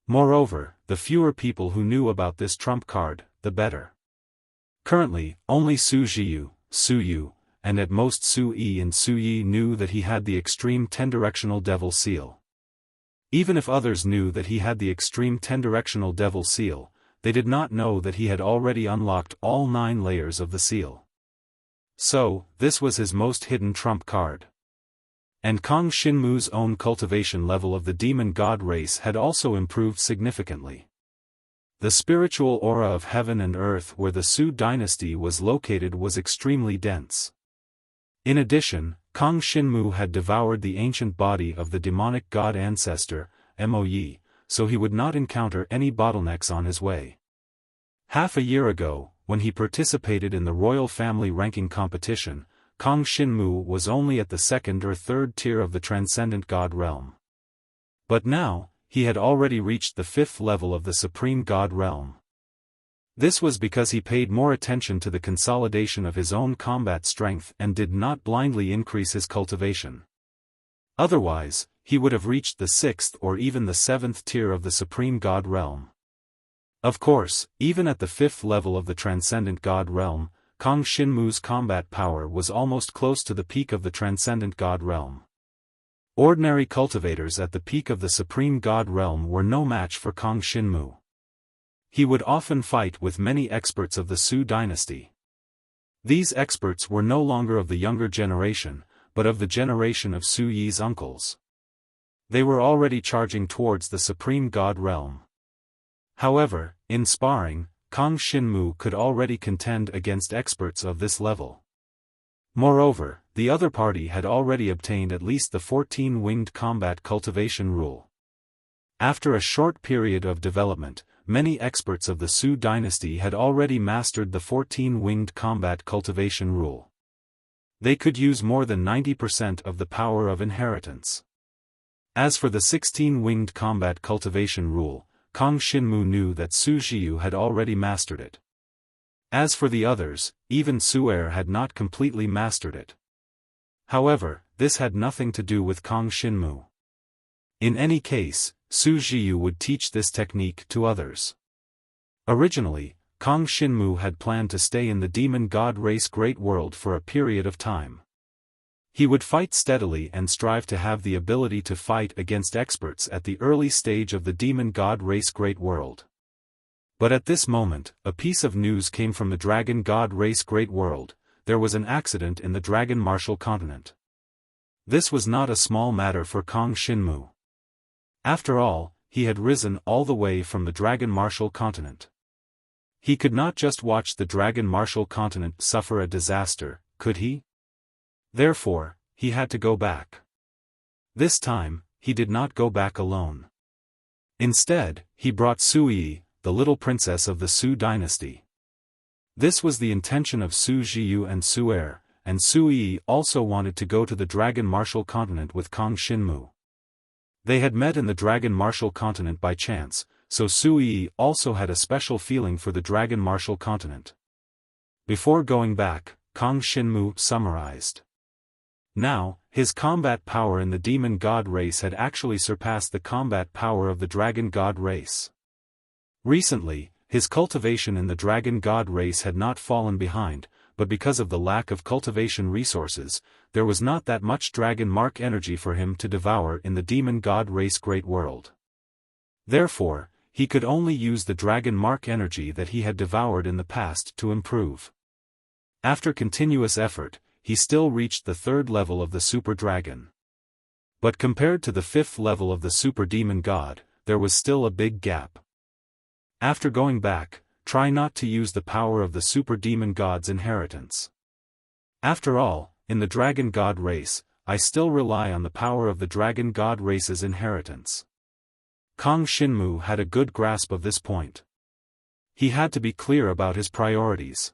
Moreover, the fewer people who knew about this trump card, the better. Currently, only Su Zhiyu, Su Yu, and at most Su Yi and Su Yi knew that he had the Extreme Ten-Directional Devil Seal. Even if others knew that he had the Extreme Ten-Directional Devil Seal, they did not know that he had already unlocked all 9 layers of the seal. So, this was his most hidden trump card. And Kang Xinmu's own cultivation level of the demon god race had also improved significantly. The spiritual aura of heaven and earth where the Su dynasty was located was extremely dense. In addition, Kang Xinmu had devoured the ancient body of the demonic god ancestor, Mo Yi, so he would not encounter any bottlenecks on his way. Half a year ago, when he participated in the royal family ranking competition, Kang Xinmu was only at the 2nd or 3rd tier of the transcendent god realm. But now, he had already reached the 5th level of the supreme god realm. This was because he paid more attention to the consolidation of his own combat strength and did not blindly increase his cultivation. Otherwise, he would have reached the 6th or even the 7th tier of the supreme god realm. Of course, even at the 5th level of the transcendent god realm, Kang Xinmu's combat power was almost close to the peak of the transcendent god realm. Ordinary cultivators at the peak of the supreme god realm were no match for Kang Xinmu. He would often fight with many experts of the Su dynasty. These experts were no longer of the younger generation, but of the generation of Su Yi's uncles. They were already charging towards the supreme god realm. However, in sparring, Kang Xinmu could already contend against experts of this level. Moreover, the other party had already obtained at least the 14-winged combat cultivation rule. After a short period of development, many experts of the Su dynasty had already mastered the 14-winged combat cultivation rule. They could use more than 90% of the power of inheritance. As for the 16-winged combat cultivation rule, Kang Xinmu knew that Su Zhiyu had already mastered it. As for the others, even Su Er had not completely mastered it. However, this had nothing to do with Kang Xinmu. In any case, Su Zhiyu would teach this technique to others. Originally, Kang Xinmu had planned to stay in the demon god race Great World for a period of time. He would fight steadily and strive to have the ability to fight against experts at the early stage of the demon god race Great World. But at this moment, a piece of news came from the dragon god race Great World. There was an accident in the dragon martial continent. This was not a small matter for Kang Xinmu. After all, he had risen all the way from the dragon martial continent. He could not just watch the dragon martial continent suffer a disaster, could he? Therefore, he had to go back. This time, he did not go back alone. Instead, he brought Su Yi, the little princess of the Su dynasty. This was the intention of Su Zhiyu and Su Er, and Su Yi also wanted to go to the dragon martial continent with Kang Xinmu. They had met in the dragon martial continent by chance, so Su Yi also had a special feeling for the dragon martial continent. Before going back, Kang Xinmu summarized. Now, his combat power in the demon god race had actually surpassed the combat power of the dragon god race. Recently, his cultivation in the dragon god race had not fallen behind, but because of the lack of cultivation resources, there was not that much dragon mark energy for him to devour in the demon god race Great World. Therefore, he could only use the dragon mark energy that he had devoured in the past to improve. After continuous effort, he still reached the 3rd level of the super dragon. But compared to the 5th level of the super demon god, there was still a big gap. After going back, try not to use the power of the super demon god's inheritance. After all, in the dragon god race, I still rely on the power of the dragon god race's inheritance. Kang Xinmu had a good grasp of this point. He had to be clear about his priorities.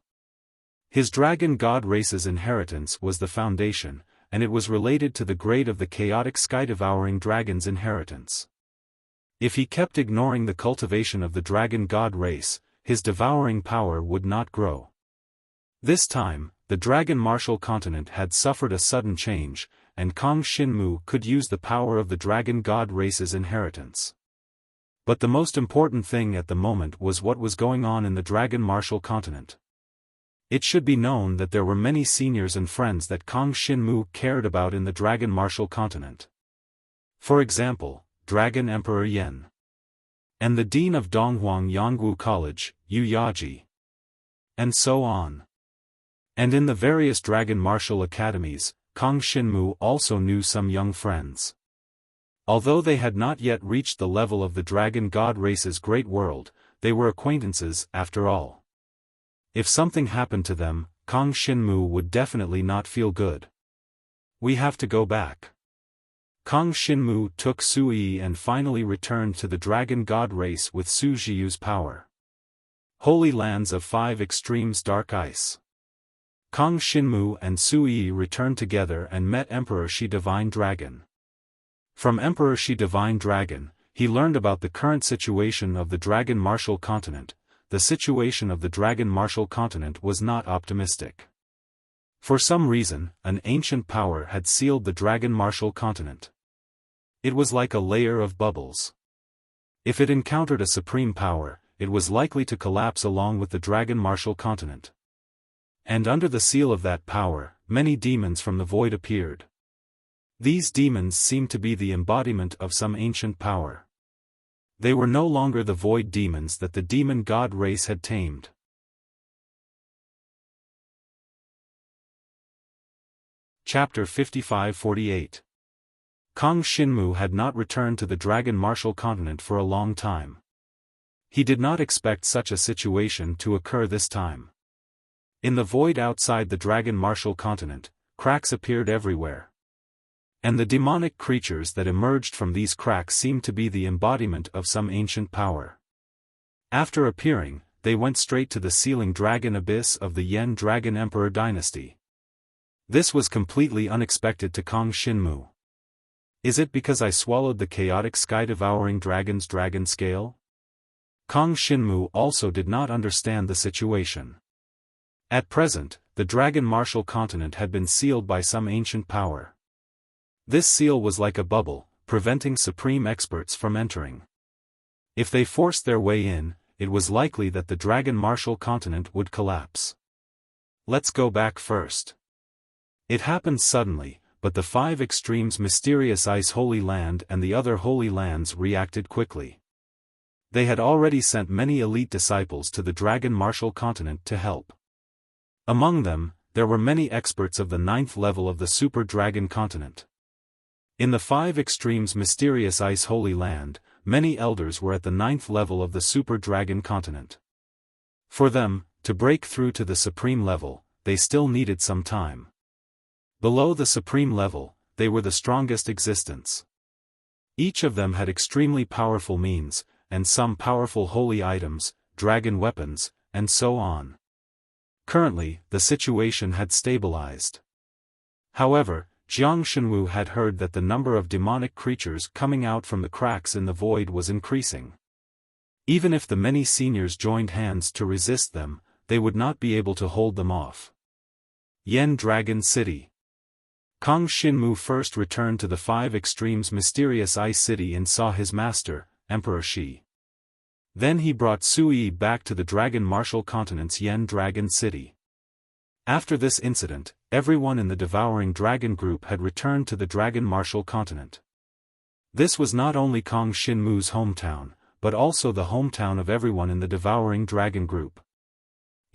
His dragon god race's inheritance was the foundation, and it was related to the grade of the chaotic sky-devouring dragon's inheritance. If he kept ignoring the cultivation of the dragon god race, his devouring power would not grow. This time, the dragon martial continent had suffered a sudden change, and Kang Xinmu could use the power of the dragon god race's inheritance. But the most important thing at the moment was what was going on in the dragon martial continent. It should be known that there were many seniors and friends that Kang Xinmu cared about in the dragon martial continent. For example, Dragon Emperor Yan. And the Dean of Donghuang Yangwu College, Yu Yaji. And so on. And in the various dragon martial academies, Kang Xinmu also knew some young friends. Although they had not yet reached the level of the dragon god race's great world, they were acquaintances after all. If something happened to them, Kang Xinmu would definitely not feel good. We have to go back. Kang Xinmu took Su Yi and finally returned to the dragon god race with Su Zhiyu's power. Holy Lands of 5 Extremes Dark Ice. Kang Xinmu and Su Yi returned together and met Emperor Shi Divine Dragon. From Emperor Shi Divine Dragon, he learned about the current situation of the dragon martial continent. The situation of the dragon martial continent was not optimistic. For some reason, an ancient power had sealed the dragon martial continent. It was like a layer of bubbles. If it encountered a supreme power, it was likely to collapse along with the dragon martial continent. And under the seal of that power, many demons from the void appeared. These demons seemed to be the embodiment of some ancient power. They were no longer the void demons that the demon god race had tamed. Chapter 55-48. Kang Xinmu had not returned to the dragon martial continent for a long time. He did not expect such a situation to occur this time. In the void outside the dragon martial continent, cracks appeared everywhere. And the demonic creatures that emerged from these cracks seemed to be the embodiment of some ancient power. After appearing, they went straight to the sealing dragon abyss of the Yan Dragon Emperor dynasty. This was completely unexpected to Kang Xinmu. Is it because I swallowed the chaotic sky-devouring dragon's dragon scale? Kang Xinmu also did not understand the situation. At present, the dragon martial continent had been sealed by some ancient power. This seal was like a bubble, preventing supreme experts from entering. If they forced their way in, it was likely that the dragon martial continent would collapse. Let's go back first. It happened suddenly, but the 5 Extremes Mysterious Ice Holy Land and the other Holy Lands reacted quickly. They had already sent many elite disciples to the dragon martial continent to help. Among them, there were many experts of the 9th level of the Super Dragon continent. In the 5 Extremes Mysterious Ice Holy Land, many elders were at the 9th level of the Super Dragon continent. For them, to break through to the supreme level, they still needed some time. Below the supreme level, they were the strongest existence. Each of them had extremely powerful means, and some powerful holy items, dragon weapons, and so on. Currently, the situation had stabilized. However, Jiang Shenwu had heard that the number of demonic creatures coming out from the cracks in the void was increasing. Even if the many seniors joined hands to resist them, they would not be able to hold them off. Yan Dragon City. Kang Xinmu first returned to the 5 Extremes Mysterious Ice City and saw his master, Emperor Shi. Then he brought Su Yi back to the Dragon Martial Continent's Yan Dragon City. After this incident, everyone in the Devouring Dragon group had returned to the Dragon Martial Continent. This was not only Kang Xinmu's hometown, but also the hometown of everyone in the Devouring Dragon group.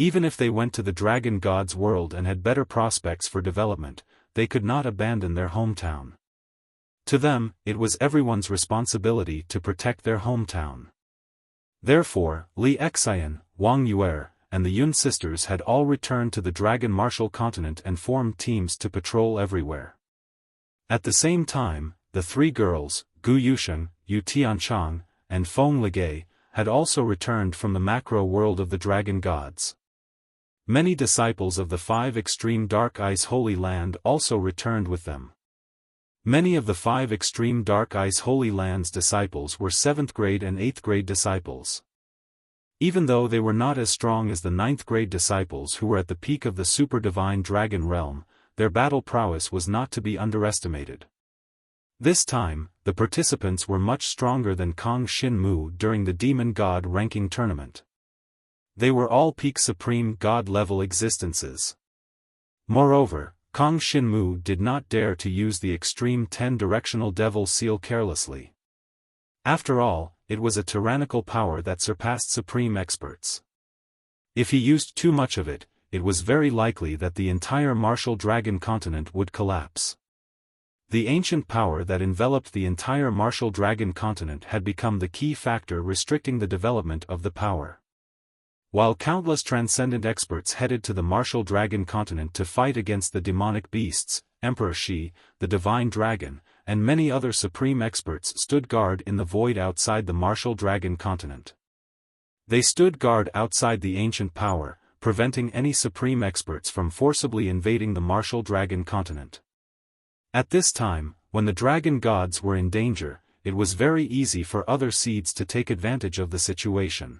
Even if they went to the dragon god's world and had better prospects for development, they could not abandon their hometown. To them, it was everyone's responsibility to protect their hometown. Therefore, Li Xian, Wang Yue, and the Yun sisters had all returned to the Dragon Martial Continent and formed teams to patrol everywhere. At the same time, the three girls, Gu Yusheng, Yu Tianchang, and Feng Ligei, had also returned from the macro world of the dragon gods. Many disciples of the five extreme Dark Ice Holy Land also returned with them. Many of the five extreme Dark Ice Holy Land's disciples were 7th grade and 8th grade disciples. Even though they were not as strong as the 9th grade disciples who were at the peak of the super divine dragon realm, their battle prowess was not to be underestimated. This time, the participants were much stronger than Kong Shinmu during the Demon God ranking tournament. They were all peak supreme god level existences. Moreover, Kong Shinmu did not dare to use the extreme 10-directional devil seal carelessly. After all, it was a tyrannical power that surpassed supreme experts. If he used too much of it, it was very likely that the entire martial dragon continent would collapse. The ancient power that enveloped the entire martial dragon continent had become the key factor restricting the development of the power. While countless transcendent experts headed to the martial dragon continent to fight against the demonic beasts, Emperor Shi, the divine dragon, and many other supreme experts stood guard in the void outside the martial dragon continent. They stood guard outside the ancient power, preventing any supreme experts from forcibly invading the martial dragon continent. At this time, when the dragon gods were in danger, it was very easy for other seeds to take advantage of the situation.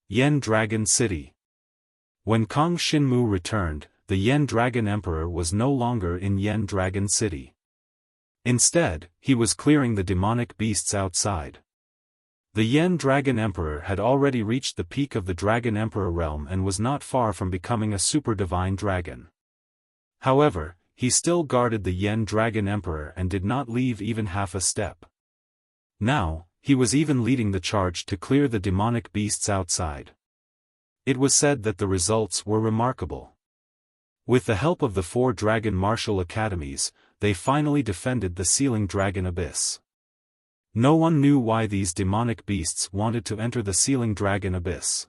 Yen Dragon City. When Kong Shinmu returned, the Yen Dragon Emperor was no longer in Yen Dragon City. Instead, he was clearing the demonic beasts outside. The Yen Dragon Emperor had already reached the peak of the Dragon Emperor realm and was not far from becoming a super divine dragon. However, he still guarded the Yen Dragon Emperor and did not leave even half a step. Now, he was even leading the charge to clear the demonic beasts outside. It was said that the results were remarkable. With the help of the 4 dragon martial academies, they finally defended the Sealing Dragon Abyss. No one knew why these demonic beasts wanted to enter the Sealing Dragon Abyss.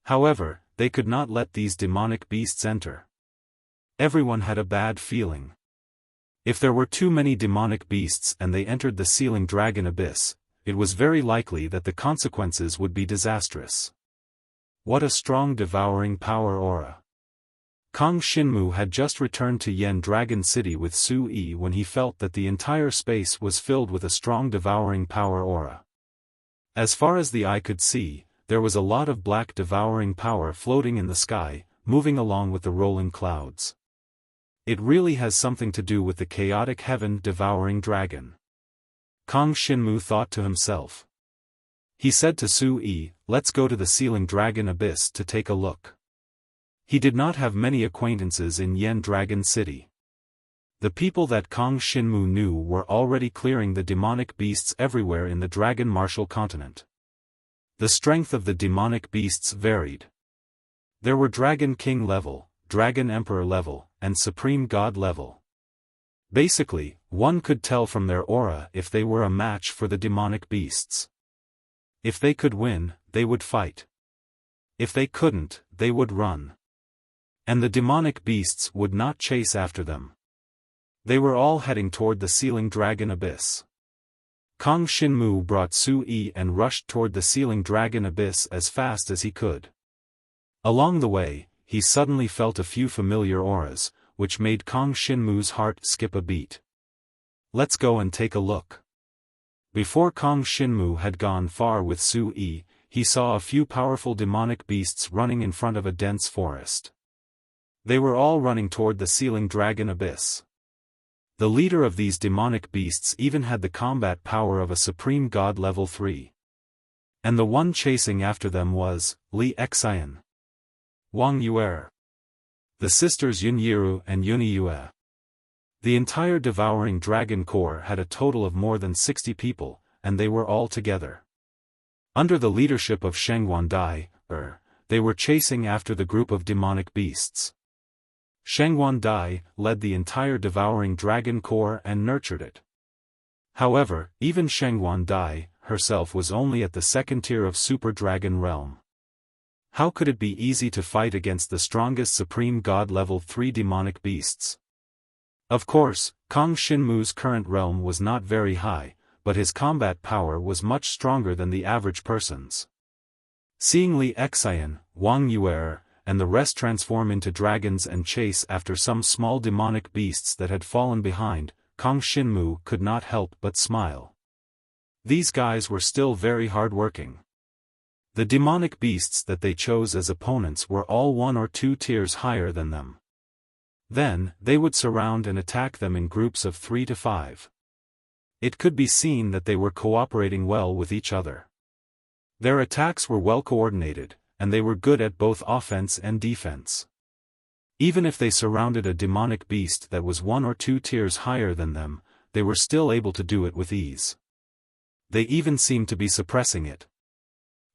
However, they could not let these demonic beasts enter. Everyone had a bad feeling. If there were too many demonic beasts and they entered the Sealing Dragon Abyss, it was very likely that the consequences would be disastrous. What a strong devouring power aura. Kong Shinmu had just returned to Yen Dragon City with Su Yi when he felt that the entire space was filled with a strong devouring power aura. As far as the eye could see, there was a lot of black devouring power floating in the sky, moving along with the rolling clouds. It really has something to do with the chaotic heaven devouring dragon. Kong Shinmu thought to himself. He said to Su Yi, "Let's go to the Sealing Dragon Abyss to take a look." He did not have many acquaintances in Yen Dragon City. The people that Kong Shinmu knew were already clearing the demonic beasts everywhere in the Dragon Martial Continent. The strength of the demonic beasts varied. There were Dragon King level, Dragon Emperor level, and Supreme God level. Basically, one could tell from their aura if they were a match for the demonic beasts. If they could win, they would fight. If they couldn't, they would run. And the demonic beasts would not chase after them. They were all heading toward the Sealing Dragon Abyss. Kong Shinmu brought Su Yi and rushed toward the Sealing Dragon Abyss as fast as he could. Along the way, he suddenly felt a few familiar auras, which made Kong Shinmu's heart skip a beat. "Let's go and take a look." Before Kong Shinmu had gone far with Su Yi, he saw a few powerful demonic beasts running in front of a dense forest. They were all running toward the Sealing Dragon Abyss. The leader of these demonic beasts even had the combat power of a Supreme God level 3. And the one chasing after them was Li Xian, Wang Yue, the sisters Yun Yiru and Yun Yue. The entire devouring dragon corps had a total of more than 60 people, and they were all together. Under the leadership of Shengguan Dai, they were chasing after the group of demonic beasts. Shengwan Dai led the entire devouring dragon corps and nurtured it. However, even Shengwan Dai herself was only at the second tier of Super Dragon realm. How could it be easy to fight against the strongest Supreme God level 3 demonic beasts? Of course, Kang Shinmu's current realm was not very high, but his combat power was much stronger than the average person's. Seeing Li Xian, Wang Yuer, and the rest transform into dragons and chase after some small demonic beasts that had fallen behind, Kang Shinmu could not help but smile. These guys were still very hard-working. The demonic beasts that they chose as opponents were all 1 or 2 tiers higher than them. Then, they would surround and attack them in groups of 3 to 5. It could be seen that they were cooperating well with each other. Their attacks were well coordinated, and they were good at both offense and defense. Even if they surrounded a demonic beast that was 1 or 2 tiers higher than them, they were still able to do it with ease. They even seemed to be suppressing it.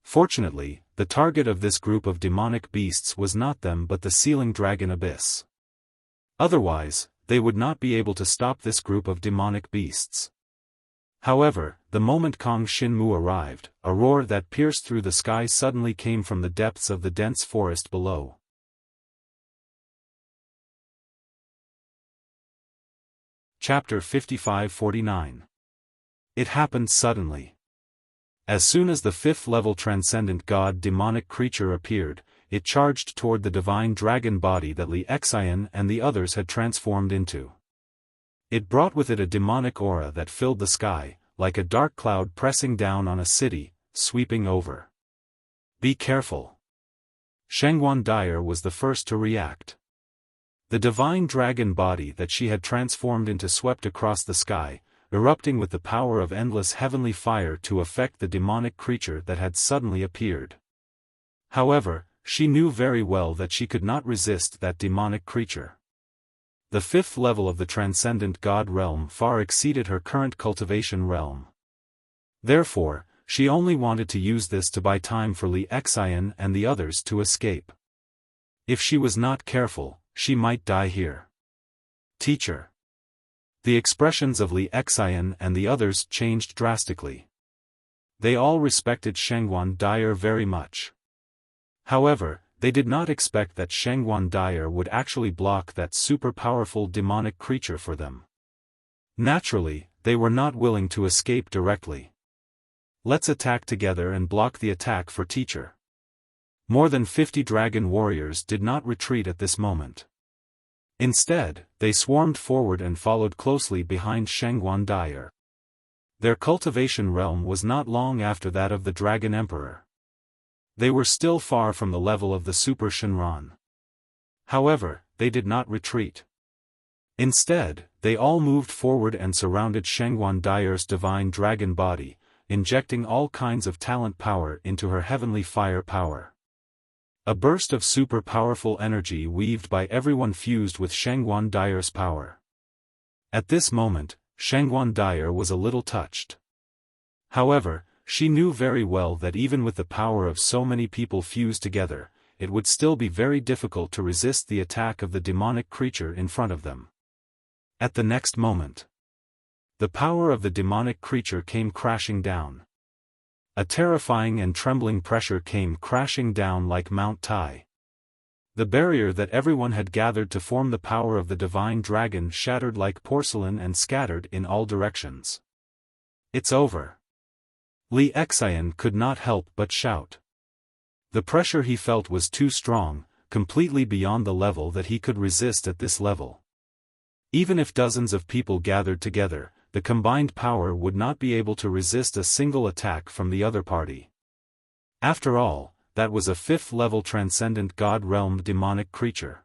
Fortunately, the target of this group of demonic beasts was not them but the Sealing Dragon Abyss. Otherwise, they would not be able to stop this group of demonic beasts. However, the moment Kang Shinmu arrived, a roar that pierced through the sky suddenly came from the depths of the dense forest below. Chapter 55-49. It happened suddenly. As soon as the 5th-level transcendent god demonic creature appeared, it charged toward the divine dragon body that Li Xian and the others had transformed into. It brought with it a demonic aura that filled the sky, like a dark cloud pressing down on a city, sweeping over. Be careful. Shengwan Dai was the first to react. The divine dragon body that she had transformed into swept across the sky, erupting with the power of endless heavenly fire to affect the demonic creature that had suddenly appeared. However, she knew very well that she could not resist that demonic creature. The 5th level of the transcendent god realm far exceeded her current cultivation realm. Therefore, she only wanted to use this to buy time for Li Xian and the others to escape. If she was not careful, she might die here. Teacher. The expressions of Li Xian and the others changed drastically. They all respected Shengwan Dai very much. However, they did not expect that Shengwan Dai would actually block that super-powerful demonic creature for them. Naturally, they were not willing to escape directly. Let's attack together and block the attack for teacher. More than 50 dragon warriors did not retreat at this moment. Instead, they swarmed forward and followed closely behind Shengwan Dai. Their cultivation realm was not long after that of the Dragon Emperor. They were still far from the level of the Super Shenron. However, they did not retreat. Instead, they all moved forward and surrounded Shengwan Dai's divine dragon body, injecting all kinds of talent power into her heavenly fire power. A burst of super-powerful energy weaved by everyone fused with Shengwan Dai's power. At this moment, Shengwan Dai was a little touched. However, she knew very well that even with the power of so many people fused together, it would still be very difficult to resist the attack of the demonic creature in front of them. At the next moment, the power of the demonic creature came crashing down. A terrifying and trembling pressure came crashing down like Mount Tai. The barrier that everyone had gathered to form the power of the divine dragon shattered like porcelain and scattered in all directions. It's over. Li Xian could not help but shout. The pressure he felt was too strong, completely beyond the level that he could resist at this level. Even if dozens of people gathered together, the combined power would not be able to resist a single attack from the other party. After all, that was a 5th-level transcendent god realm demonic creature.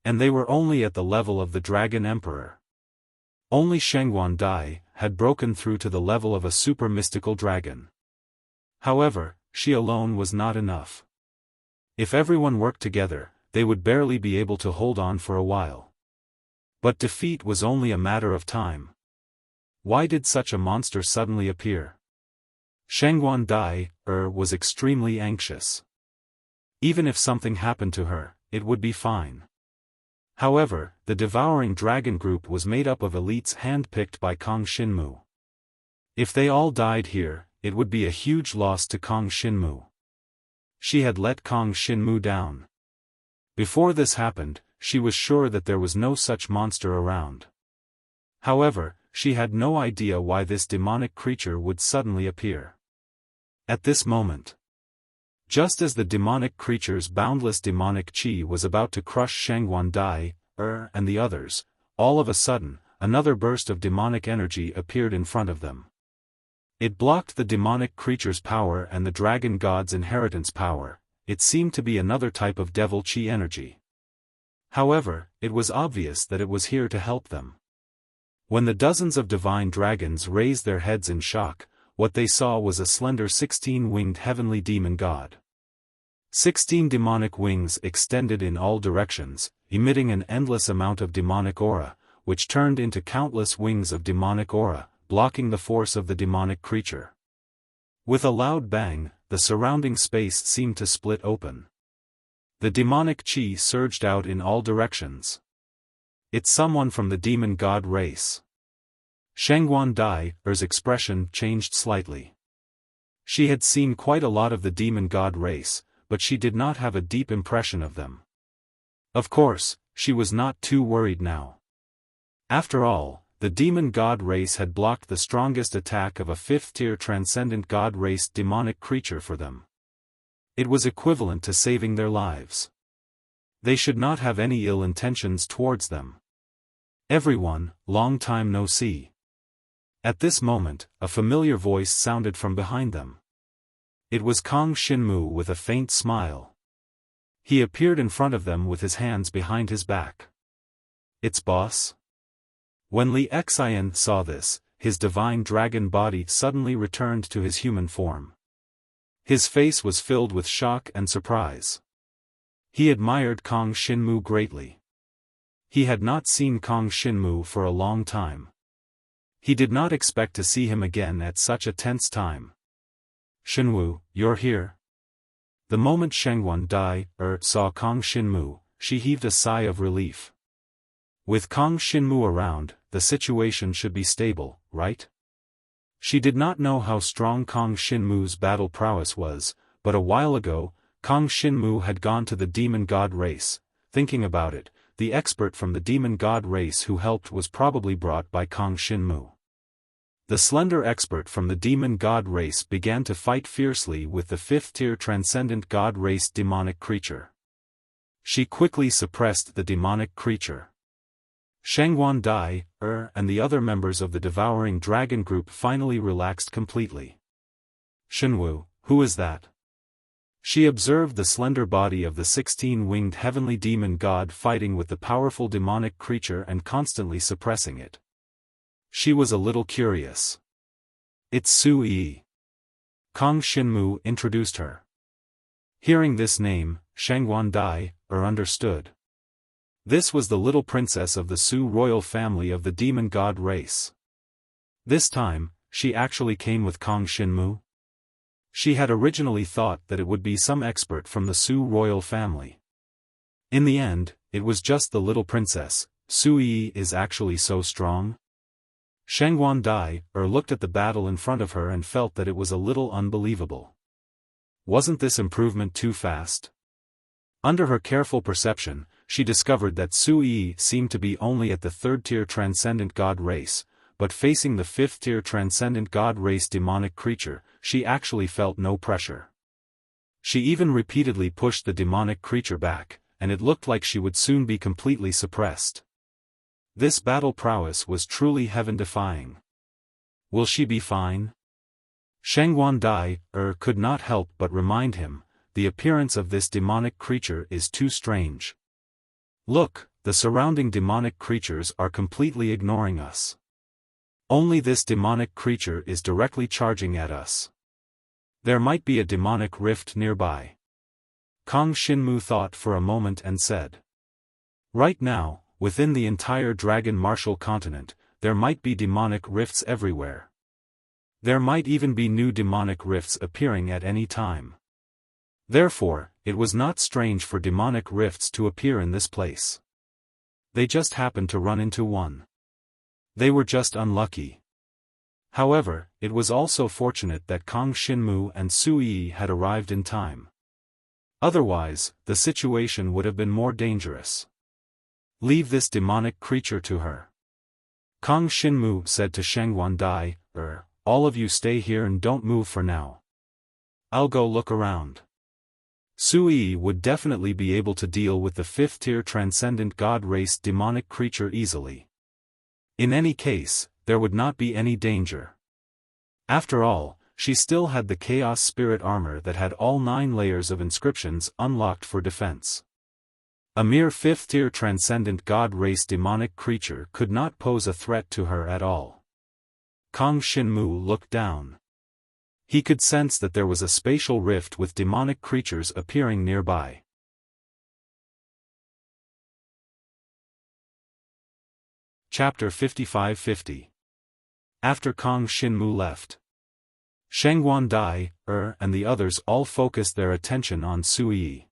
And they were only at the level of the Dragon Emperor. Only Shengwan Dai had broken through to the level of a super-mystical dragon. However, she alone was not enough. If everyone worked together, they would barely be able to hold on for a while. But defeat was only a matter of time. Why did such a monster suddenly appear? Shengwan Dai was extremely anxious. Even if something happened to her, it would be fine. However, the devouring dragon group was made up of elites handpicked by Kang Xinmu. If they all died here, it would be a huge loss to Kang Xinmu. She had let Kang Xinmu down. Before this happened, she was sure that there was no such monster around. However, she had no idea why this demonic creature would suddenly appear. At this moment, just as the demonic creature's boundless demonic qi was about to crush Shangguan Dai, and the others, all of a sudden, another burst of demonic energy appeared in front of them. It blocked the demonic creature's power and the dragon god's inheritance power. It seemed to be another type of devil qi energy. However, it was obvious that it was here to help them. When the dozens of divine dragons raised their heads in shock, what they saw was a slender 16-winged heavenly demon god. 16 demonic wings extended in all directions, emitting an endless amount of demonic aura, which turned into countless wings of demonic aura, blocking the force of the demonic creature. With a loud bang, the surrounding space seemed to split open. The demonic qi surged out in all directions. It's someone from the demon god race. Shangguan Dai's expression changed slightly. She had seen quite a lot of the demon god race, but she did not have a deep impression of them. Of course, she was not too worried now. After all, the demon god race had blocked the strongest attack of a 5th-tier transcendent god race demonic creature for them. It was equivalent to saving their lives. They should not have any ill intentions towards them. Everyone, long time no see. At this moment, a familiar voice sounded from behind them. It was Kang Xinmu with a faint smile. He appeared in front of them with his hands behind his back. It's boss? When Li Xian saw this, his divine dragon body suddenly returned to his human form. His face was filled with shock and surprise. He admired Kang Xinmu greatly. He had not seen Kang Xinmu for a long time. He did not expect to see him again at such a tense time. Xinwu, you're here? The moment Shangguan Dai saw Kang Xinmu, she heaved a sigh of relief. With Kang Xinmu around, the situation should be stable, right? She did not know how strong Kang Xinmu's battle prowess was, but a while ago, Kang Xinmu had gone to the demon god race. Thinking about it, the expert from the demon god race who helped was probably brought by Kang Xinmu. The slender expert from the demon god race began to fight fiercely with the 5th-tier transcendent god race demonic creature. She quickly suppressed the demonic creature. Shangguan Dai, and the other members of the devouring dragon group finally relaxed completely. Xinwu, who is that? She observed the slender body of the 16-winged heavenly demon god fighting with the powerful demonic creature and constantly suppressing it. She was a little curious. It's Su Yi. Kang Xinmu introduced her. Hearing this name, Shangguan Dai understood. This was the little princess of the Su royal family of the demon god race. This time, she actually came with Kang Xinmu. She had originally thought that it would be some expert from the Su royal family. In the end, it was just the little princess. Su Yi is actually so strong? Shangguan Dai looked at the battle in front of her and felt that it was a little unbelievable. Wasn't this improvement too fast? Under her careful perception, she discovered that Su Yi seemed to be only at the 3rd-tier transcendent god race, but facing the 5th-tier transcendent god race demonic creature, she actually felt no pressure. She even repeatedly pushed the demonic creature back, and it looked like she would soon be completely suppressed. This battle prowess was truly heaven-defying. Will she be fine? Shangguan Dai could not help but remind him, the appearance of this demonic creature is too strange. Look, the surrounding demonic creatures are completely ignoring us. Only this demonic creature is directly charging at us. There might be a demonic rift nearby. Kang Xinmu thought for a moment and said. Right now, within the entire dragon martial continent, there might be demonic rifts everywhere. There might even be new demonic rifts appearing at any time. Therefore, it was not strange for demonic rifts to appear in this place. They just happened to run into one. They were just unlucky. However, it was also fortunate that Kang Xinmu and Su Yi had arrived in time. Otherwise, the situation would have been more dangerous. Leave this demonic creature to her. Kang Xinmu said to Shengwan Dai, all of you stay here and don't move for now. I'll go look around. Su Yi would definitely be able to deal with the 5th-tier transcendent god race demonic creature easily. In any case, there would not be any danger. After all, she still had the Chaos Spirit armor that had all 9 layers of inscriptions unlocked for defense. A mere 5th-tier transcendent god race demonic creature could not pose a threat to her at all. Kang Xinmu looked down. He could sense that there was a spatial rift with demonic creatures appearing nearby. Chapter 55-50. After Kang Xinmu left, Shengwan Dai, and the others all focused their attention on Su Yi.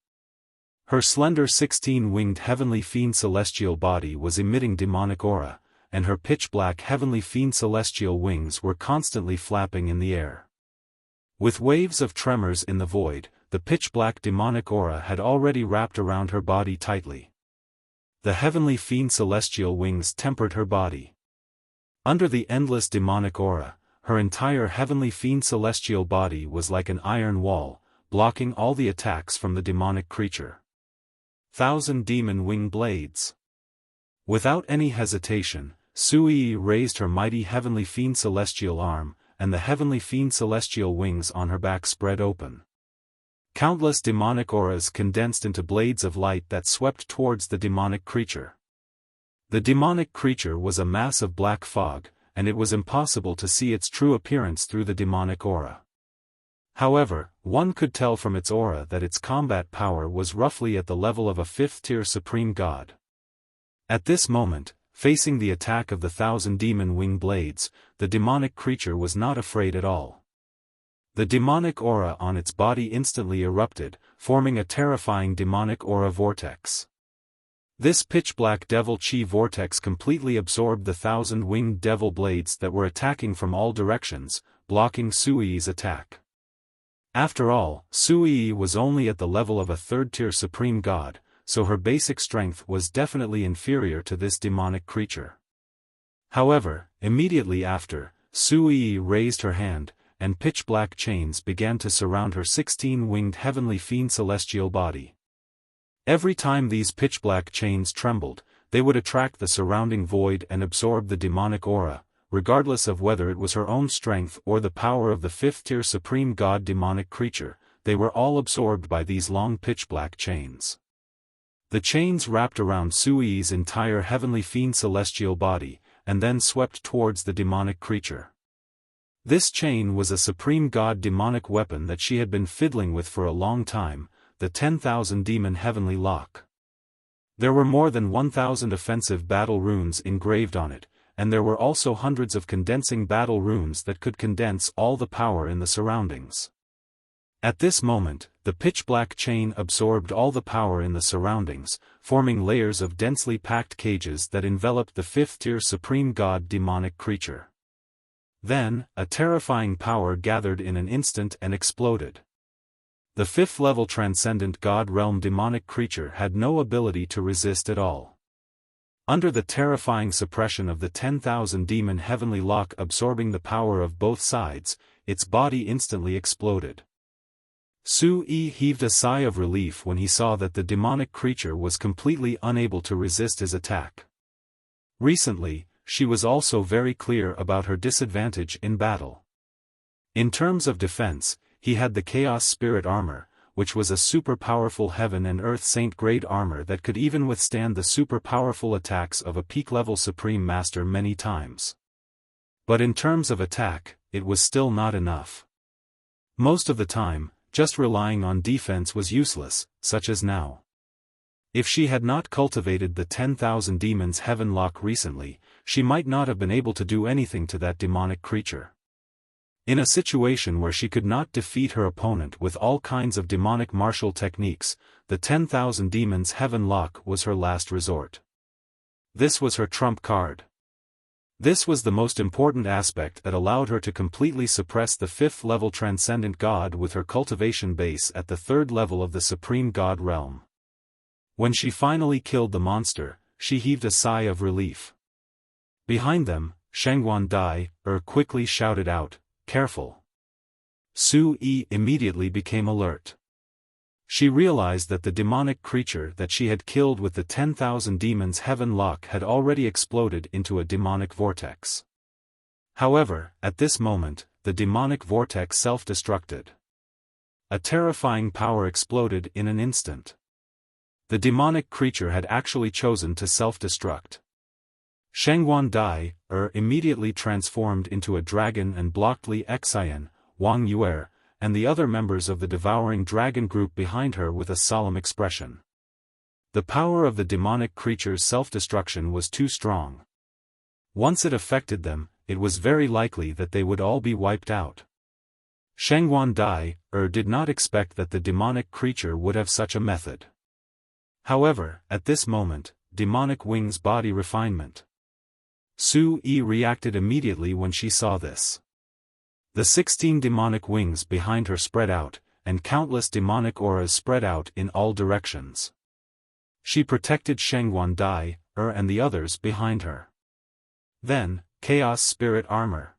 Her slender 16-winged heavenly fiend celestial body was emitting demonic aura, and her pitch-black heavenly fiend celestial wings were constantly flapping in the air. With waves of tremors in the void, the pitch-black demonic aura had already wrapped around her body tightly. The heavenly fiend celestial wings tempered her body. Under the endless demonic aura, her entire heavenly fiend celestial body was like an iron wall, blocking all the attacks from the demonic creature. 1,000 demon wing blades. Without any hesitation, Su Yi raised her mighty heavenly fiend celestial arm, and the heavenly fiend celestial wings on her back spread open. Countless demonic auras condensed into blades of light that swept towards the demonic creature. The demonic creature was a mass of black fog, and it was impossible to see its true appearance through the demonic aura. However, one could tell from its aura that its combat power was roughly at the level of a 5th-tier supreme god. At this moment, facing the attack of the 1,000 demon wing blades, the demonic creature was not afraid at all. The demonic aura on its body instantly erupted, forming a terrifying demonic aura vortex. This pitch-black devil chi vortex completely absorbed the 1,000-winged devil blades that were attacking from all directions, blocking Su Yi's attack. After all, Su Yi was only at the level of a 3rd-tier supreme god, so her basic strength was definitely inferior to this demonic creature. However, immediately after, Su Yi raised her hand, and pitch-black chains began to surround her 16-winged heavenly fiend celestial body. Every time these pitch-black chains trembled, they would attract the surrounding void and absorb the demonic aura, regardless of whether it was her own strength or the power of the 5th-tier supreme god demonic creature. They were all absorbed by these long pitch-black chains. The chains wrapped around Su Yi's entire heavenly fiend celestial body, and then swept towards the demonic creature. This chain was a supreme god demonic weapon that she had been fiddling with for a long time, the 10,000 demon heavenly lock. There were more than 1,000 offensive battle runes engraved on it, and there were also hundreds of condensing battle runes that could condense all the power in the surroundings. At this moment, the pitch-black chain absorbed all the power in the surroundings, forming layers of densely packed cages that enveloped the 5th-tier supreme god demonic creature. Then, a terrifying power gathered in an instant and exploded. The 5th-level transcendent god realm demonic creature had no ability to resist at all. Under the terrifying suppression of the 10,000 demon heavenly lock absorbing the power of both sides, its body instantly exploded. Su Yi heaved a sigh of relief when he saw that the demonic creature was completely unable to resist his attack. Recently, she was also very clear about her disadvantage in battle. In terms of defense, he had the Chaos Spirit armor, which was a super-powerful heaven and earth saint-grade armor that could even withstand the super-powerful attacks of a peak-level Supreme Master many times. But in terms of attack, it was still not enough. Most of the time, just relying on defense was useless, such as now. If she had not cultivated the 10,000 demons heaven lock recently, she might not have been able to do anything to that demonic creature. In a situation where she could not defeat her opponent with all kinds of demonic martial techniques, the 10,000 Demons Heaven Lock was her last resort. This was her trump card. This was the most important aspect that allowed her to completely suppress the 5th level Transcendent God with her cultivation base at the 3rd level of the Supreme God realm. When she finally killed the monster, she heaved a sigh of relief. Behind them, Shangguan Dai quickly shouted out, "Careful." Su Yi immediately became alert. She realized that the demonic creature that she had killed with the 10,000 Demons Heaven Lock had already exploded into a demonic vortex. However, at this moment, the demonic vortex self-destructed. A terrifying power exploded in an instant. The demonic creature had actually chosen to self-destruct. Shangguan Dai immediately transformed into a dragon and blocked Li Xian, Wang Yue, and the other members of the devouring dragon group behind her with a solemn expression. The power of the demonic creature's self-destruction was too strong. Once it affected them, it was very likely that they would all be wiped out. Shangguan Dai did not expect that the demonic creature would have such a method. However, at this moment, demonic wings body refinement. Su Yi reacted immediately when she saw this. The 16 demonic wings behind her spread out, and countless demonic auras spread out in all directions. She protected Shangguan Dai and the others behind her. Then, Chaos Spirit Armor.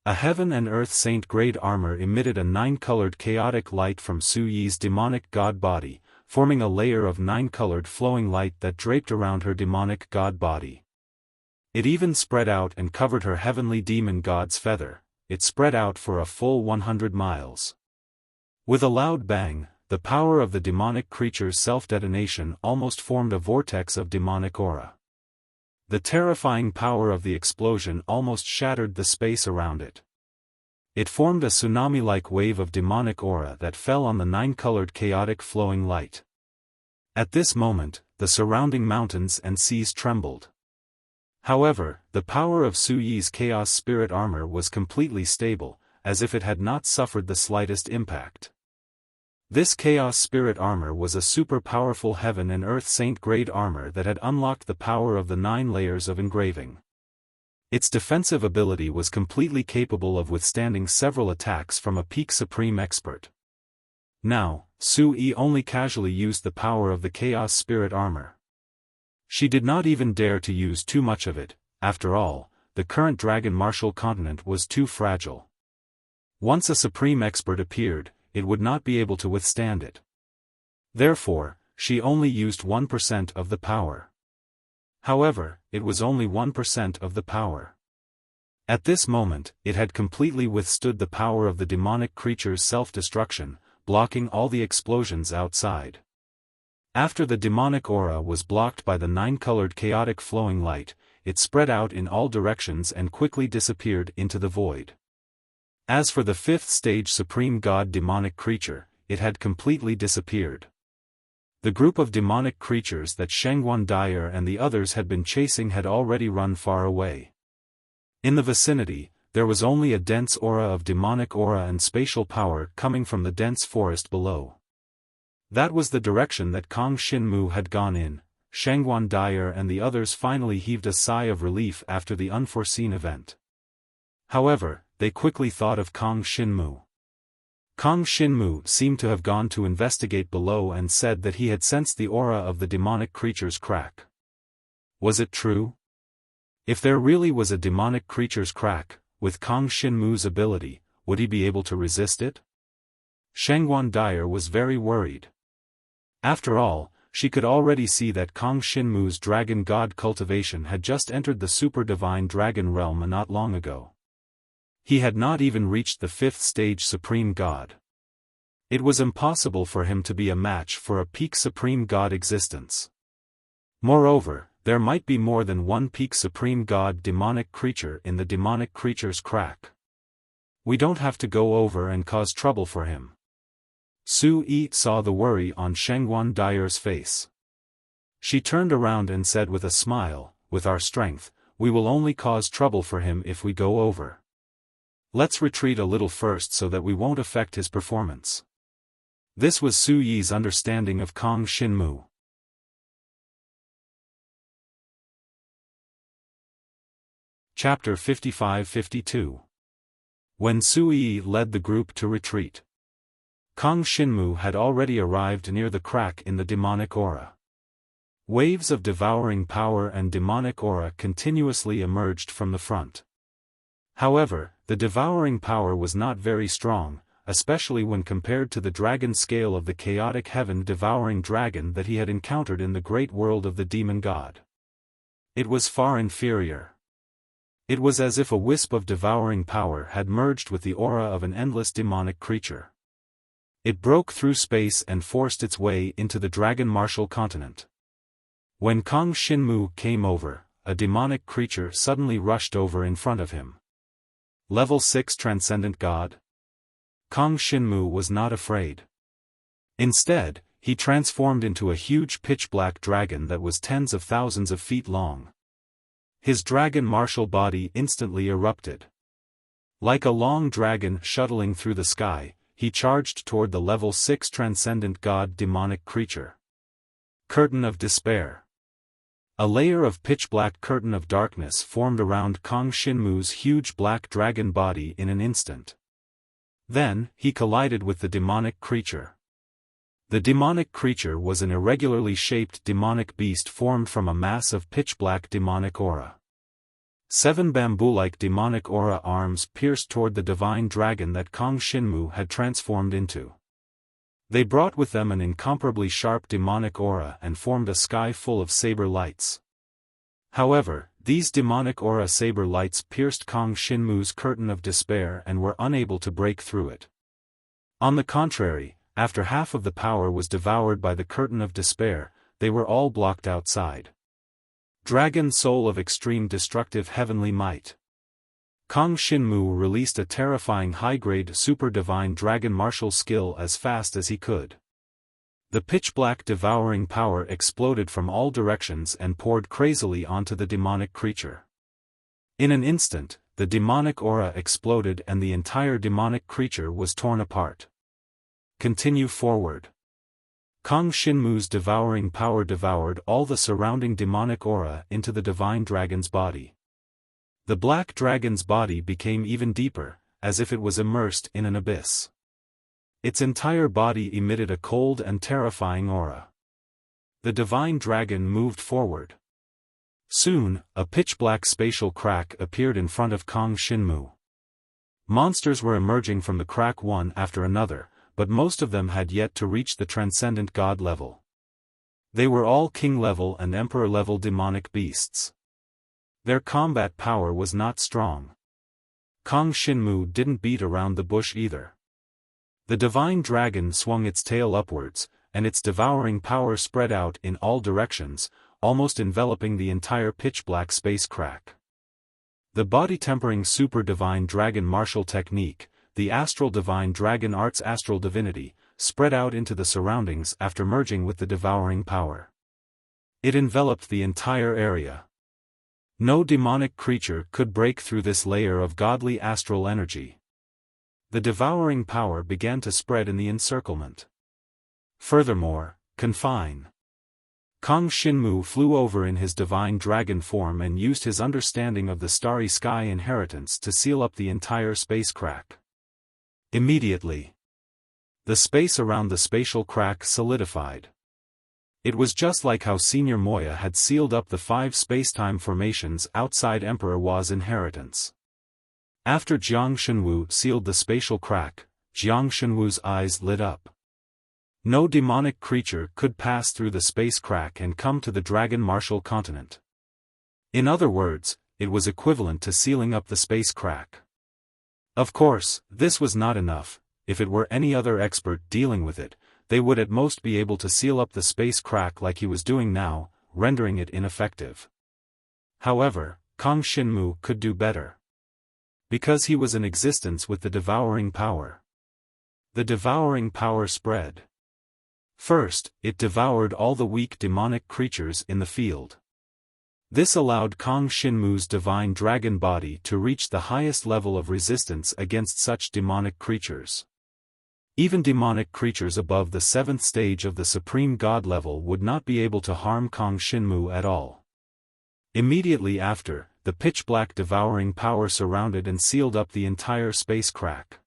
A Heaven and Earth Saint grade armor emitted a 9-colored chaotic light from Su Yi's demonic god body, forming a layer of 9-colored flowing light that draped around her demonic god body. It even spread out and covered her heavenly demon god's feather. It spread out for a full 100 miles. With a loud bang, the power of the demonic creature's self-detonation almost formed a vortex of demonic aura. The terrifying power of the explosion almost shattered the space around it. It formed a tsunami-like wave of demonic aura that fell on the 9-colored chaotic flowing light. At this moment, the surrounding mountains and seas trembled. However, the power of Su Yi's Chaos Spirit Armor was completely stable, as if it had not suffered the slightest impact. This Chaos Spirit Armor was a super powerful Heaven and Earth Saint grade armor that had unlocked the power of the 9 layers of engraving. Its defensive ability was completely capable of withstanding several attacks from a peak Supreme Expert. Now, Su Yi only casually used the power of the Chaos Spirit Armor. She did not even dare to use too much of it. After all, the current Dragon Martial continent was too fragile. Once a Supreme Expert appeared, it would not be able to withstand it. Therefore, she only used 1% of the power. However, it was only 1% of the power. At this moment, it had completely withstood the power of the demonic creature's self-destruction, blocking all the explosions outside. After the demonic aura was blocked by the 9-colored chaotic flowing light, it spread out in all directions and quickly disappeared into the void. As for the 5th stage Supreme God demonic creature, it had completely disappeared. The group of demonic creatures that Shangguan Dai and the others had been chasing had already run far away. In the vicinity, there was only a dense aura of demonic aura and spatial power coming from the dense forest below. That was the direction that Kang Xinmu had gone in. Shangguan Dai and the others finally heaved a sigh of relief after the unforeseen event. However, they quickly thought of Kang Xinmu. Kang Xinmu seemed to have gone to investigate below and said that he had sensed the aura of the demonic creature's crack. Was it true? If there really was a demonic creature's crack, with Kang Xinmu's ability, would he be able to resist it? Shangguan Dai was very worried. After all, she could already see that Kang Xinmu's dragon god cultivation had just entered the super divine dragon realm not long ago. He had not even reached the 5th stage Supreme God. It was impossible for him to be a match for a peak Supreme God existence. Moreover, there might be more than one peak Supreme God demonic creature in the demonic creature's crack. We don't have to go over and cause trouble for him. Su Yi saw the worry on Shangguan Dai's face. She turned around and said with a smile, "With our strength, we will only cause trouble for him if we go over. Let's retreat a little first so that we won't affect his performance. This was Su Yi's understanding of Kang Xinmu. Chapter 55-52. When Su Yi led the group to retreat, Kang Xinmu had already arrived near the crack in the demonic aura. Waves of devouring power and demonic aura continuously emerged from the front. However, the devouring power was not very strong, especially when compared to the dragon scale of the chaotic heaven-devouring dragon that he had encountered in the great world of the demon god. It was far inferior. It was as if a wisp of devouring power had merged with the aura of an endless demonic creature. It broke through space and forced its way into the dragon martial continent. When Kang Xinmu came over, a demonic creature suddenly rushed over in front of him. Level 6 Transcendent God? Kang Xinmu was not afraid. Instead, he transformed into a huge pitch-black dragon that was tens of thousands of feet long. His dragon martial body instantly erupted. Like a long dragon shuttling through the sky, he charged toward the level 6 Transcendent God demonic creature. Curtain of Despair. A layer of pitch-black curtain of darkness formed around Kang Xinmu's huge black dragon body in an instant. Then, he collided with the demonic creature. The demonic creature was an irregularly shaped demonic beast formed from a mass of pitch-black demonic aura. 7 bamboo-like demonic aura arms pierced toward the divine dragon that Kang Xinmu had transformed into. They brought with them an incomparably sharp demonic aura and formed a sky full of saber lights. However, these demonic aura saber lights pierced Kang Xinmu's curtain of despair and were unable to break through it. On the contrary, after half of the power was devoured by the curtain of despair, they were all blocked outside. Dragon soul of extreme destructive heavenly might. Kang Xinmu released a terrifying high-grade super-divine dragon martial skill as fast as he could. The pitch-black devouring power exploded from all directions and poured crazily onto the demonic creature. In an instant, the demonic aura exploded and the entire demonic creature was torn apart. Continue forward. Kang Xinmu's devouring power devoured all the surrounding demonic aura into the divine dragon's body. The black dragon's body became even deeper, as if it was immersed in an abyss. Its entire body emitted a cold and terrifying aura. The divine dragon moved forward. Soon, a pitch-black spatial crack appeared in front of Kang Xinmu. Monsters were emerging from the crack one after another, but most of them had yet to reach the transcendent god level. They were all king-level and emperor-level demonic beasts. Their combat power was not strong. Kang Xinmu didn't beat around the bush either. The divine dragon swung its tail upwards, and its devouring power spread out in all directions, almost enveloping the entire pitch-black space crack. The body-tempering super-divine dragon martial technique, the astral divine dragon art's astral divinity, spread out into the surroundings after merging with the devouring power. It enveloped the entire area. No demonic creature could break through this layer of godly astral energy. The devouring power began to spread in the encirclement. Furthermore, confine. Kang Xinmu flew over in his divine dragon form and used his understanding of the starry sky inheritance to seal up the entire space crack. Immediately, the space around the spatial crack solidified. It was just like how Senior Moya had sealed up the 5 spacetime formations outside Emperor Wa's inheritance. After Jiang Shenwu sealed the spatial crack, Jiang Shenwu's eyes lit up. No demonic creature could pass through the space crack and come to the dragon martial continent. In other words, it was equivalent to sealing up the space crack. Of course, this was not enough. If it were any other expert dealing with it, they would at most be able to seal up the space crack like he was doing now, rendering it ineffective. However, Kang Xinmu could do better. Because he was in existence with the devouring power. The devouring power spread. First, it devoured all the weak demonic creatures in the field. This allowed Kong Shinmu's divine dragon body to reach the highest level of resistance against such demonic creatures. Even demonic creatures above the 7th stage of the Supreme God level would not be able to harm Kong Shinmu at all. Immediately after, the pitch-black devouring power surrounded and sealed up the entire space crack.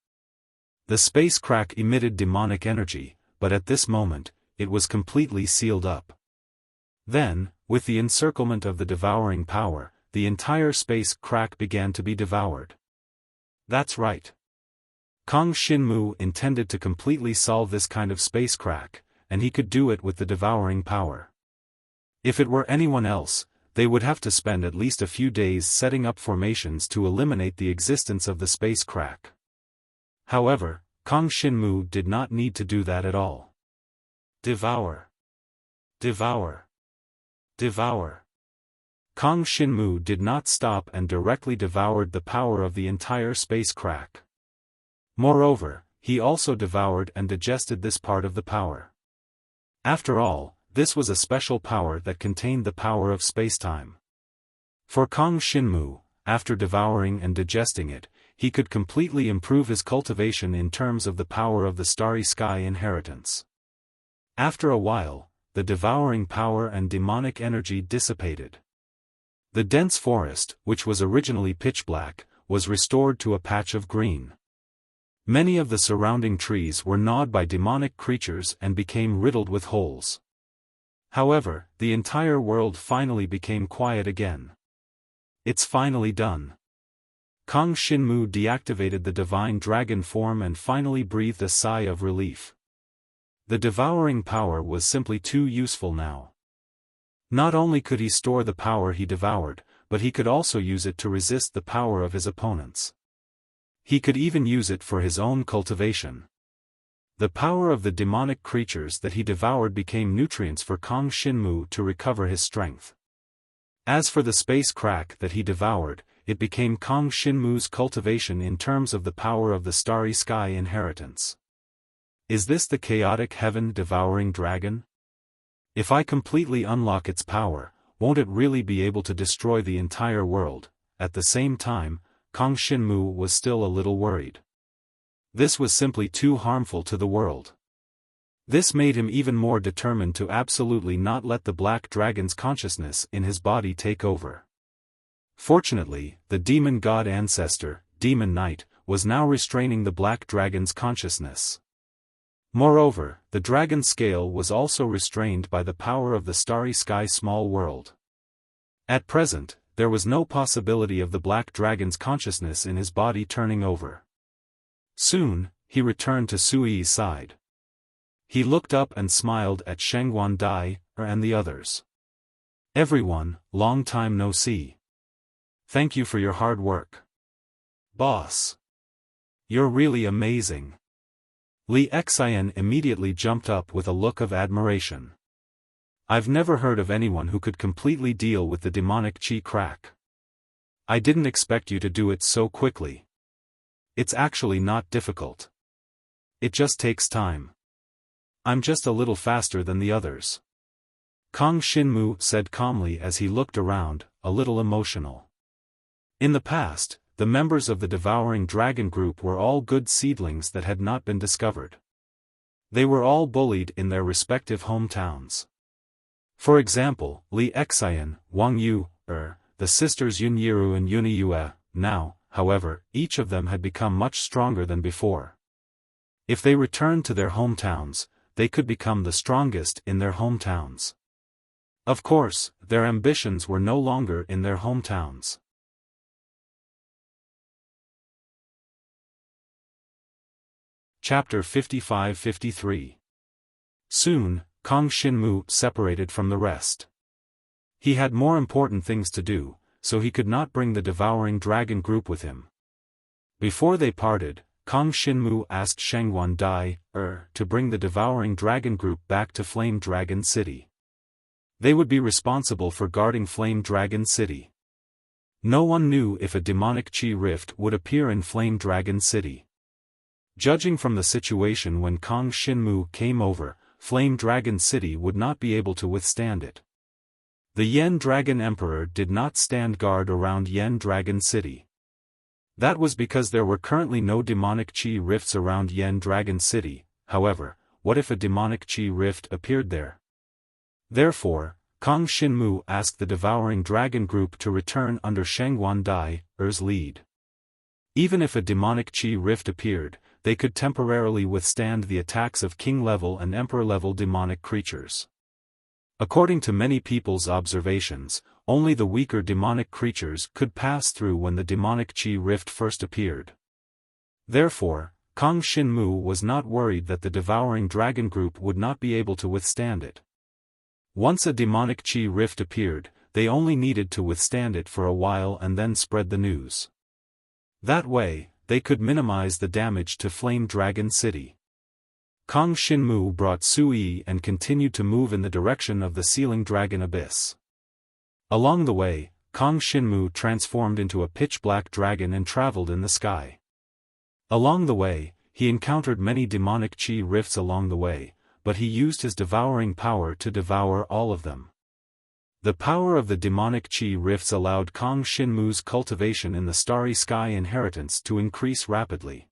The space crack emitted demonic energy, but at this moment, it was completely sealed up. Then, with the encirclement of the devouring power, the entire space crack began to be devoured. That's right. Kong Shinmu intended to completely solve this kind of space crack, and he could do it with the devouring power. If it were anyone else, they would have to spend at least a few days setting up formations to eliminate the existence of the space crack. However, Kong Shinmu did not need to do that at all. Devour. Devour. Devour. Kong Shinmu did not stop and directly devoured the power of the entire space crack. Moreover, he also devoured and digested this part of the power. After all, this was a special power that contained the power of spacetime. For Kong Shinmu, after devouring and digesting it, he could completely improve his cultivation in terms of the power of the starry sky inheritance. After a while, the devouring power and demonic energy dissipated. The dense forest, which was originally pitch black, was restored to a patch of green. Many of the surrounding trees were gnawed by demonic creatures and became riddled with holes. However, the entire world finally became quiet again. It's finally done. Kong Shinmu deactivated the divine dragon form and finally breathed a sigh of relief. The devouring power was simply too useful now. Not only could he store the power he devoured, but he could also use it to resist the power of his opponents. He could even use it for his own cultivation. The power of the demonic creatures that he devoured became nutrients for Kong Shinmu to recover his strength. As for the space crack that he devoured, it became Kong Shinmu's cultivation in terms of the power of the starry sky inheritance. Is this the chaotic heaven devouring dragon? If I completely unlock its power, won't it really be able to destroy the entire world? At the same time, Kong Shinmu was still a little worried. This was simply too harmful to the world. This made him even more determined to absolutely not let the black dragon's consciousness in his body take over. Fortunately, the demon god ancestor, Demon Knight, was now restraining the black dragon's consciousness. Moreover, the dragon scale was also restrained by the power of the starry sky small world. At present, there was no possibility of the black dragon's consciousness in his body turning over. Soon, he returned to Sui's side. He looked up and smiled at Shengguan Dai, and the others. Everyone, long time no see. Thank you for your hard work. Boss. You're really amazing. Li Xian immediately jumped up with a look of admiration. I've never heard of anyone who could completely deal with the demonic chi crack. I didn't expect you to do it so quickly. It's actually not difficult. It just takes time. I'm just a little faster than the others. Kong Shinmu said calmly as he looked around, a little emotional. In the past, the members of the Devouring Dragon group were all good seedlings that had not been discovered. They were all bullied in their respective hometowns. For example, Li Xian, Wang Yu, the sisters Yun Yiru and Yuni Yue. Now, however, each of them had become much stronger than before. If they returned to their hometowns, they could become the strongest in their hometowns. Of course, their ambitions were no longer in their hometowns. Chapter 55-53. Soon, Kong Shinmu separated from the rest. He had more important things to do, so he could not bring the Devouring Dragon group with him. Before they parted, Kong Shinmu asked Shengguan Dai, to bring the Devouring Dragon group back to Flame Dragon City. They would be responsible for guarding Flame Dragon City. No one knew if a demonic chi rift would appear in Flame Dragon City. Judging from the situation when Kong Shinmu came over, Flame Dragon City would not be able to withstand it. The Yen Dragon Emperor did not stand guard around Yen Dragon City. That was because there were currently no demonic chi rifts around Yen Dragon City. However, what if a demonic chi rift appeared there? Therefore, Kang Xinmu asked the Devouring Dragon Group to return under Shengguan Dai's lead. Even if a demonic chi rift appeared, they could temporarily withstand the attacks of king-level and emperor-level demonic creatures. According to many people's observations, only the weaker demonic creatures could pass through when the demonic chi rift first appeared. Therefore, Kang Xinmu was not worried that the Devouring Dragon Group would not be able to withstand it. Once a demonic chi rift appeared, they only needed to withstand it for a while and then spread the news. That way, they could minimize the damage to Flame Dragon City. Kang Xinmu brought Sui and continued to move in the direction of the Sealing Dragon Abyss. Along the way, Kang Xinmu transformed into a pitch-black dragon and traveled in the sky. Along the way, he encountered many demonic chi rifts along the way, but he used his devouring power to devour all of them. The power of the demonic chi rifts allowed Kang Xinmu's cultivation in the Starry Sky Inheritance to increase rapidly.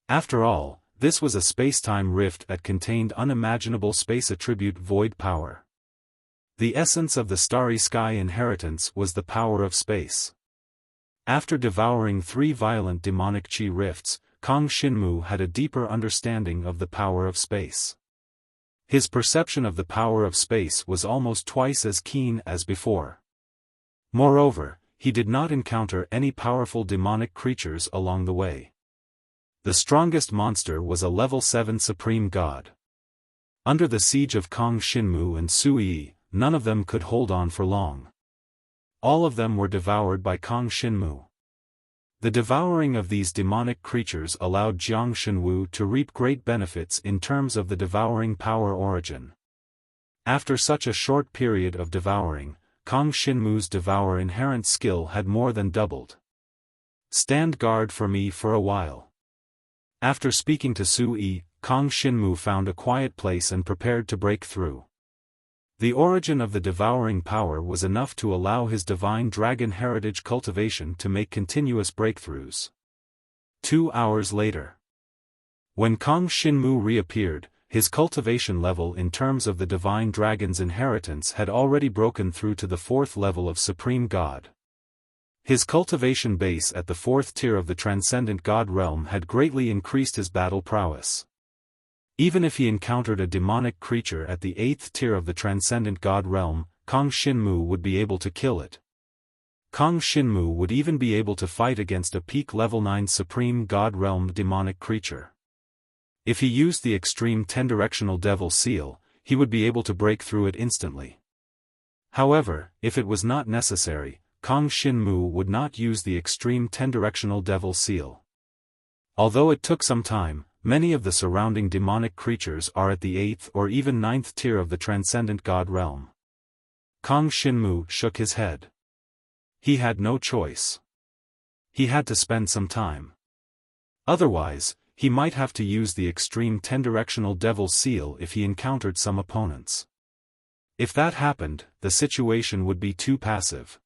After all, this was a space-time rift that contained unimaginable space attribute void power. The essence of the Starry Sky Inheritance was the power of space. After devouring 3 violent demonic chi rifts, Kang Xinmu had a deeper understanding of the power of space. His perception of the power of space was almost twice as keen as before. Moreover, he did not encounter any powerful demonic creatures along the way. The strongest monster was a level 7 supreme god. Under the siege of Kang Xinmu and Sui, none of them could hold on for long. All of them were devoured by Kang Xinmu. The devouring of these demonic creatures allowed Jiang Shenwu to reap great benefits in terms of the devouring power origin. After such a short period of devouring, Kang Xinmu's devour inherent skill had more than doubled. Stand guard for me for a while. After speaking to Sui, Kang Xinmu found a quiet place and prepared to break through. The origin of the devouring power was enough to allow his divine dragon heritage cultivation to make continuous breakthroughs. 2 hours later, when Kang Xinmu reappeared, his cultivation level in terms of the divine dragon's inheritance had already broken through to the 4th level of Supreme God. His cultivation base at the 4th tier of the Transcendent God realm had greatly increased his battle prowess. Even if he encountered a demonic creature at the 8th tier of the Transcendent God realm, Kang Xinmu would be able to kill it. Kang Xinmu would even be able to fight against a peak level 9 Supreme God realm demonic creature. If he used the extreme 10-directional Devil Seal, he would be able to break through it instantly. However, if it was not necessary, Kang Xinmu would not use the extreme 10-directional Devil Seal. Although it took some time, many of the surrounding demonic creatures are at the 8th or even 9th tier of the Transcendent God realm. Kang Xinmu shook his head. He had no choice. He had to spend some time. Otherwise, he might have to use the extreme 10-directional Devil Seal if he encountered some opponents. If that happened, the situation would be too passive.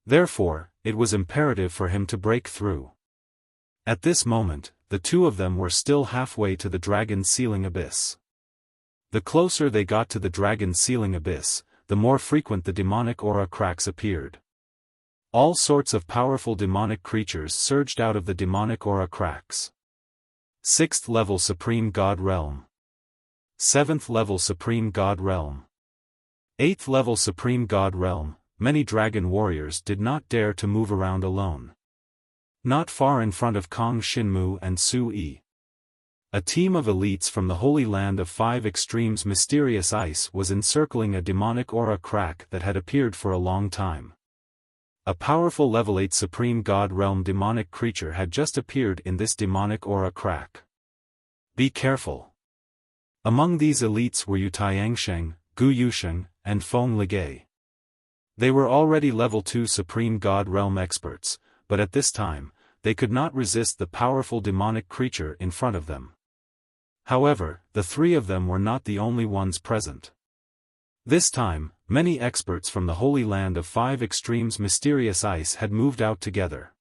Therefore, it was imperative for him to break through. At this moment, the two of them were still halfway to the dragon's sealing abyss. The closer they got to the dragon's sealing abyss, the more frequent the demonic aura cracks appeared. All sorts of powerful demonic creatures surged out of the demonic aura cracks. 6th level Supreme God Realm. 7th level Supreme God Realm. 8th level Supreme God Realm. Many dragon warriors did not dare to move around alone. Not far in front of Kang Xinmu and Sui, a team of elites from the Holy Land of 5 Extremes Mysterious Ice was encircling a demonic aura crack that had appeared for a long time. A powerful level 8 Supreme God Realm demonic creature had just appeared in this demonic aura crack. Be careful. Among these elites were Yu Tiangsheng, Gu Yusheng, and Feng Ligei. They were already level 2 Supreme God Realm experts, but at this time, they could not resist the powerful demonic creature in front of them. However, the 3 of them were not the only ones present. This time, many experts from the Holy Land of Five Extremes Mysterious Ice had moved out together.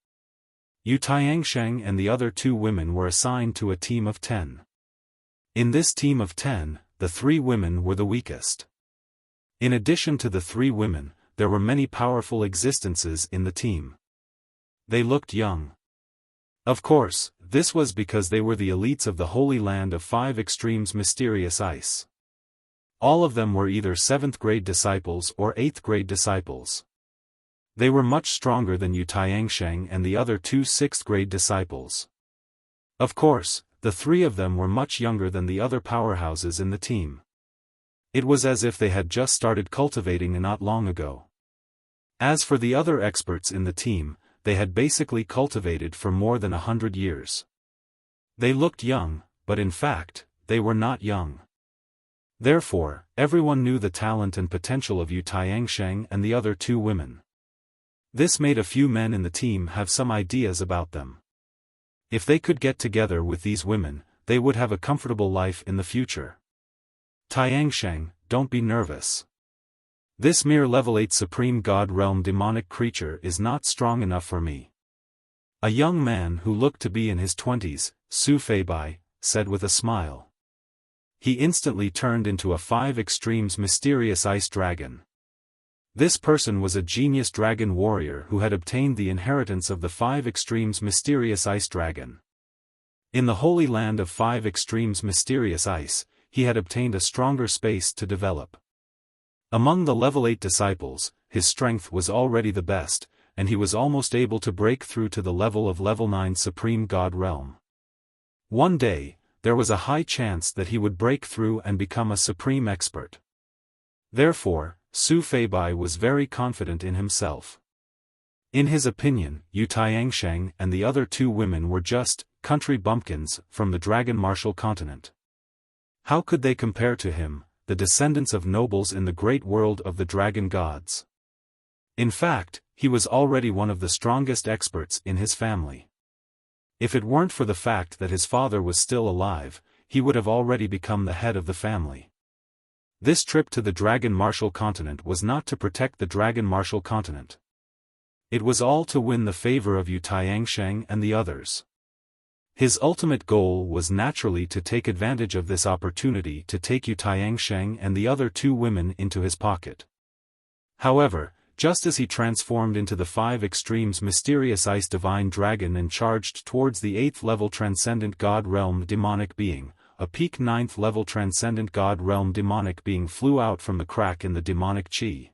Yu Tiansheng and the other 2 women were assigned to a team of 10. In this team of 10, the 3 women were the weakest. In addition to the 3 women, there were many powerful existences in the team. They looked young. Of course, this was because they were the elites of the Holy Land of Five Extremes Mysterious Ice. All of them were either 7th grade disciples or 8th grade disciples. They were much stronger than Yu Tiansheng and the other 2 6th grade disciples. Of course, the 3 of them were much younger than the other powerhouses in the team. It was as if they had just started cultivating not long ago. As for the other experts in the team, they had basically cultivated for more than 100 years. They looked young, but in fact, they were not young. Therefore, everyone knew the talent and potential of Yu Tiansheng and the other 2 women. This made a few men in the team have some ideas about them. If they could get together with these women, they would have a comfortable life in the future. Tiansheng, don't be nervous. This mere level 8 Supreme God Realm demonic creature is not strong enough for me. A young man who looked to be in his 20s, Su Feibai, said with a smile. He instantly turned into a 5 Extremes Mysterious Ice Dragon. This person was a genius dragon warrior who had obtained the inheritance of the 5 Extremes Mysterious Ice Dragon. In the Holy Land of 5 Extremes Mysterious Ice, he had obtained a stronger space to develop. Among the level 8 disciples, his strength was already the best, and he was almost able to break through to the level of level 9 Supreme God Realm. One day, there was a high chance that he would break through and become a supreme expert. Therefore, Su Feibai was very confident in himself. In his opinion, Yu Tiansheng and the other 2 women were just country bumpkins from the Dragon Martial continent. How could they compare to him, the descendants of nobles in the great world of the dragon gods? In fact, he was already one of the strongest experts in his family. If it weren't for the fact that his father was still alive, he would have already become the head of the family. This trip to the Dragon Martial continent was not to protect the Dragon Martial continent. It was all to win the favor of Yu Tiansheng and the others. His ultimate goal was naturally to take advantage of this opportunity to take Yu Tiansheng and the other 2 women into his pocket. However, just as he transformed into the 5 Extremes Mysterious Ice Divine Dragon and charged towards the 8th level Transcendent God Realm demonic being, a peak 9th level Transcendent God Realm demonic being flew out from the crack in the demonic chi.